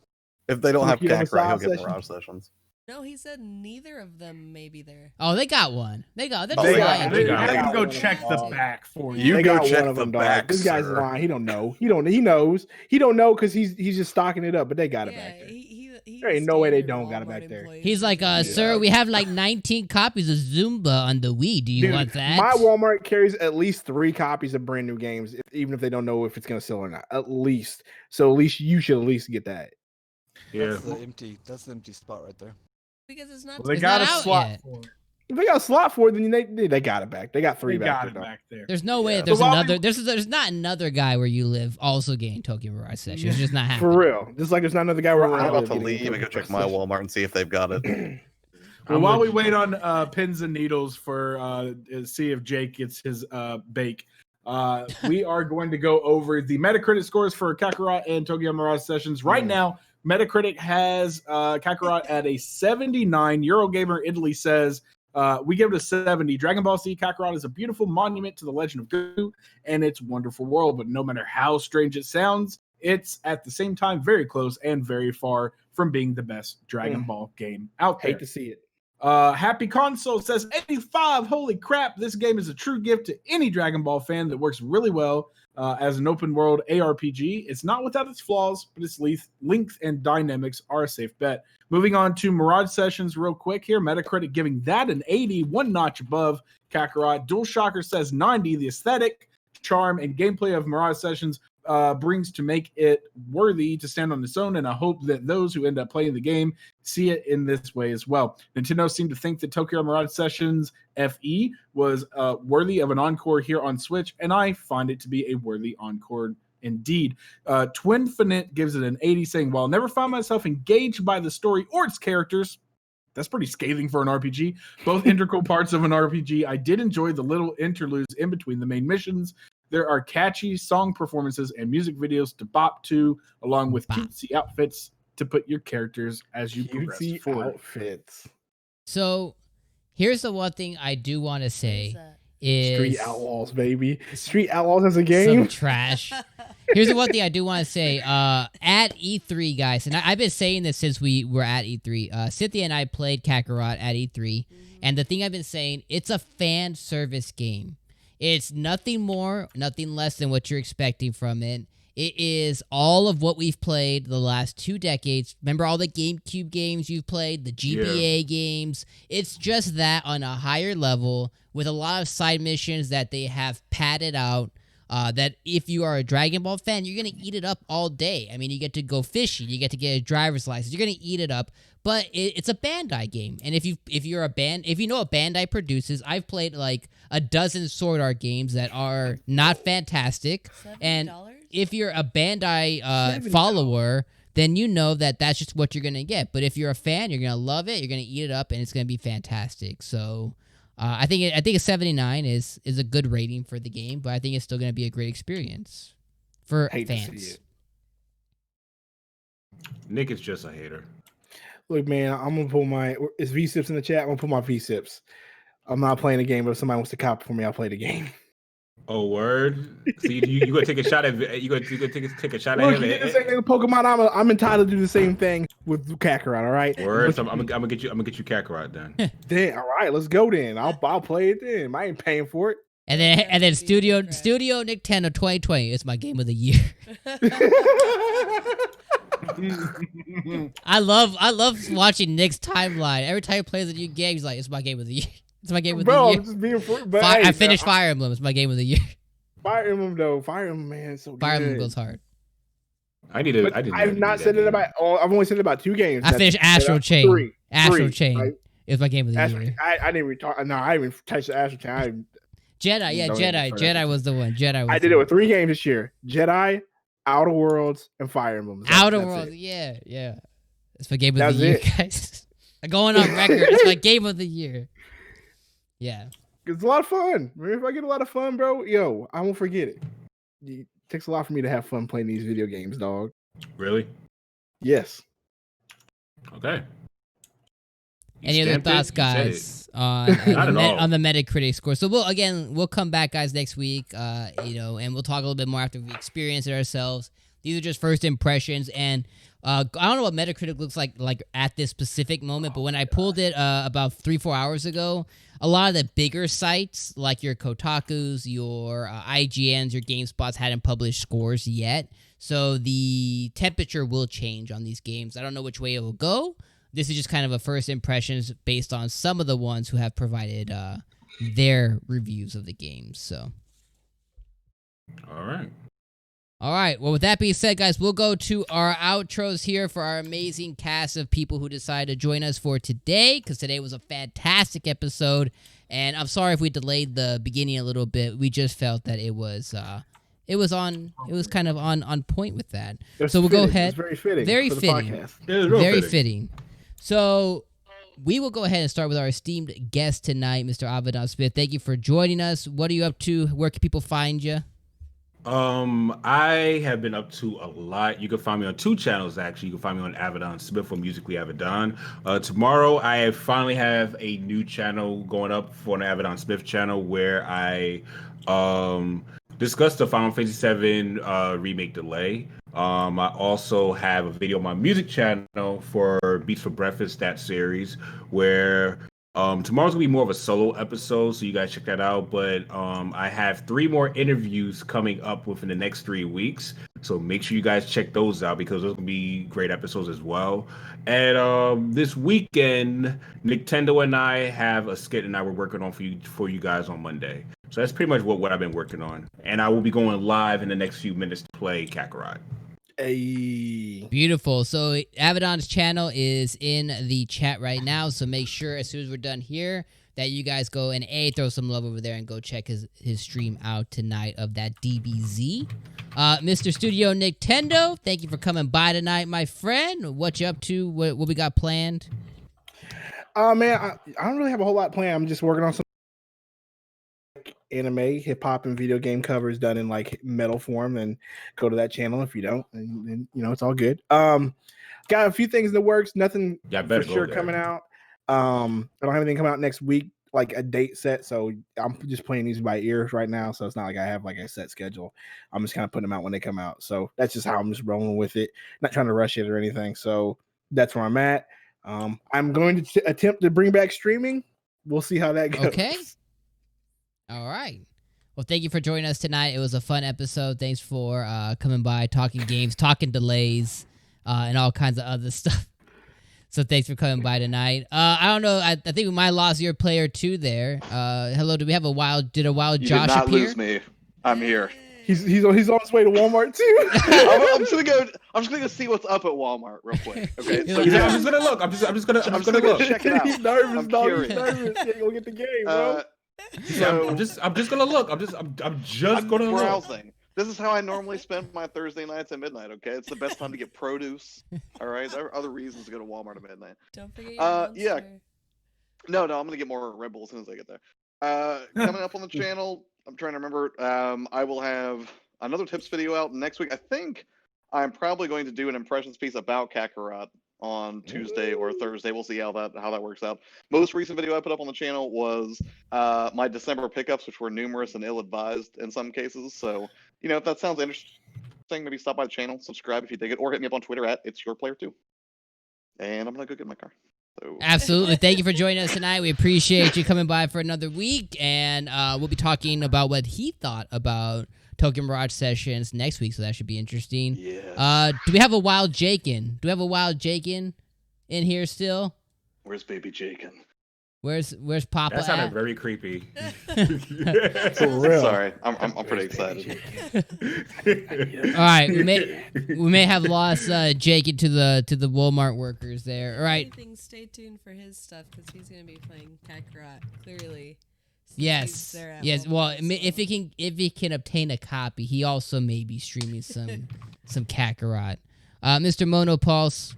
If they don't have Tokyo Kakarot, he'll Massage get Sessions? Mirage Sessions. No, he said neither of them may be there. Oh, they got one. They're Oh, just they lying. got- They got can one. go They check got the one. back for You you. They go got check one of the them, dog. back, This guy's sir. lying. He don't know. He knows. He don't know because he's just stocking it up. But they got it back there. He There ain't was no way they standard don't got it Walmart back there. employee. He's like, sir, we have like 19 copies of Zumba on the Wii. Do you Dude, want that? my Walmart carries at least 3 copies of brand new games, even if they don't know if it's gonna sell or not. At least, so at least you should at least get that. Yeah. That's the empty spot right there. because it's not. Well, they It's got not a out slot yet. for it. If they got a slot for it, then they got it back. They got 3 They back got there. it dog. back there. There's no way Yeah. that there's So while another. we- There's not another guy where you live also getting Tokyo Mirage Sessions. It's just not happening. For real. Just like there's not another guy where For I real. I'm live about to getting leave and go Tokyo check my Mirage Walmart and see if they've got it. Well, I'm while we with wait on pins and needles for see if Jake gets his bake, we are going to go over the Metacritic scores for Kakarot and Tokyo Mirage Sessions. Right now, Metacritic has Kakarot at a 79. Eurogamer Italy says we give it a 70. Dragon Ball Z Kakarot is a beautiful monument to the legend of Goku and its wonderful world, but no matter how strange it sounds, it's at the same time very close and very far from being the best Dragon Ball game out there. Hate to see it. Happy Console says 85. Holy crap, this game is a true gift to any Dragon Ball fan that works really well as an open world ARPG. It's not without its flaws, but its length and dynamics are a safe bet. Moving on to Mirage Sessions real quick here. Metacritic giving that an 80, one notch above Kakarot. DualShocker says 90. The aesthetic, charm, and gameplay of Mirage Sessions brings to make it worthy to stand on its own, and I hope that those who end up playing the game see it in this way as well. Nintendo seemed to think that Tokyo Mirage Sessions FE was worthy of an encore here on Switch, and I find it to be a worthy encore indeed. Twinfinite gives it an 80, saying, while I never found myself engaged by the story or its characters, that's pretty scathing for an RPG. Both integral parts of an RPG, I did enjoy the little interludes in between the main missions. There are catchy song performances and music videos to bop to, along with cutesy outfits to put your characters as you progress Cutesy forward. outfits. So, here's the one thing I do want to What say is that? is Street Outlaws, baby. Street Outlaws as a some game. trash. Here's the one thing I do want to say. At E3, guys, and I've been saying this since we were at E3. Cynthia and I played Kakarot at E3, and the thing I've been saying, it's a fan service game. It's nothing more, nothing less than what you're expecting from it. It is all of what we've played the last 2 decades. Remember all the GameCube games you've played, the GBA games? It's just that on a higher level with a lot of side missions that they have padded out. That if you are a Dragon Ball fan, you're going to eat it up all day. I mean, you get to go fishing, you get to get a driver's license, you're going to eat it up. But it's a Bandai game, and if you know what Bandai produces, I've played like a dozen Sword Art games that are not fantastic. And $70? if you're a Bandai follower, then you know that that's just what you're gonna get. But if you're a fan, you're gonna love it. You're gonna eat it up, and it's gonna be fantastic. So I think a 79 is a good rating for the game, but I think it's still gonna be a great experience for Hate to see fans. it. Nick is just a hater. Look, man, I'm gonna pull my. Is V-Sips in the chat? I'm gonna put my V-Sips. I'm not playing the game, but if somebody wants to cop for me, I'll play the game. Oh, word. So you gonna take a shot at you gonna take a shot Look, at you did the him? same thing with Pokemon. I'm entitled to do the same thing with Kakarot. All right. Word. So I'm gonna get you Kakarot then. Then, all right, let's go. Then I'll play it. Then I ain't paying for it. And then Be Studio correct. Nintendo 2020 is my game of the year. I love watching Nick's timeline. Every time he plays a new game, he's like, "It's my game of the year. It's my game of Bro, the I'm year." just being. But I hey, finished Fire Emblem. It's my game of the year. Fire Emblem though. Fire Emblem, man, it's so good. Fire Emblem goes hard. I've not said it about. I've only said it about 2 games. I finished Astral Chain. Astral Chain Right? is my game of the year. I didn't even talk. No, I didn't even touch the Astral Chain. Jedi, yeah, Jedi was the one. I did it with 3 games this year: Jedi, Outer Worlds, and Fire Emblem. Outer Worlds, yeah. It's my game of the year, guys. Going on record, it's my game of the year. Yeah, it's a lot of fun. If I get a lot of fun, bro, I won't forget it. It takes a lot for me to have fun playing these video games, dog. Really? Yes. Okay. Any other thoughts, guys, on the Metacritic score? So we'll come back, guys, next week, and we'll talk a little bit more after we experience it ourselves. These are just first impressions, and I don't know what Metacritic looks like at this specific moment, but when I pulled it about 3-4 hours ago, a lot of the bigger sites, like your Kotakus, your IGNs, your GameSpots, hadn't published scores yet. So the temperature will change on these games. I don't know which way it will go. This is just kind of a first impressions based on some of the ones who have provided their reviews of the games. So, all right. Well, with that being said, guys, we'll go to our outros here for our amazing cast of people who decided to join us for today, because today was a fantastic episode. And I'm sorry if we delayed the beginning a little bit. We just felt that it was kind of on point with that. So we'll go ahead. It's very fitting. Very for the fitting. podcast. Very fitting. So we will go ahead and start with our esteemed guest tonight, Mr. Avedon Smith. Thank you for joining us. What are you up to? Where can people find you? I have been up to a lot. You can find me on 2 channels, actually. You can find me on Avedon Smith or Musically Avedon. Tomorrow, I finally have a new channel going up for an Avedon Smith channel where I discuss the Final Fantasy VII remake delay. I also have a video on my music channel for Beats for Breakfast, that series, where tomorrow's gonna be more of a solo episode, so you guys check that out. But I have 3 more interviews coming up within the next 3 weeks, so make sure you guys check those out, because those gonna be great episodes as well. And this weekend, Nintendo and I have a skit and I were working on for you guys on Monday. So that's pretty much what I've been working on, and I will be going live in the next few minutes to play Kakarot. Hey. Beautiful. So Avedon's channel is in the chat right now. So make sure as soon as we're done here that you guys go and throw some love over there and go check his stream out tonight of that DBZ. Mr. Studio Nintendo, thank you for coming by tonight, my friend. What you up to? What we got planned? Man, I don't really have a whole lot planned. I'm just working on some anime, hip hop, and video game covers done in like metal form, and go to that channel if you don't, and it's all good. Got a few things in the works, nothing for sure coming out. I don't have anything coming out next week, like a date set, so I'm just playing these by ear right now, so it's not like I have like a set schedule. I'm just kind of putting them out when they come out, so that's just how I'm just rolling with it, not trying to rush it or anything. So that's where I'm at. I'm going to attempt to bring back streaming. We'll see how that goes. Okay. All right. Well, thank you for joining us tonight. It was a fun episode. Thanks for coming by, talking games, talking delays, and all kinds of other stuff. So thanks for coming by tonight. I don't know. I think we might have lost your player too there. Hello. Did a wild Josh appear? You did not lose me. I'm here. He's on his way to Walmart too. I'm just gonna go see what's up at Walmart real quick. Okay. So I'm just gonna look. I'm just gonna look. Check it out. He's nervous, dog. He's nervous. He ain't gonna get the game, bro. So I'm just gonna look. I'm just gonna browsing. Look. This is how I normally spend my Thursday nights at midnight. Okay, it's the best time to get produce. All right, there are other reasons to go to Walmart at midnight. Don't forget your Monster. Yeah. No, I'm gonna get more Red Bull as soon as I get there. Coming up on the channel, I'm trying to remember. I will have another tips video out next week. I think I'm probably going to do an impressions piece about Kakarot on Tuesday or Thursday. We'll see how that works out. Most recent video I put up on the channel was my December pickups, which were numerous and ill-advised in some cases. So, if that sounds interesting, maybe stop by the channel, subscribe if you dig it, or hit me up on Twitter at @It'sYourPlayer2. And I'm gonna go get in my car. So. Absolutely. Thank you for joining us tonight. We appreciate you coming by for another week, and we'll be talking about what he thought about Tokyo Mirage Sessions next week, so that should be interesting. Yes. Do we have a wild Jakin? Do we have a wild Jakin in here still? Where's baby Jakin? Where's Papa That sounded at? very creepy. For real. Sorry, I'm pretty excited. All right, we may have lost Jake into the Walmart workers there. All right. Anything, stay tuned for his stuff because he's gonna be playing Kakarot. Clearly. since he's Yes. there at Yes. Walmart, Well, so- if he can obtain a copy, he also may be streaming some Kakarot. Mr. Monopulse,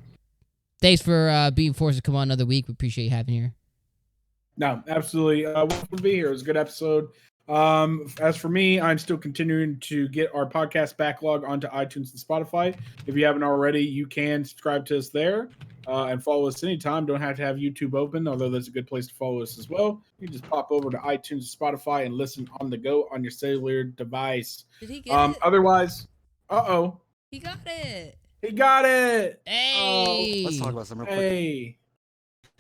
thanks for being forced to come on another week. We appreciate you having you here. No, absolutely. Welcome to be here. It was a good episode. As for me, I'm still continuing to get our podcast backlog onto iTunes and Spotify. If you haven't already, you can subscribe to us there and follow us anytime. Don't have to have YouTube open, although that's a good place to follow us as well. You can just pop over to iTunes and Spotify and listen on the go on your cellular device. Did he get it? Otherwise, He got it. he got it. Hey. Let's talk about some real quick. Hey,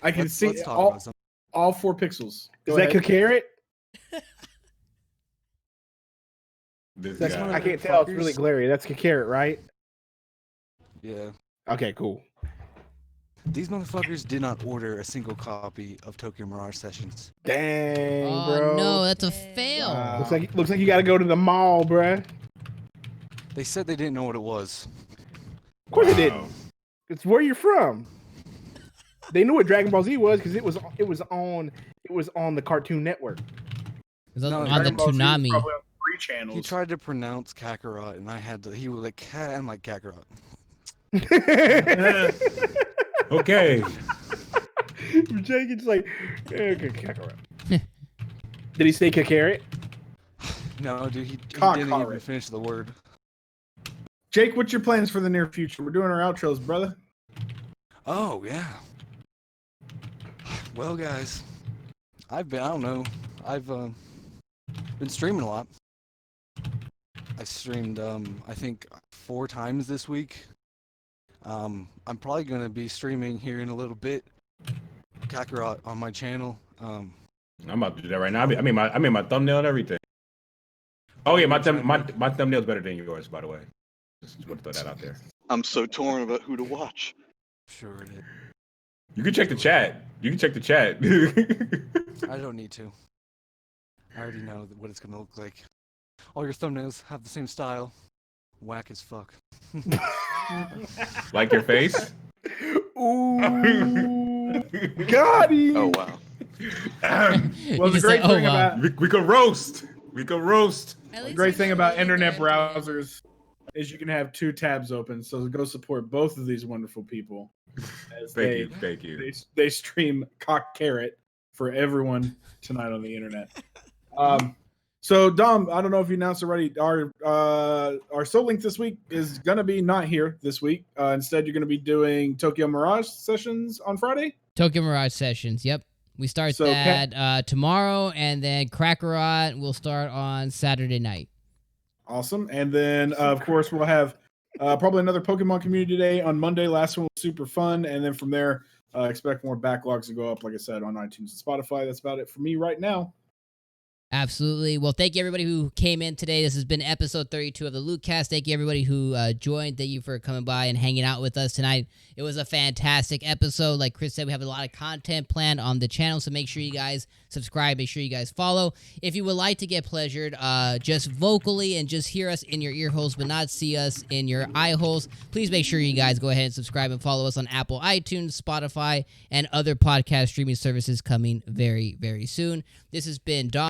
I can Let's see talk about some. all 4 pixels. Is that carrot? This That's guy. one I can't tell. It's really glary. That's carrot, right? Yeah. Okay, cool. These motherfuckers did not order a single copy of Tokyo Mirage Sessions. Dang, Oh bro. no, that's a Dang. fail. Wow. Looks like you got to go to the mall, bruh. They said they didn't know what it was. Of course they Wow. didn't. It's where you're from. They knew what Dragon Ball Z was because it was on the Cartoon Network. It was No, on the Dragon Ball Z was Toonami. probably on 3 He channels. tried to pronounce Kakarot, and I had to. He was like, I'm like Kakarot. Okay. Jake is like, okay, Kakarot. Did he say carrot? No, dude, he Cock didn't even horror. finish the word. Jake, what's your plans for the near future? We're doing our outros, brother. Oh yeah. Well, guys, I don't know. I've been streaming a lot. I streamed, I think 4 times this week. I'm probably gonna be streaming here in a little bit. Kakarot on my channel. I'm about to do that right now. I made my thumbnail and everything. Oh yeah, my thumbnail's better than yours, by the way. Just want to throw that out there. I'm so torn about who to watch. Sure it is. You can check the chat. I don't need to. I already know what it's gonna look like. All your thumbnails have the same style. Whack as fuck. Like your face. Ooh, got him. Oh wow. Well, the just great said, "Oh, thing wow." about We could roast. We could roast. At the least great he thing got about really internet good, man. browsers is you can have 2 tabs open. So go support both of these wonderful people as Thank you. they stream Cock Carrot for everyone tonight on the internet. So Dom, I don't know if you announced already. Our Soul Link this week is gonna be not here this week. Instead, you're gonna be doing Tokyo Mirage sessions on Friday. Tokyo Mirage Sessions. Yep. We start So, that tomorrow, and then Kakarot will start on Saturday night. Awesome. And then, of course, we'll have probably another Pokemon Community Day on Monday. Last one was super fun. And then from there, expect more backlogs to go up, like I said, on iTunes and Spotify. That's about it for me right now. Absolutely. Well, thank you everybody who came in today. This has been episode 32 of the LootCast. Thank you everybody who joined. Thank you for coming by and hanging out with us tonight. It was a fantastic episode. Like Chris said, we have a lot of content planned on the channel, so make sure you guys subscribe. Make sure you guys follow. If you would like to get pleasured just vocally and just hear us in your ear holes but not see us in your eye holes, please make sure you guys go ahead and subscribe and follow us on Apple, iTunes, Spotify, and other podcast streaming services coming very, very soon. This has been Don.